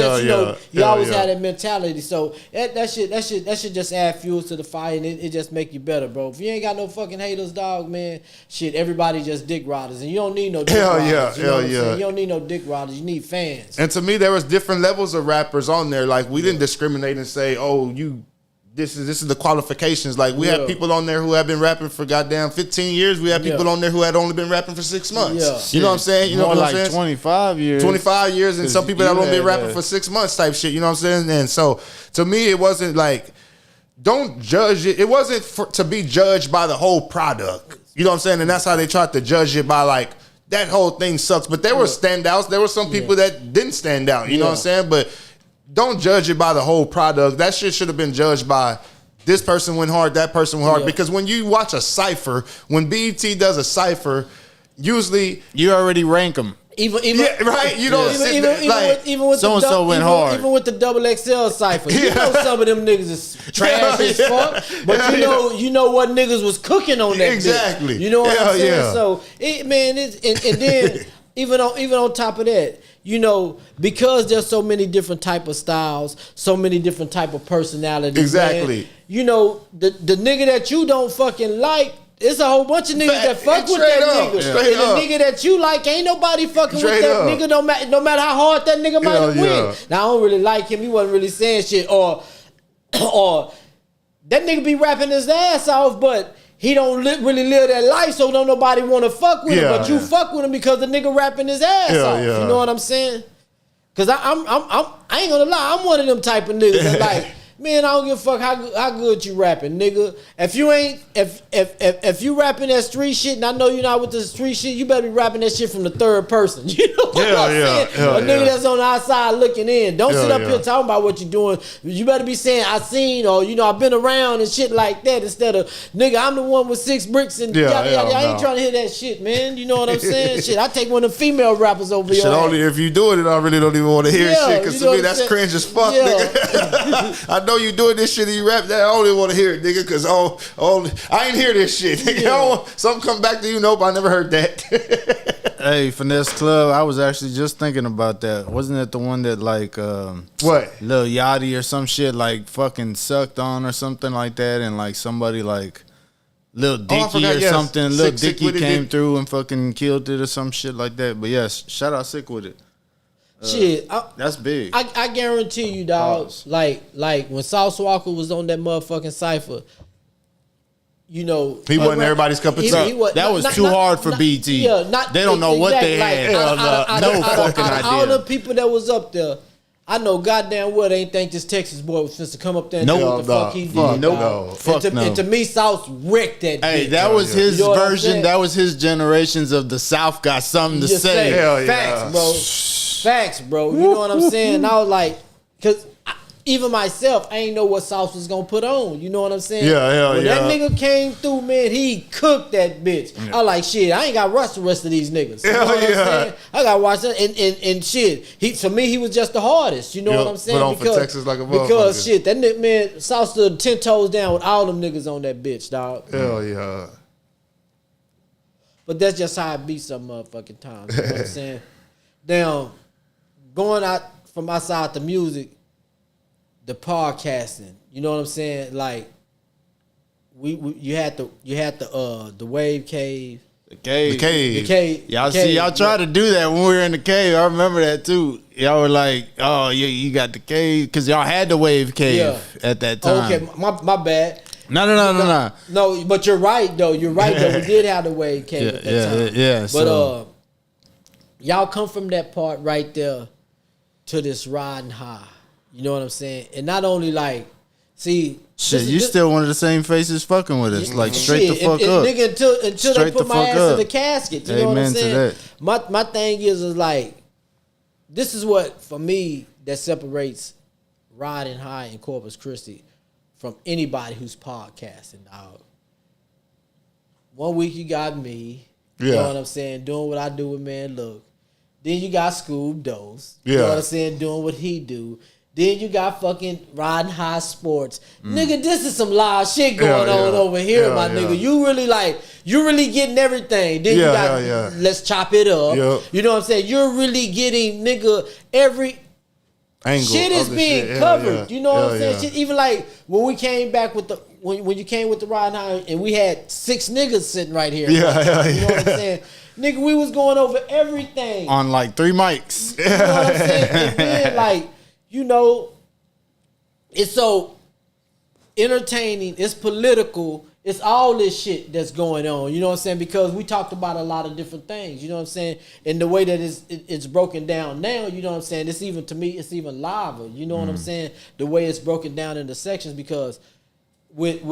You always have that mentality. So that shit just add fuel to the fire, and it just make you better, bro. If you ain't got no fucking haters, dog, man, shit, everybody just dick riders, and you don't need no dick riders. You don't need no dick riders. You need fans. And to me, there was different levels of rappers on there. Like we didn't discriminate and say, oh, This is the qualifications. Like we have people on there who have been rapping for goddamn 15 years. We have people on there who had only been rapping for 6 months. You know what I'm saying? You know what I'm saying? 25 years. 25 years, and some people that only been rapping for 6 months type shit. You know what I'm saying? And so to me, it wasn't like, don't judge it. It wasn't to be judged by the whole product. You know what I'm saying? And that's how they tried to judge it by like, that whole thing sucks. But there were standouts. There were some people that didn't stand out. You know what I'm saying? But don't judge it by the whole product. That shit should have been judged by this person went hard, that person went hard. Because when you watch a cypher, when BET does a cypher, usually you already rank them. Even right. You don't even with so and so went hard. Even with the XXL cipher, you know some of them niggas is trash as fuck. But you know what niggas was cooking on that. Exactly. Bitch. You know what I'm saying? So and then even on top of that, because there's so many different type of styles, so many different type of personalities. Exactly. Man, the nigga that you don't fucking like, it's a whole bunch of niggas that fuck with that nigga. And the nigga that you like, ain't nobody fucking with that nigga. No matter how hard that nigga might have win. Now I don't really like him. He wasn't really saying shit, or that nigga be rapping his ass off, but he don't really live that life, so don't nobody want to fuck with him. But you fuck with him because the nigga rapping his ass off. Yeah. You know what I'm saying? Because I ain't gonna lie, I'm one of them type of niggas that like, man, I don't give a fuck how good you rapping, nigga. If you rapping that street shit, and I know you're not with the street shit, you better be rapping that shit from the third person. You know what I'm saying? A nigga that's on the outside looking in. Don't sit up here talking about what you're doing. You better be saying I seen, or I've been around and shit like that, instead of nigga, I'm the one with 6 bricks and yada yada. I ain't trying to hear that shit, man. You know what I'm saying? Shit, I take one of the female rappers over here. Only if you doing it, I really don't even want to hear shit, because to me that's cringe as fuck, nigga. I know you doing this shit and you rap that. I only want to hear it, nigga, because I ain't hear this shit. Something come back to you. Nope, I never heard that. Hey, Finesse Club, I was actually just thinking about that. Wasn't it the one that like what? Lil Yachty or some shit like fucking sucked on or something like that, and like somebody like Lil Dicky or something. Lil Dicky came through and fucking killed it or some shit like that. But yes, shout out Sick With It. Shit, that's big. I guarantee you, dog. Like when Sauce Walker was on that motherfucking cipher, he wasn't everybody's cup of tea. That was too hard for BT. They don't know what they had. No fucking idea. All the people that was up there, I know goddamn well they ain't think this Texas boy was supposed to come up there and do what the fuck he did. And to me, Sauce wrecked that bitch. Hey, that was his version. That was his generations of the South got something to say. Facts, bro. Facts, bro. You know what I'm saying? And I was like, because even myself, I ain't know what Sauce was gonna put on. You know what I'm saying? When that nigga came through, man, he cooked that bitch. I was like, shit, I ain't got to rush the rest of these niggas. You know what I'm saying? I got to watch that. And shit, to me, he was just the hardest. You know what I'm saying? Put on for Texas like a motherfucker. Because shit, that nigga, man, Sauce stood 10 toes down with all them niggas on that bitch, dog. Hell yeah. But that's just how it be some motherfucking times. You know what I'm saying? Now, going out from outside the music, the podcasting, you know what I'm saying? Like, you had the Wave Cave. The cave. Y'all tried to do that when we were in the cave. I remember that too. Y'all were like, oh, you got the cave, because y'all had the Wave Cave at that time. Okay, my bad. No, but you're right though. We did have the Wave Cave at that time. Yeah. But y'all come from that part right there to this riding high. You know what I'm saying? And not only like, see, shit, you still one of the same faces fucking with us, like straight the fuck up, nigga. Until they put my ass in the casket. You know what I'm saying? My thing is like, this is what for me that separates riding high in Corpus Christi. from anybody who's podcasting, dog. 1 week you got me. You know what I'm saying? Doing what I do with Man Look. Then you got Scoob Dose. You know what I'm saying? Doing what he do. Then you got fucking Riding High Sports. Nigga, this is some live shit going on over here, my nigga. You really getting everything. Then you got Let's Chop It Up. You know what I'm saying? You're really getting, nigga, every angle shit is being covered. You know what I'm saying? Shit, even like when we came back with the when you came with the Riding High and we had 6 niggas sitting right here. You know what I'm saying? Nigga, we was going over everything. On like 3 mics. You know what I'm saying? And then like, you know, it's so entertaining, it's political, it's all this shit that's going on, you know what I'm saying? Because we talked about a lot of different things, you know what I'm saying? And the way that it's broken down now, you know what I'm saying? It's even, to me, it's even liver, you know what I'm saying? The way it's broken down into sections, because with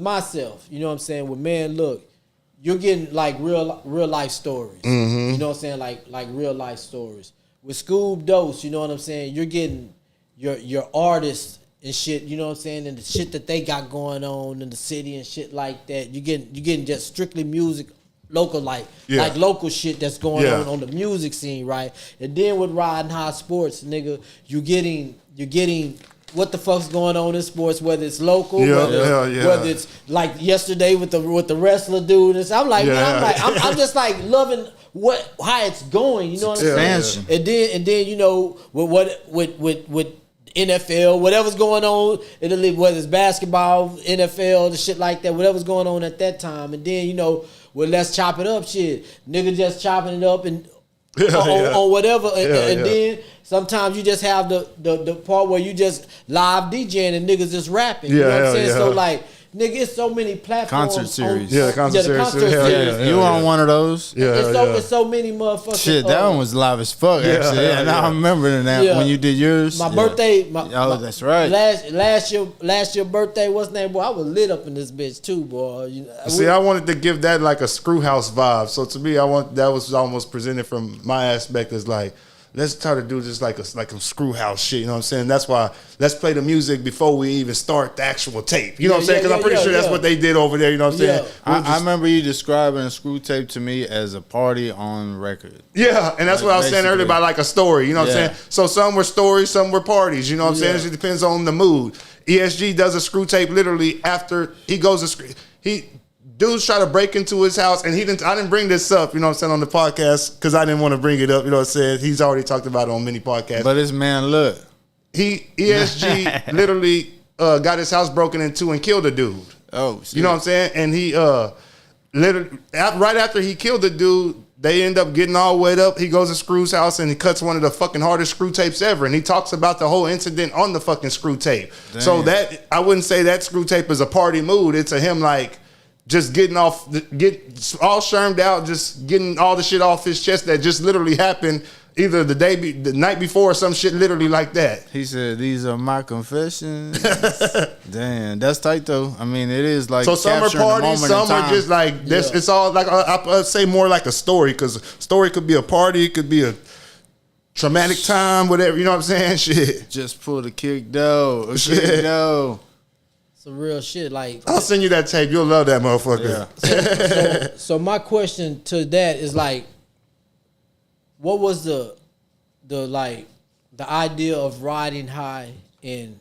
myself, you know what I'm saying? With Man Look, you're getting like real life stories, you know what I'm saying? Like real life stories. With Scoob Dose, you know what I'm saying? You're getting your artists and shit, you know what I'm saying? And the shit that they got going on in the city and shit like that. You getting just strictly music, local like local shit that's going on the music scene, right? And then with Riding High Sports, nigga, you're getting what the fuck's going on in sports, whether it's local, whether it's like yesterday with the wrestler dude. And I'm like, I'm just like loving how it's going, you know what I'm saying? And then you know with NFL, whatever's going on in the league, whether it's basketball, NFL, the shit like that, whatever's going on at that time. And then you know with Let's Chop It Up shit, nigga just chopping it up and on whatever, and then sometimes you just have the part where you just live DJing and niggas just rapping. You know what I'm saying? So like, nigga, it's so many platforms. Concert series. The concert series. You on one of those? It's so many motherfuckers. Shit, that one was live as fuck, actually. And I remember that when you did yours. My birthday. That's right. Last year birthday, what's name, boy? I was lit up in this bitch too, boy. See, I wanted to give that like a screw house vibe. So to me, that was almost presented from my aspect as like, let's try to do just like a screw house shit, you know what I'm saying? That's why let's play the music before we even start the actual tape. You know what I'm saying? Because I'm pretty sure that's what they did over there, you know what I'm saying? I remember you describing a screw tape to me as a party on record. Yeah, and that's what I was saying earlier about like a story, you know what I'm saying? So some were stories, some were parties, you know what I'm saying? It just depends on the mood. ESG does a screw tape literally after he goes to dudes try to break into his house, and I didn't bring this up, you know what I'm saying, on the podcast, because I didn't want to bring it up, you know what I'm saying? He's already talked about it on many podcasts. But this Man Look. ESG literally got his house broken into and killed a dude. Oh, shit. You know what I'm saying? And he literally, right after he killed the dude, they end up getting all wet up. He goes to Screw's house and he cuts one of the fucking hardest screw tapes ever. And he talks about the whole incident on the fucking screw tape. Damn. So that, I wouldn't say that screw tape is a party mood. It's a him like, just get all shermed out, just getting all the shit off his chest that just literally happened either the night before or some shit literally like that. He said, "These are my confessions." Damn, that's tight though. I mean, it is like, so some are parties, some are just like this. It's all like I'd say more like a story, because a story could be a party, it could be a traumatic time, whatever. You know what I'm saying? Shit. Just pull the kick though. Kick though. Some real shit. Like, I'll send you that tape. You'll love that motherfucker. Yeah. So my question to that is like, what was the idea of riding high and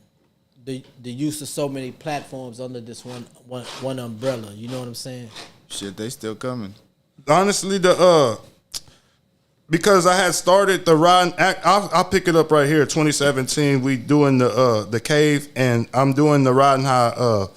the use of so many platforms under this one umbrella? You know what I'm saying? Shit, they still coming. Honestly, because I had started the Riding, I'll pick it up right here. 2017, we doing the Cave, and I'm doing the Riding High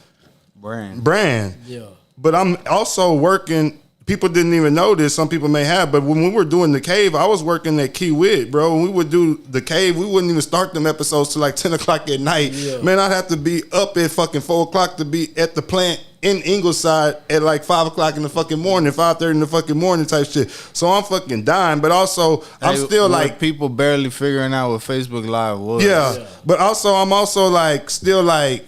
brand. Yeah. But I'm also working. People didn't even know this. Some people may have, but when we were doing the Cave, I was working at Key Wit, bro. When we would do the Cave, we wouldn't even start them episodes till like 10 o'clock at night. Yeah. Man, I'd have to be up at fucking 4 o'clock to be at the plant in Ingleside at like 5 o'clock in the fucking morning, 5:30 in the fucking morning type shit. So I'm fucking dying, but also I'm still like people barely figuring out what Facebook Live was. Yeah. But also I'm also like still like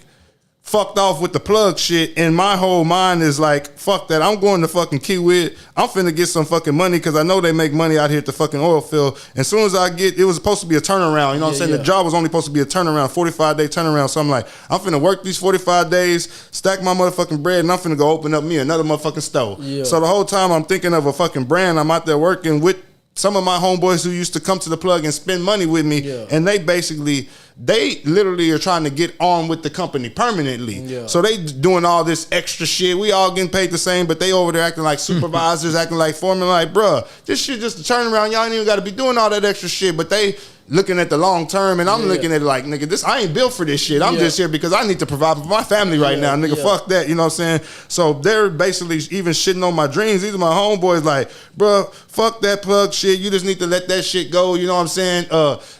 fucked off with the plug shit, and my whole mind is like, fuck that. I'm going to fucking Kiewit. I'm finna get some fucking money because I know they make money out here at the fucking oil field. As soon as I get, it was supposed to be a turnaround. You know what I'm saying? The job was only supposed to be a turnaround, 45-day turnaround. So I'm like, I'm finna work these 45 days, stack my motherfucking bread, and I'm finna go open up me another motherfucking store. Yeah. So the whole time I'm thinking of a fucking brand. I'm out there working with some of my homeboys who used to come to the plug and spend money with me, and they literally are trying to get on with the company permanently. Yeah. So they doing all this extra shit. We all getting paid the same, but they over there acting like supervisors, acting like foremen. Like, bruh, this shit just a turnaround. Y'all ain't even got to be doing all that extra shit. But they looking at the long term, and I'm looking at it like, nigga, I ain't built for this shit. I'm just here because I need to provide for my family right now, nigga. Fuck that, you know what I'm saying? So they're basically even shitting on my dreams. These are my homeboys like, bro, fuck that plug shit. You just need to let that shit go, you know what I'm saying?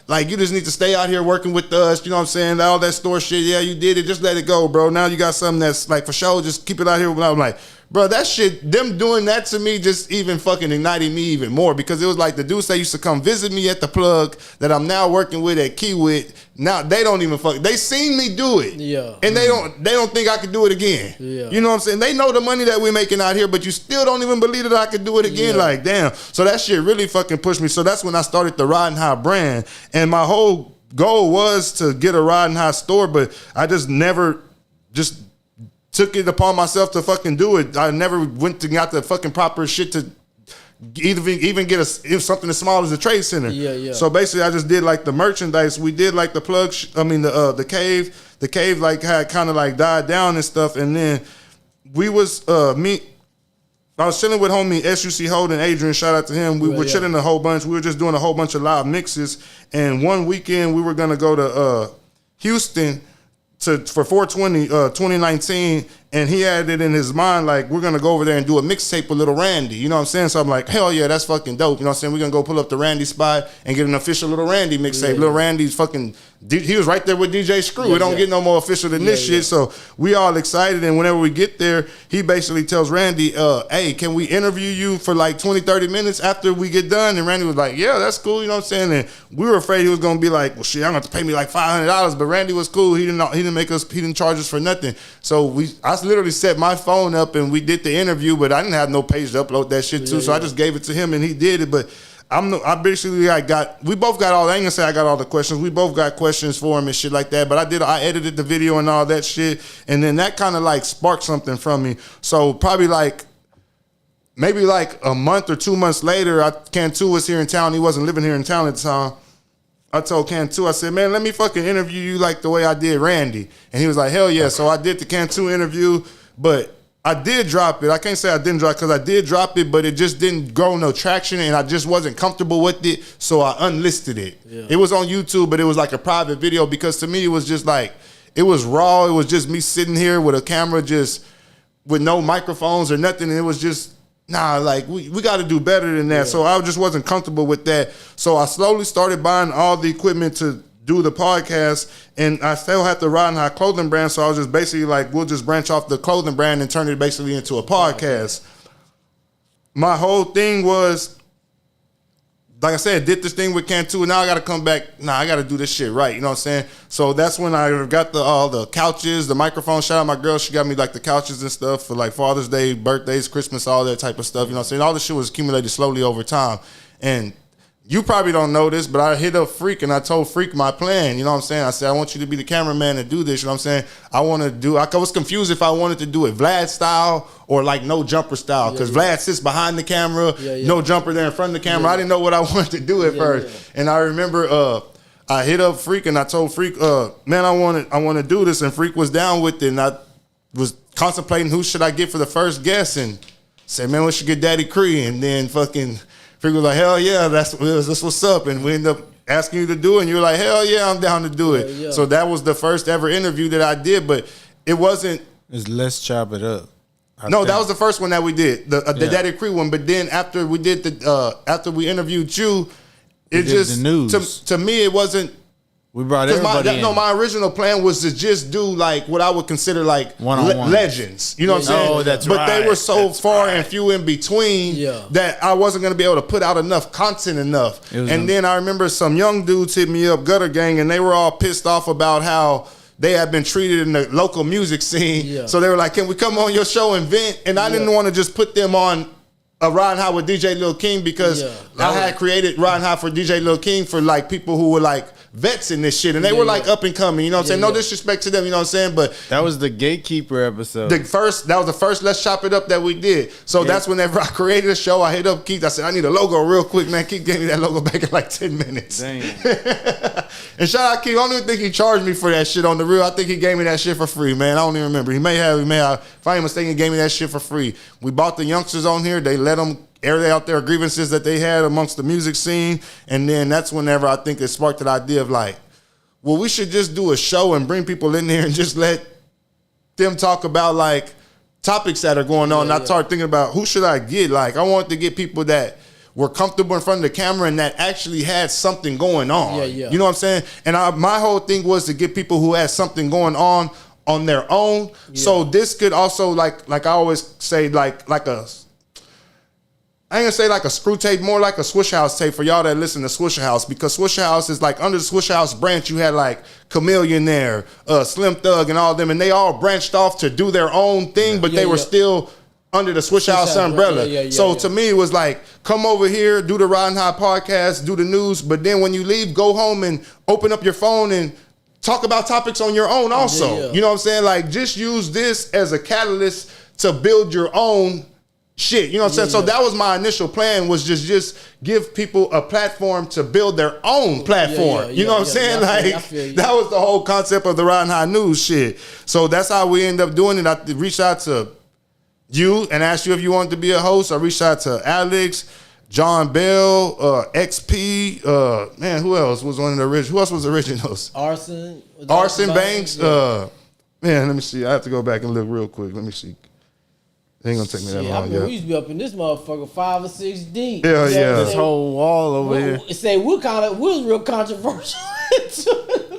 Like, you just need to stay out here working with us, you know what I'm saying? All that store shit, yeah, you did it. Just let it go, bro. Now you got something that's like for sure. Just keep it out here. I'm like, bro, that shit, them doing that to me just even fucking ignited me even more, because it was like the dudes that used to come visit me at the plug that I'm now working with at Kiewit. Now they don't even they seen me do it. Yeah. And they don't think I could do it again. Yeah. You know what I'm saying? They know the money that we're making out here, but you still don't even believe that I could do it again. Yeah. Like, damn. So that shit really fucking pushed me. So that's when I started the Ridin High brand. And my whole goal was to get a Ridin High store, but I just never just took it upon myself to fucking do it. I never went to got the fucking proper shit to even get something as small as a trade center. Yeah. So basically, I just did like the merchandise. We did like the plug. The cave. The cave like had kind of like died down and stuff. And then we was I was chilling with homie SUC Holden, Adrian. Shout out to him. We were chilling a whole bunch. We were just doing a whole bunch of live mixes. And one weekend we were gonna go to Houston for 420 2019, and he had it in his mind like, we're gonna go over there and do a mixtape with Little Randy, you know what I'm saying? So I'm like, hell yeah, that's fucking dope, you know what I'm saying? We're gonna go pull up the Randy spot and get an official Little Randy mixtape. Little Randy's fucking, he was right there with DJ Screw. It don't get no more official than this shit. So we all excited, and whenever we get there, he basically tells Randy, hey, can we interview you for like 20-30 minutes after we get done? And Randy was like, yeah, that's cool, you know what I'm saying? And we were afraid he was gonna be like, well shit, I'm gonna have to pay me like $500, but Randy was cool. He didn't charge us for nothing. So I literally set my phone up and we did the interview, but I didn't have no page to upload that shit to, so I just gave it to him and he did it. But we both got all, I ain't gonna say I got all the questions. We both got questions for him and shit like that. But I edited the video and all that shit, and then that kind of like sparked something from me. So probably maybe like a month or 2 months later, Cantu was here in town. He wasn't living here in town at the time. I told Cantu, I said, man, let me fucking interview you like the way I did Randy. And he was like, hell yeah. So I did the Cantu interview, but I did drop it. I can't say I didn't drop it because I did drop it, but it just didn't grow no traction and I just wasn't comfortable with it. So I unlisted it. Yeah. It was on YouTube, but it was like a private video because to me it was just like, it was raw. It was just me sitting here with a camera just with no microphones or nothing. And it was just, nah, like we got to do better than that. Yeah. So I just wasn't comfortable with that. So I slowly started buying all the equipment to do the podcast, and I still have the Ridin High clothing brand. So I was just basically like, we'll just branch off the clothing brand and turn it basically into a podcast. My whole thing was, like I said, did this thing with Cantu, and now I got to come back. Nah, I got to do this shit right. You know what I'm saying? So that's when I got all the couches, the microphone. Shout out my girl. She got me like the couches and stuff for like Father's Day, birthdays, Christmas, all that type of stuff. You know what I'm saying? All this shit was accumulated slowly over time. And you probably don't know this, but I hit up Freak and I told Freak my plan. You know what I'm saying? I said, I want you to be the cameraman and do this. You know what I'm saying? I was confused if I wanted to do it Vlad style or like no jumper style. Because Vlad sits behind the camera, no jumper there in front of the camera. I didn't know what I wanted to do at first. And I remember I hit up Freak and I told Freak, man, I want to do this. And Freak was down with it. And I was contemplating who should I get for the first guest. And said, man, we should get Daddy Cree. And then fucking Freak was like, hell yeah, that's what's up. And we ended up asking you to do it, and you were like, hell yeah, I'm down to do it. Yeah. So that was the first ever interview that I did, but it wasn't. It's Let's Chop It Up. That was the first one that we did, the Daddy Cree one. But then after we did after we interviewed you, it just, the news. To me, it wasn't. We brought everybody in. No, my original plan was to just do like what I would consider like legends. You know what I'm saying? Oh, that's but right. They were so far and few in between that I wasn't going to be able to put out enough content enough. And then I remember some young dudes hit me up, Gutter Gang, and they were all pissed off about how, they had been treated in the local music scene. Yeah. So they were like, can we come on your show and vent? And I didn't want to just put them on a Riding High with DJ Lil King because I had created Riding High for DJ Lil King for like people who were like vets in this shit, and they were like up and coming, you know what I'm saying? No disrespect to them, you know what I'm saying? But that was the Gatekeeper episode. That was the first Let's Chop It Up that we did. So that's whenever I created a show, I hit up Keith. I said, I need a logo real quick, man. Keith gave me that logo back in like 10 minutes. Damn. And shout out Keith. I don't even think he charged me for that shit on the real. I think he gave me that shit for free, man. I don't even remember. He may have. If I ain't mistaken, he gave me that shit for free. We bought the youngsters on here. They let them air out their grievances that they had amongst the music scene. And then that's whenever I think it sparked the idea of like, well, we should just do a show and bring people in there and just let them talk about like topics that are going on. And I started thinking about who should I get? Like, I wanted to get people that were comfortable in front of the camera and that actually had something going on. You know what I'm saying? And my whole thing was to get people who had something going on their own. So this could also like I always say like a, I ain't gonna say like a screw tape, more like a Swisher House tape for y'all that listen to Swisher House, because Swisher House is like under the Swisher House branch, you had like Chameleon there, Slim Thug and all of them, and they all branched off to do their own thing, but they were still under the Swisher House umbrella. So to me, it was like, come over here, do the Riding High podcast, do the news, but then when you leave, go home and open up your phone and talk about topics on your own also. You know what I'm saying? Like, just use this as a catalyst to build your own shit, you know what I'm saying? So that was my initial plan, was just give people a platform to build their own platform. You know what I'm saying? That was the whole concept of the Riding High News shit. So that's how we end up doing it. I reached out to you and asked you if you wanted to be a host. I reached out to Alex, John Bell, XP, man, who else was one of the originals? Who else was originals? Arson Banks. Man, let me see. I have to go back and look real quick. Let me see. It ain't gonna take me that long. We used to be up in this motherfucker 5 or 6 deep. Yeah. This whole wall over here. We're real controversial.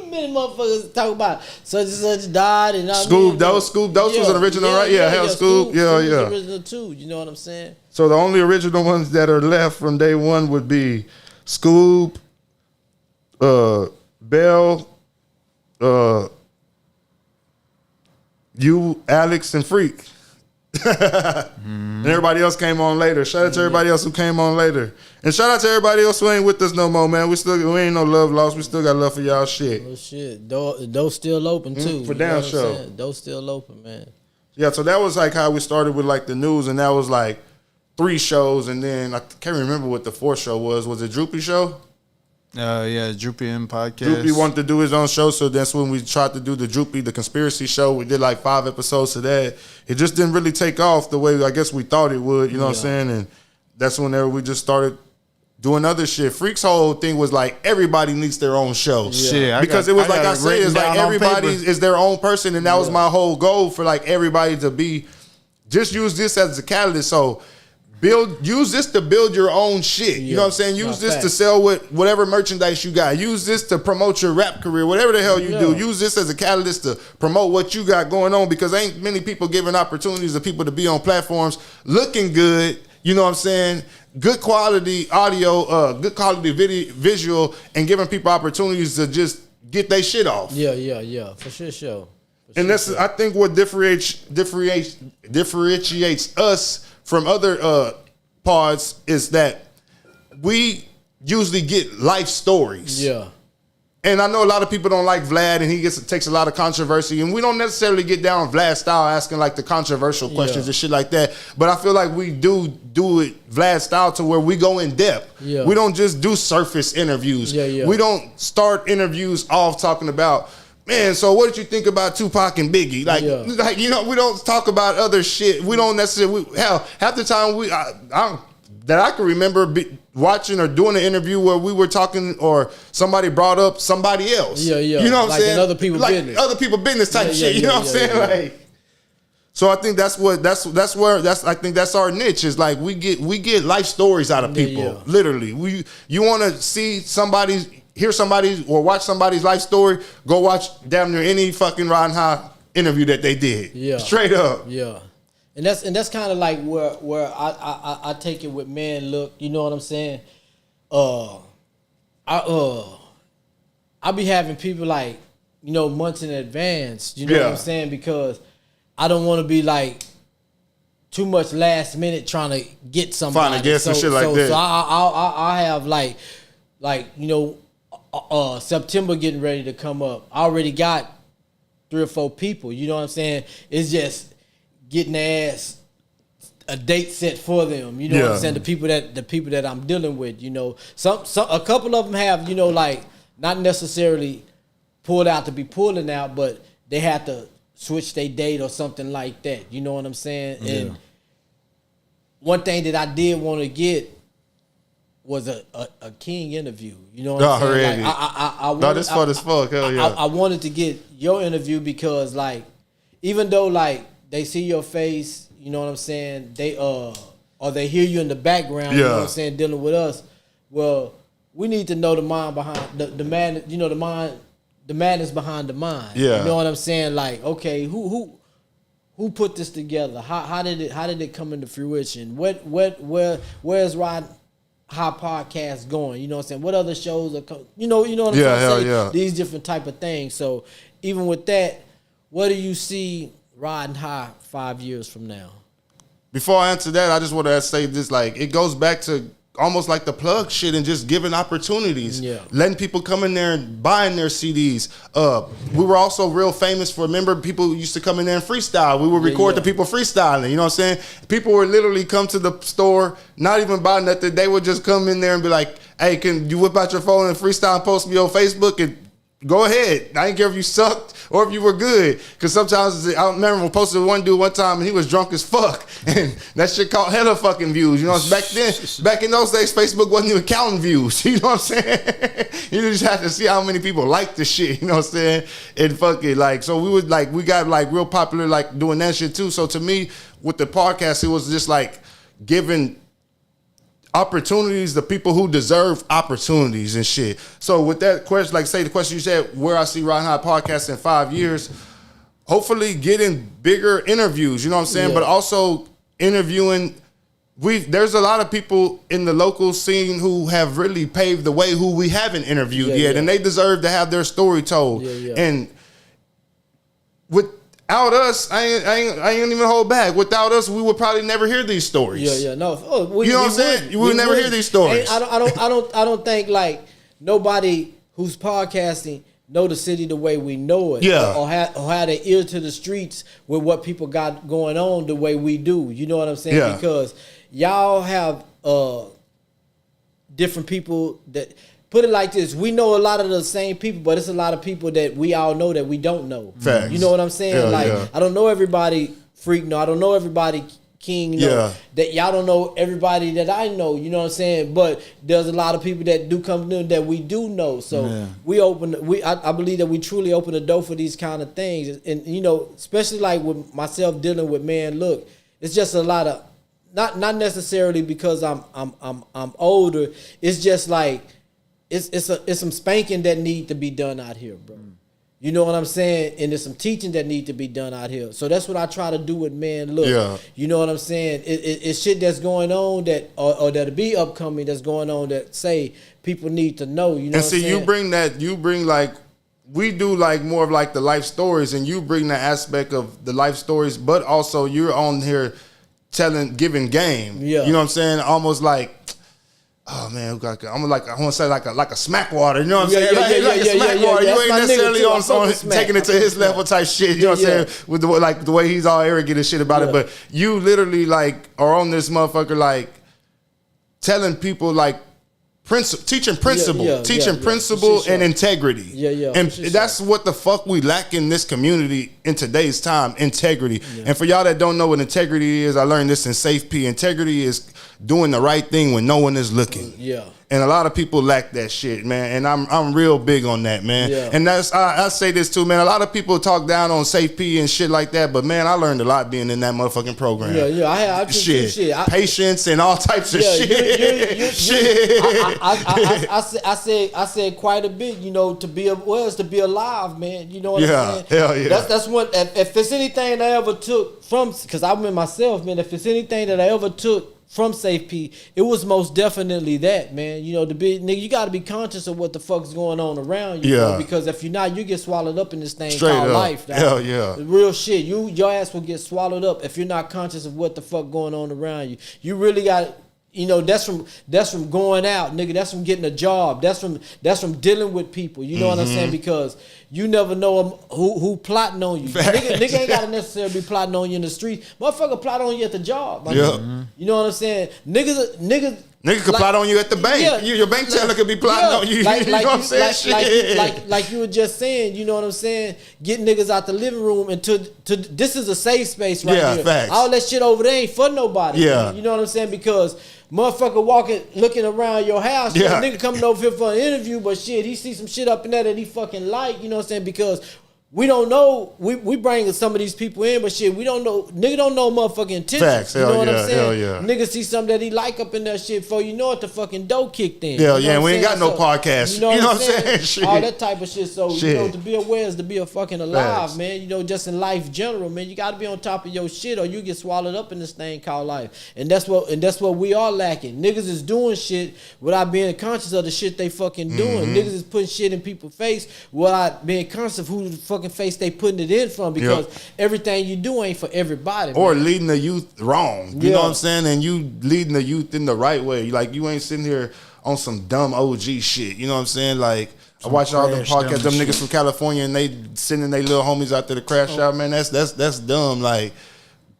Many motherfuckers talk about such and such died and Scoop Dose was an original, right? Yeah, Scoop. Yeah. Was original too. You know what I'm saying? So the only original ones that are left from day one would be Scoop, Bell, you, Alex, and Freak. And everybody else came on later. Shout out to everybody else who came on later. And shout out to everybody else who ain't with us no more, man. We ain't no love lost. We still got love for y'all shit. Oh shit. Door's still open too. For damn sure. Door's still open, man. Yeah, so that was like how we started with like the news, and that was like 3 shows, and then I can't remember what the 4th show was. Was it Droopy show? Droopy and podcast. Droopy wanted to do his own show, so that's when we tried to do the conspiracy show. We did like 5 episodes of that. It just didn't really take off the way I guess we thought it would, you know what I'm saying? And that's whenever we just started doing other shit. Freak's whole thing was like everybody needs their own show. Because it was like I said, it's like everybody is their own person, and that was my whole goal, for like everybody to be, just use this as a catalyst. So use this to build your own shit. You know what I'm saying? Use this to sell whatever merchandise you got. Use this to promote your rap career, whatever the hell you do. Use this as a catalyst to promote what you got going on, because ain't many people giving opportunities to people to be on platforms looking good, you know what I'm saying? Good quality audio, good quality visual, and giving people opportunities to just get their shit off. Yeah. For sure. And that's, I think, what differentiates us from other pods is that we usually get life stories. Yeah. And I know a lot of people don't like Vlad, and he takes a lot of controversy, and we don't necessarily get down Vlad style asking like the controversial questions and shit like that. But I feel like we do it Vlad style to where we go in depth. Yeah. We don't just do surface interviews. We don't start interviews off talking about, man, so what did you think about Tupac and Biggie? Like you know, we don't talk about other shit. We don't necessarily. Half the time that I can remember watching or doing an interview where we were talking or somebody brought up somebody else. You know what I'm saying? Other people's business. Other people's business type shit. You know what I'm saying? Like, so I think that's I think that's our niche, is like we get life stories out of people. Literally, you want to see hear somebody or watch somebody's life story, go watch damn near any fucking Riding High interview that they did. Yeah. Straight up. Yeah. And that's kind of like where I take it with Man Look, you know what I'm saying? I be having people like months in advance. You know what I'm saying? Because I don't want to be like too much last minute trying to get somebody. Find a guest and shit like that. So I'll have like September getting ready to come up. I already got 3 or 4 people. You know what I'm saying? It's just getting their ass a date set for them. You know what I'm saying? The people that I'm dealing with. A couple of them have like not necessarily pulled out to be pulling out, but they have to switch their date or something like that. You know what I'm saying? Yeah. And one thing that I did want to get was a king interview. You know what I'm saying? Like, I wanted, this fun as fuck. Hell yeah. I wanted to get your interview because like, even though like they see your face, you know what I'm saying? They or they hear you in the background. You know what I'm saying? Dealing with us. Well, we need to know the mind behind the man. You know, the mind. The madness behind the mind. Yeah. You know what I'm saying? Like, okay, who put this together? How did it come into fruition? Where's Ridin High Podcast going? You know what I'm saying? What other shows are you know what I'm trying to say? Yeah. These different type of things. So even with that, what do you see Ridin High 5 years from now? Before I answer that, I just want to say this, like, it goes back to almost like the plug shit and just giving opportunities. Yeah. Letting people come in there and buying their CDs. We were also real famous for, remember, people used to come in there and freestyle. We would record the people freestyling. You know what I'm saying? People would literally come to the store, not even buy nothing. They would just come in there and be like, hey, can you whip out your phone and freestyle and post me on Facebook? And go ahead. I didn't care if you sucked or if you were good. Because sometimes, I remember we posted one dude one time and he was drunk as fuck. And that shit caught hella fucking views. You know, back in those days, Facebook wasn't even counting views. You know what I'm saying? You just had to see how many people liked the shit. You know what I'm saying? And fucking like, so we got like real popular like doing that shit too. So to me, with the podcast, it was just like giving opportunities to people who deserve opportunities and shit. So with that question, like say the question you said, where I see Ridin High Podcast in 5 years, hopefully getting bigger interviews, you know what I'm saying? Yeah. But also interviewing, there's a lot of people in the local scene who have really paved the way who we haven't interviewed yet, and they deserve to have their story told. And without us, I ain't even hold back. Without us, we would probably never hear these stories. No. You know what I'm saying? You would never hear these stories. I don't think like nobody who's podcasting know the city the way we know it. Yeah. Or have their ear to the streets with what people got going on the way we do. You know what I'm saying? Yeah. Because y'all have different people that. Put it like this: we know a lot of the same people, but it's a lot of people that we all know that we don't know. Facts. You know what I'm saying? I don't know everybody. Freak, no, I don't know everybody. King, no, that y'all don't know everybody that I know. You know what I'm saying? But there's a lot of people that do come in that we do know. So I believe that we truly open the door for these kind of things, and especially like with myself dealing with MAAAN. Look, it's just a lot of not necessarily because I'm older. It's just like. It's some spanking that need to be done out here, bro. You know what I'm saying? And there's some teaching that need to be done out here. So that's what I try to do with MAAAN. Look, you know what I'm saying? It's shit that's going on that or that'll be upcoming that's going on that say people need to know. You know. And see, you bring like we do like more of like the life stories, and you bring the aspect of the life stories, but also you're on here giving game. Yeah. You know what I'm saying? Almost like. Oh man, I want to say like a smack water, you know what I'm saying? Like a smack water. You ain't necessarily on taking it to his level type shit. You know what I'm saying? With the way he's all arrogant and shit about it, but you literally like are on this motherfucker like telling people like teaching principle and integrity. And that's what the fuck we lack in this community in today's time, integrity. And for y'all that don't know what integrity is, I learned this in Safe P. Integrity is doing the right thing when no one is looking. And a lot of people lack that shit, man. And I'm real big on that, man. And that's I say this too, man. A lot of people talk down on Safe P and shit like that, but man, I learned a lot being in that motherfucking program. I patience and all types of shit. Shit. I said quite a bit, to be alive, man. You know what I'm saying? Hell yeah. That's what if it's anything I ever took from, because I remember myself, man. If it's anything that I ever took from Safe P, it was most definitely that, man. You know, the big nigga, you got to be conscious of what the fuck's going on around you, bro, because if you're not, you get swallowed up in this thing called life. Dog. Hell yeah. Real shit. Your ass will get swallowed up if you're not conscious of what the fuck going on around you. You really got. You know, that's from going out, nigga. That's from getting a job. That's from dealing with people. You know what I'm saying? Because you never know who plotting on you. Nigga ain't gotta necessarily be plotting on you in the street. Motherfucker plot on you at the job. You know what I'm saying? Nigga could plot on you at the bank. Yeah, your bank teller could be plotting on you. You know what I'm saying? Like you were just saying, you know what I'm saying? Get niggas out the living room and to this is a safe space right here. Facts. All that shit over there ain't for nobody. Yeah. You know what I'm saying? Because motherfucker walking, looking around your house, nigga coming over here for an interview, but shit, he see some shit up in there that he fucking like, you know what I'm saying? Because we don't know, we bring some of these people in, but shit, we don't know, nigga don't know motherfucking intentions. Facts, you know what I'm saying? Hell yeah. Nigga see something that he like up in that shit for, you know what, the fucking dough kicked in. Yeah, you know we ain't got no podcast. You know what I'm saying? Shit. All that type of shit. So, you know, to be aware is to be a fucking alive, Facts. Man. You know, just in life general, man, you got to be on top of your shit or you get swallowed up in this thing called life. And that's what we are lacking. Niggas is doing shit without being conscious of the shit they fucking doing. Niggas is putting shit in people's face without being conscious of who the fucking face they putting it in from, because everything you do ain't for everybody, or man. leading the youth wrong, you know what I'm saying, and you leading the youth in the right way. Like, you ain't sitting here on some dumb OG shit, you know what I'm saying? Like, I watch all them podcasts, them niggas from California, and they sending their little homies out there to crash out, man. That's dumb. Like,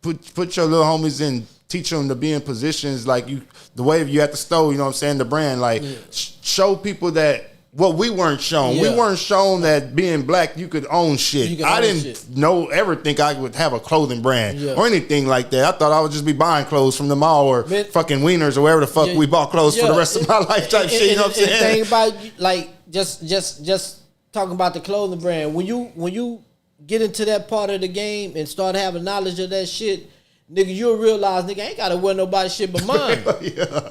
put your little homies in, teach them to be in positions like the way you at the store, you know what I'm saying, the brand, like show people that what we weren't shown. We weren't shown that being black, you could own shit. I didn't ever think I would have a clothing brand or anything like that. I thought I would just be buying clothes from the mall or fucking Wieners or wherever the fuck we bought clothes for the rest of my life type shit. You know what I'm saying? The thing about, like, just talking about the clothing brand, when you get into that part of the game and start having knowledge of that shit, nigga, you'll realize, nigga, I ain't gotta wear nobody's shit but mine.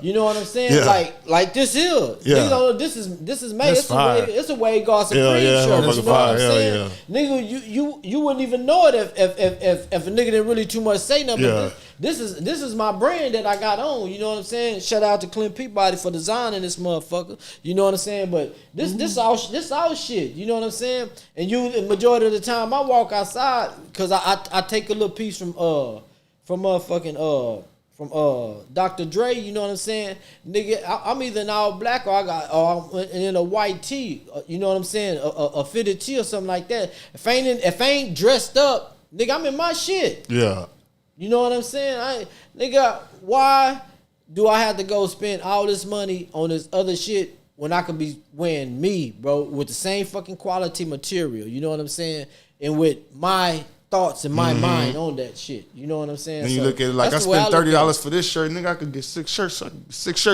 You know what I'm saying? Like this here. Nigga, don't know, this is made. It's a Wade Goss Supreme shirt. You know what I'm saying? Nigga, you wouldn't even know it if a nigga didn't really too much say nothing. But this is my brand that I got on. You know what I'm saying? Shout out to Clint Peabody for designing this motherfucker. You know what I'm saying? But this all shit. You know what I'm saying? And the majority of the time I walk outside because I take a little piece from Dr. Dre, you know what I'm saying? Nigga, I'm either in all black or I'm in a white tee, you know what I'm saying? A fitted tee or something like that. If I ain't dressed up, nigga, I'm in my shit. Yeah. You know what I'm saying? Nigga, why do I have to go spend all this money on this other shit when I could be wearing me, bro, with the same fucking quality material, you know what I'm saying? And with my thoughts in my mind on that shit. You know what I'm saying? And you look at it like, I spent $30 for this shirt, nigga, I could get six shirts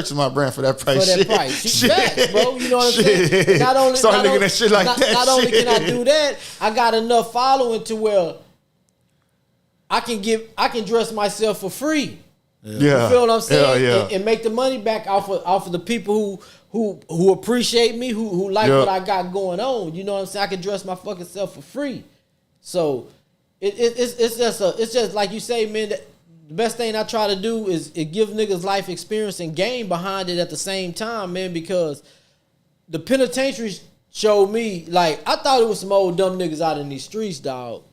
in my brand for that price. For that price. Shit. Facts, bro. You know what I'm saying? Start looking at shit like that. Not only can I do that, I got enough following to where I can dress myself for free. Yeah. You feel what I'm saying? Yeah. And make the money back off of the people who appreciate me, who like what I got going on. You know what I'm saying? I can dress my fucking self for free. So it's just like you say, man. The best thing I try to do is give niggas life experience and game behind it at the same time, man. Because the penitentiary showed me, like, I thought it was some old dumb niggas out in these streets, dog.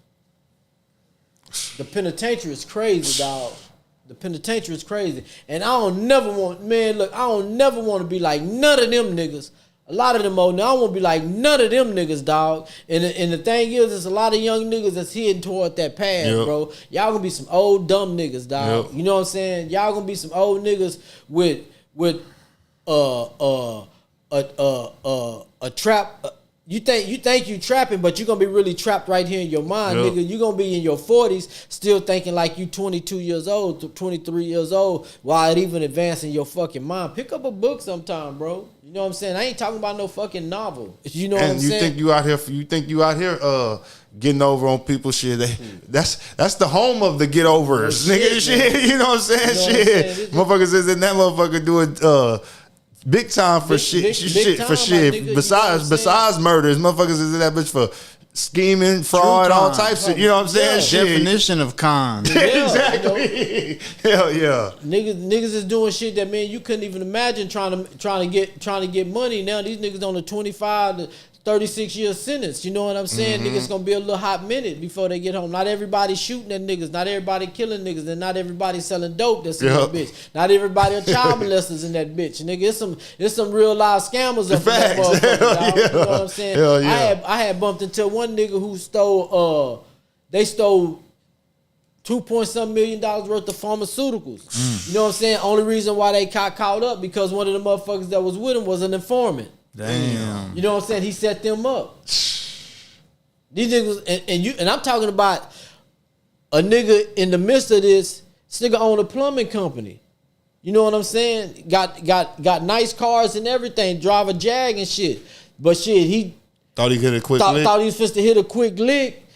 The penitentiary is crazy, dog. The penitentiary is crazy, and I don't never want to be like none of them niggas. A lot of them old now, I won't be like none of them niggas, dog. And the thing is, there's a lot of young niggas that's heading toward that path, bro. Y'all gonna be some old dumb niggas, dog. You know what I'm saying? Y'all gonna be some old niggas with a trap. You think you trapping, but you're gonna be really trapped right here in your mind, nigga. You're gonna be in your 40s still thinking like you 22 years old, 23 years old, while it even advancing your fucking mind. Pick up a book sometime, bro. You know what I'm saying? I ain't talking about no fucking novel. You know what I'm saying? And you think you out here getting over on people's shit. That's the home of the get overs, nigga. Shit, you know what I'm saying? Shit. Motherfuckers is in that motherfucker doing big time for shit. Big time, For shit. nigga, Besides murders, motherfuckers is in that bitch for scheming, fraud, all types of, you know what I'm saying? Shit. Definition of con. Exactly. Hell yeah. Niggas is doing shit that, man, you couldn't even imagine trying to get money. Now these niggas on a 25 to 36 year sentence. You know what I'm saying? Niggas gonna be a little hot minute before they get home. Not everybody shooting at niggas. Not everybody killing niggas. And not everybody selling dope that's in that bitch. Not everybody a child molesters in that bitch. Nigga, it's some real live scammers up in that motherfucker, dog. You know what I'm saying? Hell yeah. I had bumped into one nigga who stole they stole $2 million worth of pharmaceuticals. You know what I'm saying? Only reason why they got caught up because one of the motherfuckers that was with him was an informant. Damn. You know what I'm saying? He set them up. These niggas, and I'm talking about a nigga in the midst of this nigga owned a plumbing company. You know what I'm saying? Got nice cars and everything, drive a Jag and shit. But shit, he thought he could have quick lick. Thought he was supposed to hit a quick lick.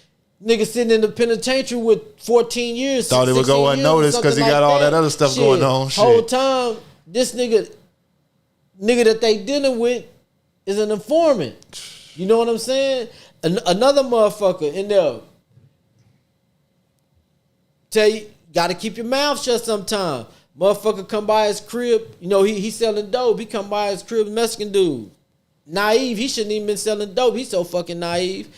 Nigga sitting in the penitentiary with 14 years. Thought it would go unnoticed because he got all that other stuff going on. Whole time, this nigga that they dealing with is an informant. You know what I'm saying? Another motherfucker in there tell you, gotta keep your mouth shut sometime. Motherfucker come by his crib, you know, he selling dope. He come by his crib, Mexican dude. Naive, he shouldn't even been selling dope. He's so fucking naive.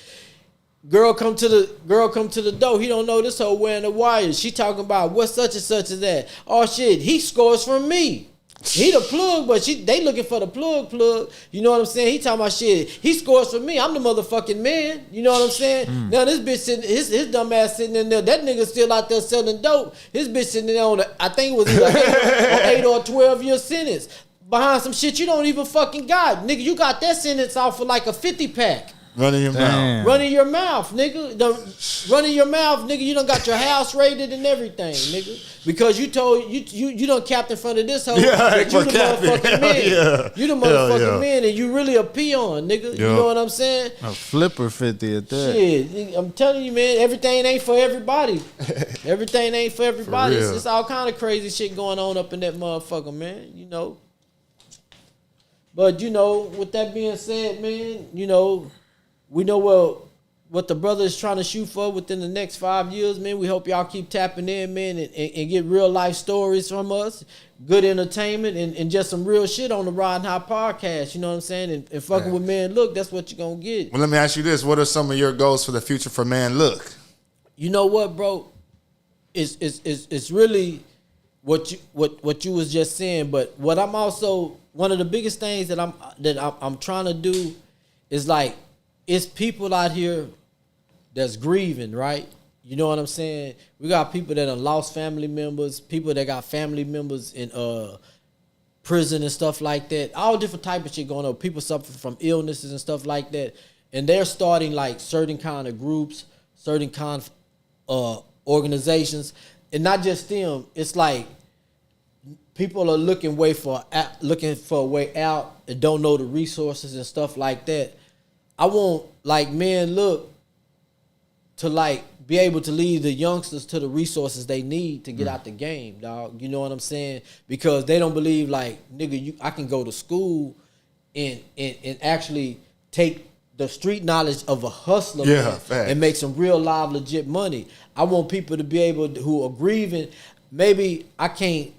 Girl come to the door. He don't know this hoe wearing the wires. She talking about what such and such is that. Oh shit, he scores from me. He the plug, but they looking for the plug. You know what I'm saying? He talking about shit. He scores for me. I'm the motherfucking man. You know what I'm saying? Now this bitch sitting, his dumb ass sitting in there. That nigga still out there selling dope. His bitch sitting there on I think it was either 8 or 12 year sentence behind some shit you don't even fucking got. Nigga, you got that sentence off for like a 50 pack. Running your mouth. Running your mouth, nigga. Running your mouth, nigga. You done got your house raided and everything, nigga. Because you told you done capped in front of this hoe that you the motherfucking man. Yeah. You the motherfucking man and you really a peon, nigga. You know what I'm saying? A flipper 50 at that. Shit, I'm telling you, man, everything ain't for everybody. Everything ain't for everybody. It's all kind of crazy shit going on up in that motherfucker, man. You know. But you know, with that being said, man, you know, we know what the brother is trying to shoot for within the next 5 years, man. We hope y'all keep tapping in, man, and get real life stories from us, good entertainment, and just some real shit on the Ridin High podcast. You know what I'm saying? And fucking with Man Look, that's what you're gonna get. Well, let me ask you this: what are some of your goals for the future for Man Look? You know what, bro? It's really what you was just saying, but what I'm also one of the biggest things that I'm trying to do is like. It's people out here that's grieving, right? You know what I'm saying? We got people that have lost family members, people that got family members in prison and stuff like that. All different type of shit going on. People suffering from illnesses and stuff like that. And they're starting like certain kind of groups, certain kind of organizations. And not just them. It's like people are looking for a way out and don't know the resources and stuff like that. I want like Man Look to like be able to lead the youngsters to the resources they need to get out the game, dog. You know what I'm saying? Because they don't believe like, nigga, I can go to school and actually take the street knowledge of a hustler and make some real live legit money. I want people to be able to, who are grieving. Maybe I can't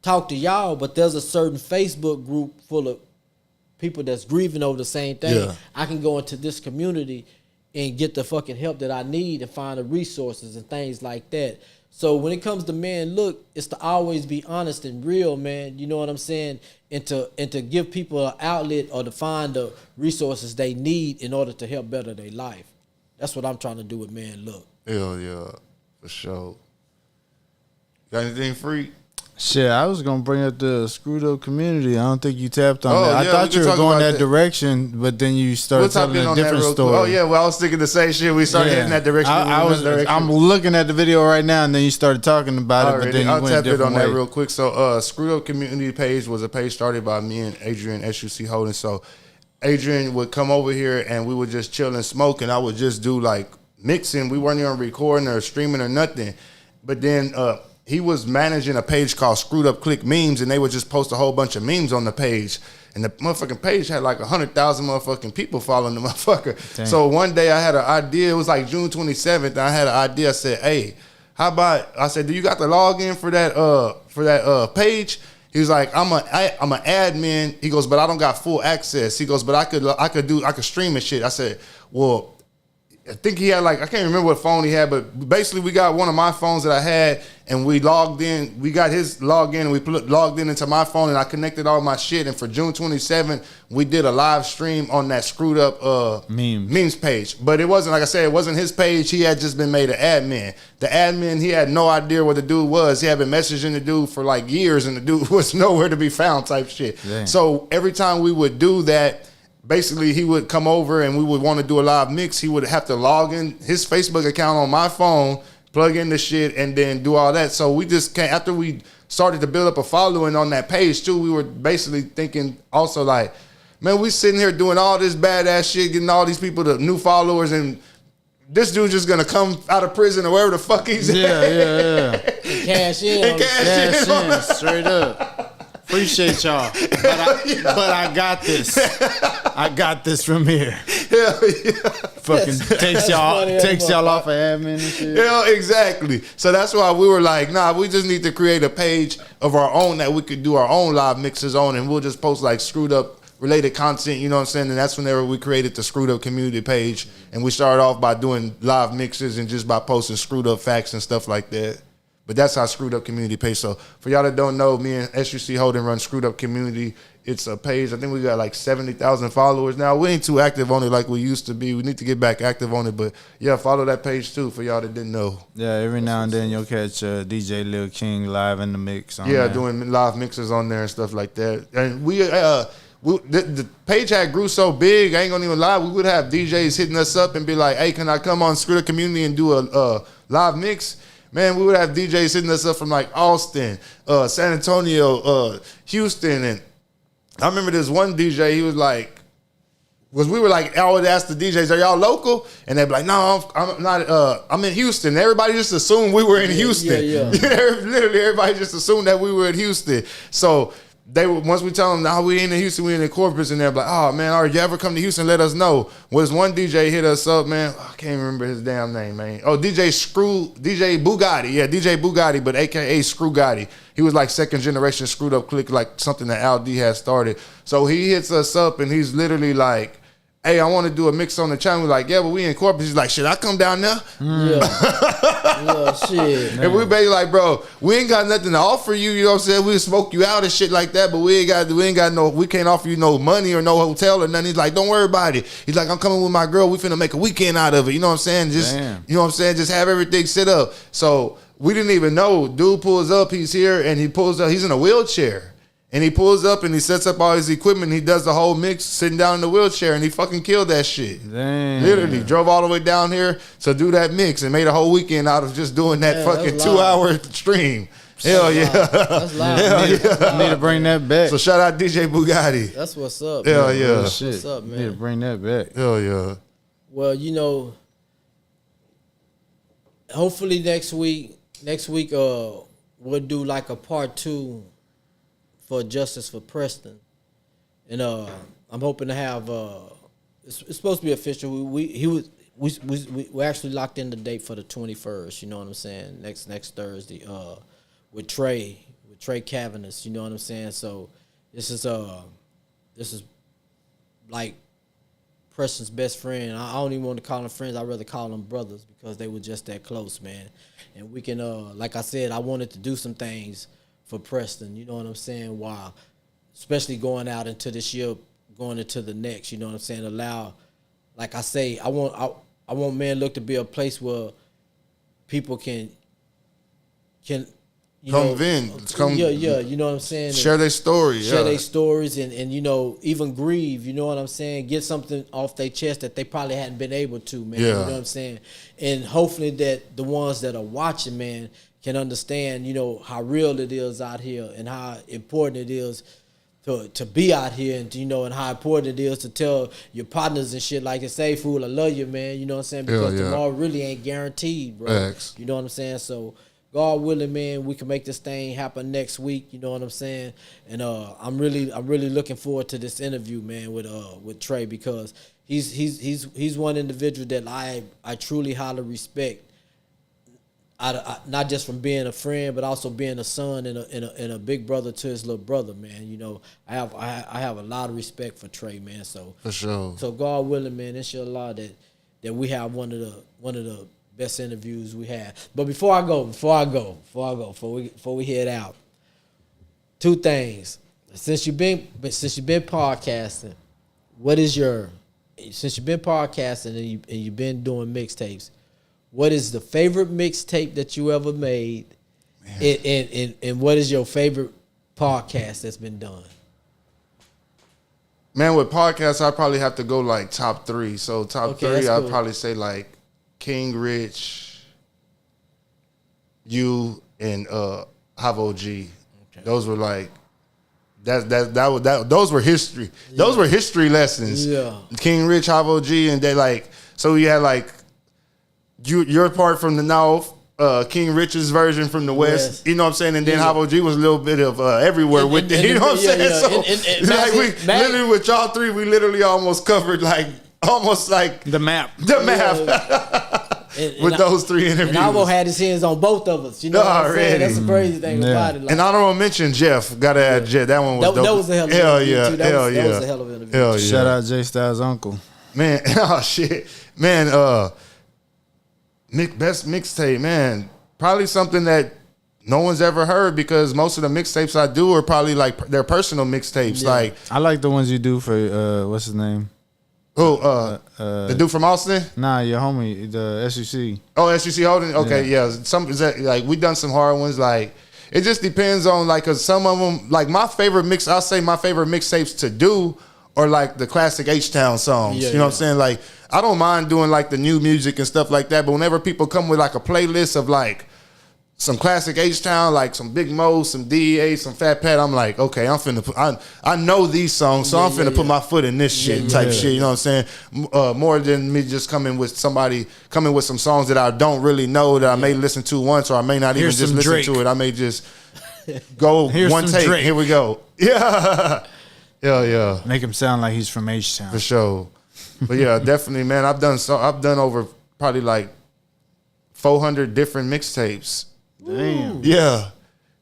talk to y'all, but there's a certain Facebook group full of people that's grieving over the same thing. Yeah. I can go into this community and get the fucking help that I need and find the resources and things like that. So when it comes to Man Look, it's to always be honest and real, man. You know what I'm saying? And to give people an outlet or to find the resources they need in order to help better their life. That's what I'm trying to do with Man Look. Hell yeah, for sure. Got anything free? Shit, I was gonna bring up the screwed up community. I don't think you tapped on that. I thought you were going that direction, but then you started telling a different story. Oh yeah, well I was thinking the same shit. We started heading that direction. I'm looking at the video right now, and then you started talking about it. But then you went a different way. I'll tap it on that real quick. So, Screwed Up Community page was a page started by me and Adrian SUC Holdings. So, Adrian would come over here, and we would just chill and smoke, and I would just do like mixing. We weren't even recording or streaming or nothing. But then he was managing a page called Screwed Up Click Memes, and they would just post a whole bunch of memes on the page. And the motherfucking page had like 100,000 motherfucking people following the motherfucker. Dang. So one day I had an idea. It was like June 27th. And I had an idea. I said, hey, how about, I said, do you got the login for that page? He was like, I'm an admin. He goes, but I don't got full access. He goes, but I could stream and shit. I said, well, I think he had I can't remember what phone he had, but basically we got one of my phones that I had, and we logged in. We got his login, and we logged in into my phone, and I connected all my shit. And for June 27th, we did a live stream on that Screwed Up memes page. But it wasn't, like I said, it wasn't his page. He had just been made an admin. The admin, he had no idea what the dude was. He had been messaging the dude for like years, and the dude was nowhere to be found type shit. Dang. So every time we would do that, basically, he would come over and we would want to do a live mix. He would have to log in his Facebook account on my phone, plug in the shit, and then do all that. So we just can't, after we started to build up a following on that page too, we were basically thinking also like, man, we sitting here doing all this badass shit, getting all these people to new followers, and this dude's just gonna come out of prison or wherever the fuck he's at. Yeah. Cash in. Cash in, straight up. Appreciate y'all, but I got this. I got this from here. Hell yeah. Fucking takes y'all off of admin and shit. Yeah, exactly. So that's why we were like, nah, we just need to create a page of our own that we could do our own live mixes on, and we'll just post like Screwed Up related content, you know what I'm saying? And that's whenever we created the Screwed Up community page, and we started off by doing live mixes and just by posting screwed up facts and stuff like that. But that's our Screwed Up community page. So for y'all that don't know, me and SUC Holden run Screwed Up community. It's a page. I think we got like 70,000 followers now. We ain't too active on it like we used to be. We need to get back active on it. But yeah, follow that page too for y'all that didn't know. Yeah, every now and then you'll catch DJ Lil King live in the mix. Doing live mixes on there and stuff like that. And the page had grew so big, I ain't gonna even lie, we would have DJs hitting us up and be like, hey, can I come on Screwed Up community and do a live mix? Man, we would have DJs hitting us up from like Austin, San Antonio, Houston. And I remember this one DJ, he was like, we were like, I would ask the DJs, are y'all local? And they'd be like, no, I'm not, I'm in Houston. Everybody just assumed we were in Houston. Yeah. Literally, everybody just assumed that we were in Houston. So once we tell them, no, we ain't in Houston, we in Corpus, and they're like, oh man, all right, you ever come to Houston, let us know. Was one DJ hit us up, man, I can't remember his damn name, man. Oh, DJ Bugatti, yeah, DJ Bugatti, but AKA Screw Gotti. He was like second generation Screwed Up Click, like something that Al D had started. So he hits us up and he's literally like, hey, I want to do a mix on the channel. We're like, yeah, but we in Corpus. He's like, shit, I come down there? Yeah, shit. And we basically like, bro, we ain't got nothing to offer you. You know what I'm saying? We'll smoke you out and shit like that, but we can't offer you no money or no hotel or nothing. He's like, don't worry about it. He's like, I'm coming with my girl. We finna make a weekend out of it. You know what I'm saying? Just, you know what I'm saying? Just have everything set up. So we didn't even know. Dude pulls up. He's here and he pulls up. He's in a wheelchair. And he pulls up and he sets up all his equipment. He does the whole mix sitting down in the wheelchair, and he fucking killed that shit. Damn. Literally drove all the way down here to do that mix and made a whole weekend out of just doing that fucking 2-hour stream. Hell yeah. That's loud. Hell yeah. I need to bring that back. So shout out DJ Bugatti. That's what's up. Hell man. yeah. That's what's up, man. Need to bring that back. Hell yeah. Well, you know, hopefully next week, we'll do like a part 2 for Justice for Preston, and I'm hoping to have it's supposed to be official. We actually locked in the date for the 21st. You know what I'm saying? Next Thursday with Trey Cavanis. You know what I'm saying? So this is like Preston's best friend. I don't even want to call them friends. I'd rather call them brothers because they were just that close, man. And we can like I said, I wanted to do some things for Preston, you know what I'm saying? Wow, especially going out into this year, going into the next, you know what I'm saying? Allow, like I say, I want Man Look to be a place where people can you know, you know what I'm saying? Share their stories. Share their stories and you know, even grieve, you know what I'm saying? Get something off their chest that they probably hadn't been able to, man. Yeah. You know what I'm saying? And hopefully that the ones that are watching, man, can understand, you know, how real it is out here and how important it is to be out here and, you know, and how important it is to tell your partners and shit like, say, fool, I love you, man. You know what I'm saying? Because tomorrow really ain't guaranteed, bro. Thanks. You know what I'm saying? So God willing, man, we can make this thing happen next week. You know what I'm saying? And I'm really looking forward to this interview, man, with Trey, because he's one individual that I truly highly respect. Not just from being a friend, but also being a son and a big brother to his little brother, man. You know, I have a lot of respect for Trey, man. So for sure. So God willing, man, inshallah that we have one of the best interviews we had. But before we head out, two things. Since you've been podcasting, since you've been podcasting and you've been doing mixtapes, what is the favorite mixtape that you ever made? And what is your favorite podcast that's been done? Man, with podcasts, I probably have to go like top 3. So top 3, I'd probably say like King Rich, you, and Havo G. Okay. Those were like those were history. Yeah. Those were history lessons. Yeah. King Rich, Havo G, and they like, so we had like your part from the North, King Rich's version from the West, you know what I'm saying? And then Havo G was a little bit of everywhere with it, you know what I'm saying? Yeah. So like we literally with y'all 3, we literally almost covered almost like the map. With those 3 interviews. And Havo had his hands on both of us, you know what I'm saying? That's the crazy thing about it. Like, and honorable mention Jeff, gotta add Jeff. That one was dope. That was a hell of an interview too. That was a hell of an interview. Hell yeah. Shout out J Styles' uncle. Man, oh shit. Man, best mixtape, man. Probably something that no one's ever heard, because most of the mixtapes I do are probably like their personal mixtapes. Yeah. Like I like the ones you do for what's his name? Who? The dude from Austin? Nah, your homie, the SUC. Oh, SUC Holding? Okay, yeah. Like we done some hard ones. Like it just depends on like, cause some of them, like my favorite mixtapes to do are like the classic H-Town songs. You know what I'm saying? Like I don't mind doing like the new music and stuff like that, but whenever people come with like a playlist of like some classic H-Town, like some Big Mo, some DEA, some Fat Pat, I'm like, okay, I'm finna put, I know these songs, so I'm finna put my foot in this shit type shit, you know what I'm saying? More than me just coming with some songs that I don't really know, that I may listen to once, or I may not even just listen Drake. To it. I may just go one take. Drake. Here we go. Yeah. Yeah. Make him sound like he's from H-Town. For sure. But yeah, definitely, man. I've done over probably like 400 different mixtapes. Damn. Yeah.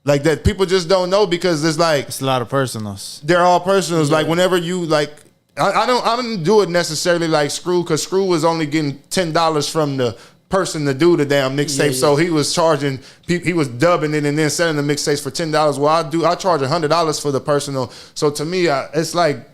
Like that people just don't know, because it's a lot of personals. They're all personals. Yeah. Like whenever you like, I don't do it necessarily like Screw, because Screw was only getting $10 from the person to do the damn mixtape. So he was charging, he was dubbing it and then selling the mixtapes for $10. Well, I charge $100 for the personal. So to me, it's like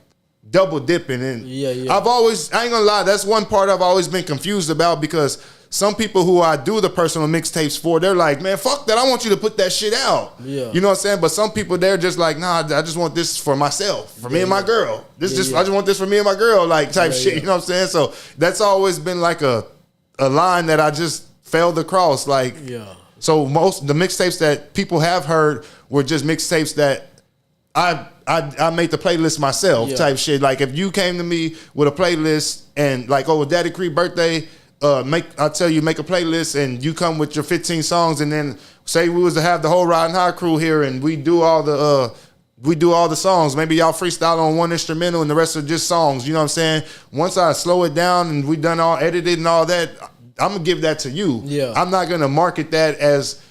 double dipping. And I ain't gonna lie, that's one part I've always been confused about, because some people who I do the personal mixtapes for, they're like, man, fuck that, I want you to put that shit out. Yeah. You know what I'm saying? But some people, they're just like, nah, I just want this for myself, for me and my girl. I just want this for me and my girl, like type shit. You know what I'm saying? So that's always been like a line that I just failed to cross. Like, so most the mixtapes that people have heard were just mixtapes that I made the playlist myself type shit. Like if you came to me with a playlist and like, oh, Daddy Cree birthday, make a playlist, and you come with your 15 songs, and then say we was to have the whole Ridin High crew here, and we do all the songs. Maybe y'all freestyle on one instrumental and the rest are just songs. You know what I'm saying? Once I slow it down and we done all edited and all that, I'm gonna give that to you. Yeah. I'm not gonna market that as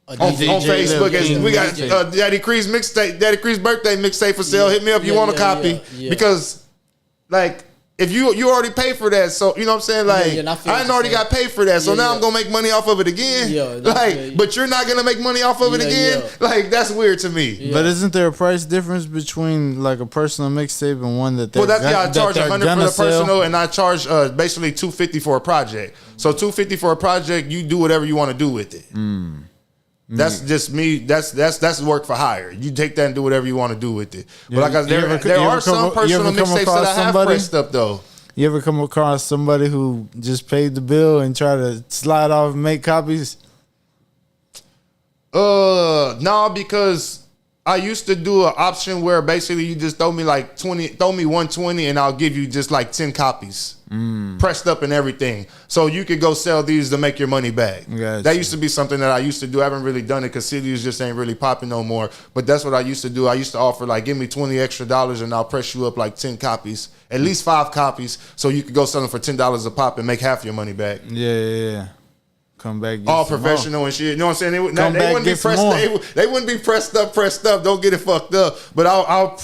on Facebook as we got Daddy Cree's mixtape, Daddy Cree's birthday mixtape for sale. Hit me up. You want a copy? Because like, if you already paid for that, so you know what I'm saying? Like I ain't already got paid for that, so now I'm gonna make money off of it again. But you're not gonna make money off of it again. Like that's weird to me. Yeah. But isn't there a price difference between like a personal mixtape and one that? Well, I charge $100 for the personal, and I charge basically $250 for a project. So $250 for a project, you do whatever you want to do with it. That's just me. That's work for hire. You take that and do whatever you want to do with it. But like I said, there are some personal mixtapes that I have pressed up though. You ever come across somebody who just paid the bill and try to slide off and make copies? No, because I used to do an option where basically you just throw me 120 and I'll give you just like 10 copies. Pressed up and everything. So you could go sell these to make your money back. Gotcha. That used to be something that I used to do. I haven't really done it because CDs just ain't really popping no more. But that's what I used to do. I used to offer like, give me $20 extra and I'll press you up like 10 copies, at least 5 copies, so you could go sell them for $10 a pop and make half your money back. Yeah. Come back. All professional more. And shit. You know what I'm saying? They wouldn't be pressed. They wouldn't be pressed up. Don't get it fucked up. But I'll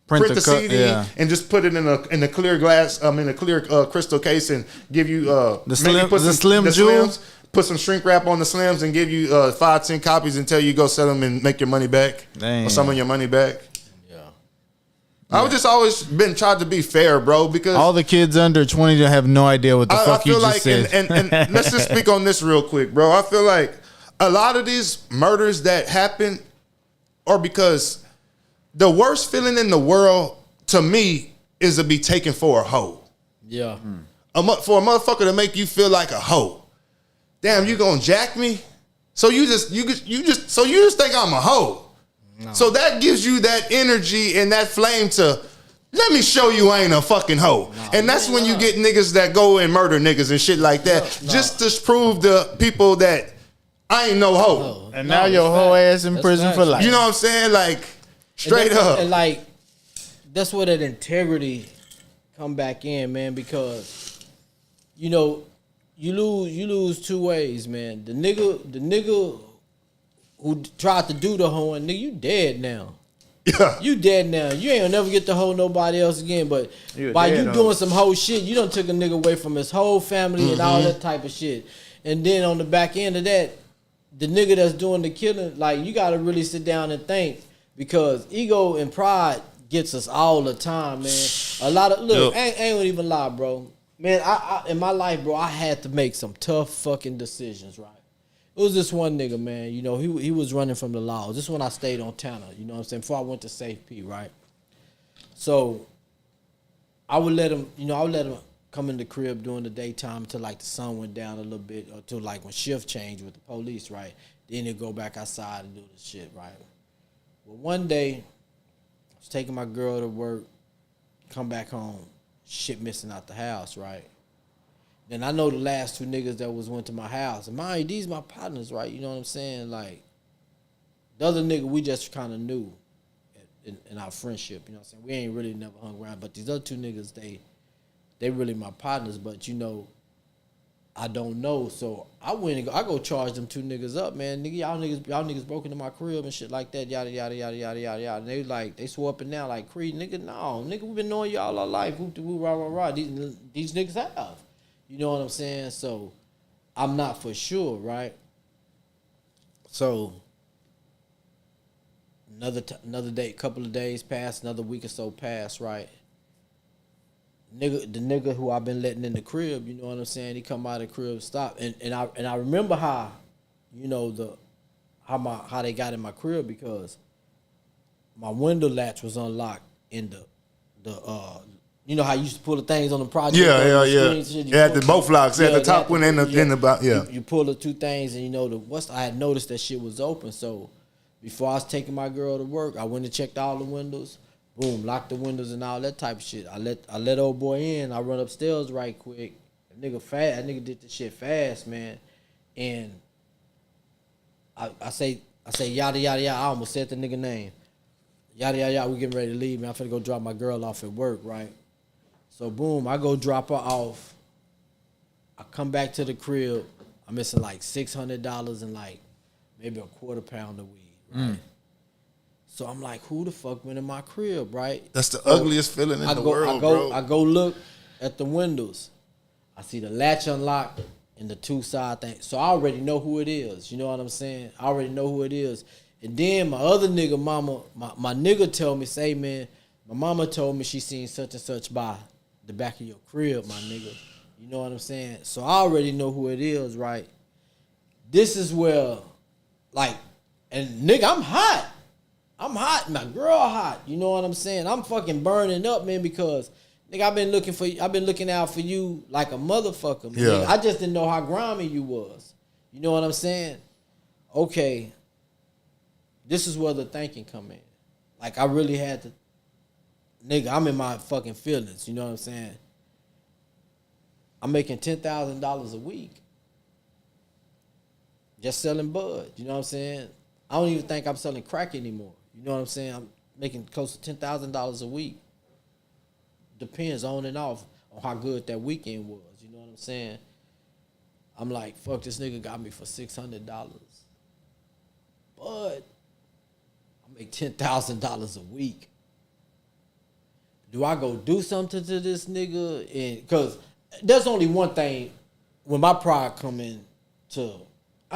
print the CD and just put it in a clear glass, in a clear crystal case, and give you the slim jewels. Put some shrink wrap on the slims and give you 5-10 copies until you go sell them and make your money back. Damn. Or some of your money back. I've just always been tried to be fair, bro, because all the kids under 20 have no idea what the fuck you just said. And let's just speak on this real quick, bro. I feel like a lot of these murders that happen are because the worst feeling in the world to me is to be taken for a hoe. Yeah. For a motherfucker to make you feel like a hoe. Damn, you gonna jack me? So you just think I'm a hoe. No. So that gives you that energy and that flame to let me show you I ain't a fucking hoe. No, and that's when you get niggas that go and murder niggas and shit like that. Just to prove to people that I ain't no hoe. And now your hoe ass in prison for life. You know what I'm saying? Like, straight up. And like, that's where that integrity come back in, man, because, you know, you lose 2 ways, man. The nigga who tried to do the hoeing, nigga, you dead now. Yeah. You dead now. You ain't gonna never get to hoe nobody else again. But by you doing some hoe shit, you done took a nigga away from his whole family and all that type of shit. And then on the back end of that, the nigga that's doing the killing, like, you gotta really sit down and think, because ego and pride gets us all the time, man. A lot of I ain't gonna even lie, bro. Man, I in my life, bro, I had to make some tough fucking decisions, right? It was this one nigga, man, you know, he was running from the laws. This is when I stayed on Tanner, you know what I'm saying, before I went to Safe P, right? So I would let him come in the crib during the daytime until like the sun went down a little bit, or till like when shift changed with the police, right? Then he'd go back outside and do the shit, right? Well, one day, I was taking my girl to work, come back home, shit missing out the house, right? Then I know the last 2 niggas that went to my house. And mind you, these my partners, right? You know what I'm saying? Like, the other nigga we just kind of knew in our friendship. You know what I'm saying? We ain't really never hung around. But these other 2 niggas, they really my partners. But, you know, I don't know. So I go charge them 2 niggas up, man. Nigga, y'all niggas broke into my crib and shit like that. Yada, yada, yada, yada, yada, yada. And they swore up and down like, Creed, nigga, no. Nigga, we been knowing y'all our life. Woo, rah, rah, rah. These niggas have. You know what I'm saying? So I'm not for sure, right? So another day, couple of days passed, another week or so passed, right? The nigga who I've been letting in the crib, you know what I'm saying? He come out of the crib, stop, and I remember how, you know, how they got in my crib, because my window latch was unlocked in the you know how you used to pull the things on the project? Yeah. Yeah, the both locks, at the top one and the bottom. Yeah. You pull the 2 things, and you know I had noticed that shit was open. So before I was taking my girl to work, I went and checked all the windows. Boom, locked the windows and all that type of shit. I let old boy in. I run upstairs right quick. That nigga did the shit fast, man. And I say yada yada yada. I almost said the nigga name. Yada yada yada. We getting ready to leave, man. I'm finna go drop my girl off at work, right? So boom, I go drop her off. I come back to the crib. I'm missing like $600 and like maybe a quarter pound of weed. Right? So I'm like, who the fuck went in my crib, right? That's the ugliest feeling in the world, bro. I go look at the windows. I see the latch unlocked and the 2 side things. So I already know who it is. You know what I'm saying? I already know who it is. And then my other nigga mama, my nigga told me, say, man, my mama told me she seen such and such by the back of your crib, my nigga. You know what I'm saying? So I already know who it is, right? This is where, like, and nigga, I'm hot. My girl hot. You know what I'm saying? I'm fucking burning up, man, because nigga, I've been looking out for you like a motherfucker, man. Yeah. Nigga, I just didn't know how grimy you was. You know what I'm saying? Okay. this is where the thinking come in. Like, I really had to, nigga, I'm in my fucking feelings, you know what I'm saying? I'm making $10,000 a week just selling bud, you know what I'm saying? I don't even think I'm selling crack anymore, you know what I'm saying? I'm making close to $10,000 a week. Depends on and off on how good that weekend was, you know what I'm saying? I'm like, fuck, this nigga got me for $600. But I make $10,000 a week. Do I go do something to this nigga? And because there's only one thing when my pride come in to,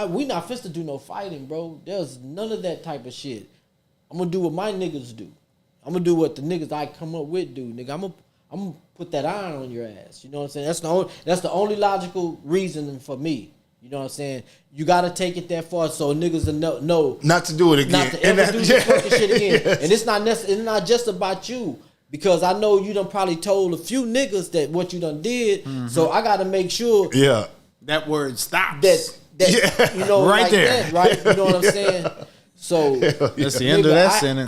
we not fit to do no fighting, bro. There's none of that type of shit. I'm gonna do what my niggas do. I'm gonna do what the niggas I come up with do, nigga. I'm gonna put that iron on your ass. You know what I'm saying? That's the only logical reasoning for me. You know what I'm saying? You gotta take it that far so niggas know not to do it again. Not to ever do this fucking shit again. Yes. And it's not just about you. Because I know you done probably told a few niggas that what you done did. Mm-hmm. So I gotta make sure that word stops. That you know, right like there. That, right? You know what I'm saying? So that's the end of that sentence.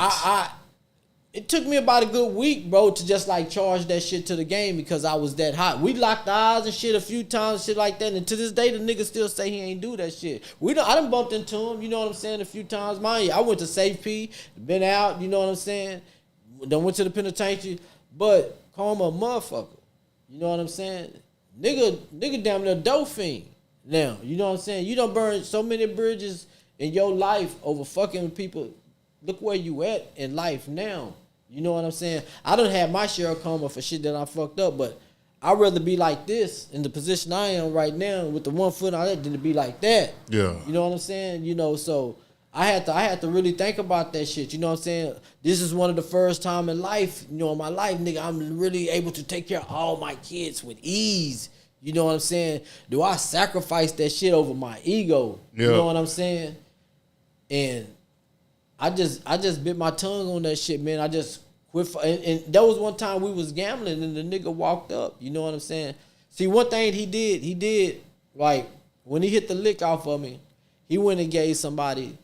It took me about a good week, bro, to just like charge that shit to the game because I was that hot. We locked eyes and shit a few times, shit like that. And to this day, the nigga still say he ain't do that shit. I done bumped into him, you know what I'm saying, a few times. I went to Safe P, been out, you know what I'm saying. Done went to the penitentiary, but call him a motherfucker. You know what I'm saying? Nigga damn near dope fiend. Now, you know what I'm saying? You done burned so many bridges in your life over fucking people. Look where you at in life now. You know what I'm saying? I done had my share of karma for shit that I fucked up, but I'd rather be like this in the position I am right now with the 1 foot on it than to be like that. Yeah. You know what I'm saying? You know, so I had to really think about that shit. You know what I'm saying? This is one of the first time in life, you know, in my life, nigga, I'm really able to take care of all my kids with ease. You know what I'm saying? Do I sacrifice that shit over my ego? You know what I'm saying? And I just bit my tongue on that shit, man. I just quit. And there was one time we was gambling and the nigga walked up. You know what I'm saying? See, one thing he did, like, when he hit the lick off of me, he went and gave somebody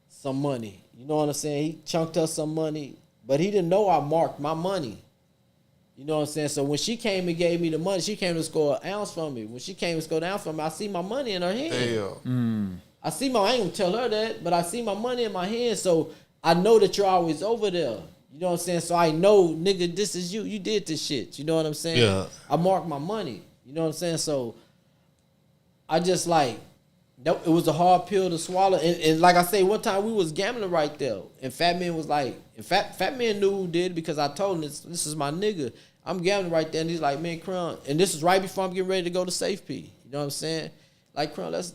some money. You know what I'm saying? He chunked us some money, but he didn't know I marked my money. You know what I'm saying? So when she came and gave me the money, she came to score an ounce from me. When she came to score an ounce from me, I see my money in her hand. I ain't gonna tell her that, but I see my money in my hand, so I know that you're always over there. You know what I'm saying? So I know, nigga, this is you. You did this shit. You know what I'm saying? Yeah. I marked my money. You know what I'm saying? So I just like, it was a hard pill to swallow. And like I say, one time we was gambling right there. And Fat Man was like, Fat Man knew who did because I told him this is my nigga. I'm gambling right there. And he's like, man, Crown. And this is right before I'm getting ready to go to Safe P. You know what I'm saying? Like, Crown, let's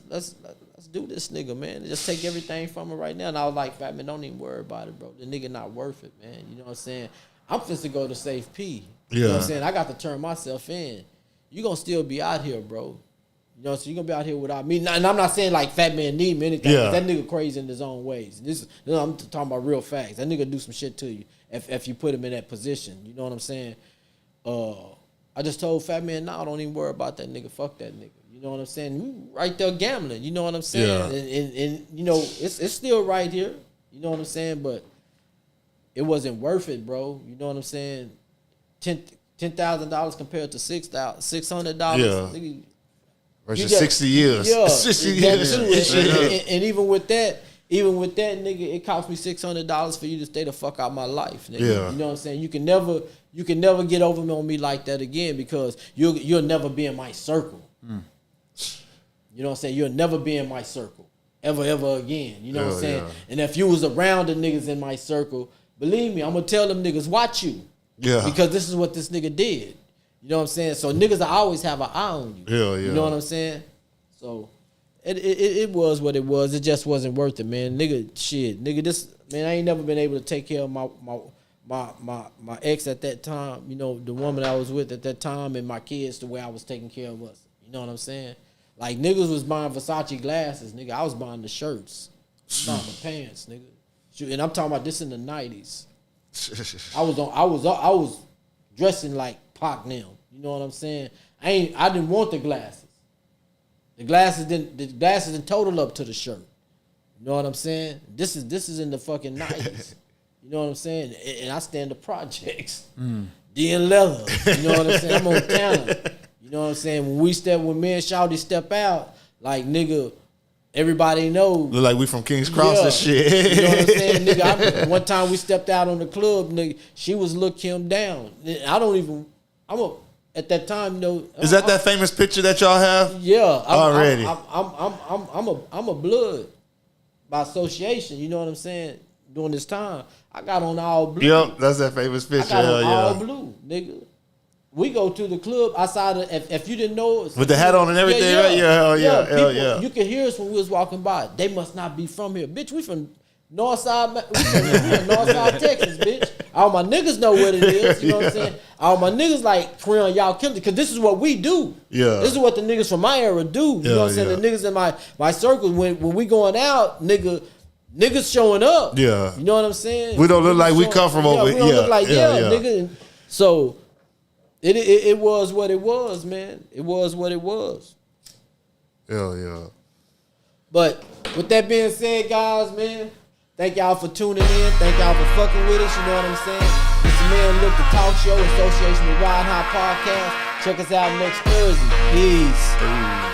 do this nigga, man. Just take everything from him right now. And I was like, Fat Man, don't even worry about it, bro. The nigga not worth it, man. You know what I'm saying? I'm finna to go to Safe P. You know what I'm saying? I got to turn myself in. You gonna still be out here, bro. You know, so you gonna be out here without me. And I'm not saying like Fat Man need me anything. Yeah. That nigga crazy in his own ways. I'm talking about real facts. That nigga do some shit to you if you put him in that position. You know what I'm saying? I just told Fat Man, nah, don't even worry about that nigga. Fuck that nigga. You know what I'm saying? We right there gambling. You know what I'm saying? Yeah. And you know, it's still right here. You know what I'm saying? But it wasn't worth it, bro. You know what I'm saying? $10,000 compared to $600. Yeah. Versus 60 years. Yeah. 60 years. And even with that, nigga, it cost me $600 for you to stay the fuck out my life, nigga. Yeah. You know what I'm saying? You can never get over on me like that again because you'll never be in my circle. You know what I'm saying? You'll never be in my circle. Ever again. You know what I'm saying? Yeah. And if you was around the niggas in my circle, believe me, I'm gonna tell them niggas, watch you. Yeah. Because this is what this nigga did. You know what I'm saying? So niggas always have an eye on you. Yeah. You know what I'm saying? So it was what it was. It just wasn't worth it, man. Nigga, this man, I ain't never been able to take care of my ex at that time. You know, the woman I was with at that time, and my kids the way I was taking care of us. You know what I'm saying? Like niggas was buying Versace glasses, nigga. I was buying the shirts, buying the pants, nigga. And I'm talking about this in the 90s. I was dressing like Pac now. You know what I'm saying? I didn't want the glasses. The glasses didn't total up to the shirt. You know what I'm saying? This is in the fucking 90s. You know what I'm saying? And I stand the projects. D and leather. You know what I'm saying? I'm on talent. You know what I'm saying? When me and Shawty step out, like nigga, everybody knows. Look like we from King's Cross and shit. You know what I'm saying? Nigga, one time we stepped out on the club, nigga, she was look him down. At that time, you know. Is that famous picture that y'all have? Yeah. Already. I'm a blood by association, you know what I'm saying? During this time, I got on all blue. Yep, that's that famous picture. I got on all blue, nigga. We go to the club outside of, if you didn't know it. With the hat on and everything, right? Yeah, hell yeah. You could hear us when we was walking by. They must not be from here. Bitch, we from Northside, we from Northside, Texas, bitch. All my niggas know what it is, you know what I'm saying? All my niggas like, Creon, y'all killed it, because this is what we do. Yeah. This is what the niggas from my era do. You know what I'm saying? The niggas in my circle, when we going out, niggas showing up. Yeah. You know what I'm saying? We don't look like we come from over here. We don't look like, nigga. So, it was what it was, man. It was what it was. Hell yeah. But with that being said, guys, man, thank y'all for tuning in. Thank y'all for fucking with us. You know what I'm saying? It's the Man Look, the talk show, association with Ride High Podcast. Check us out next Thursday. Peace.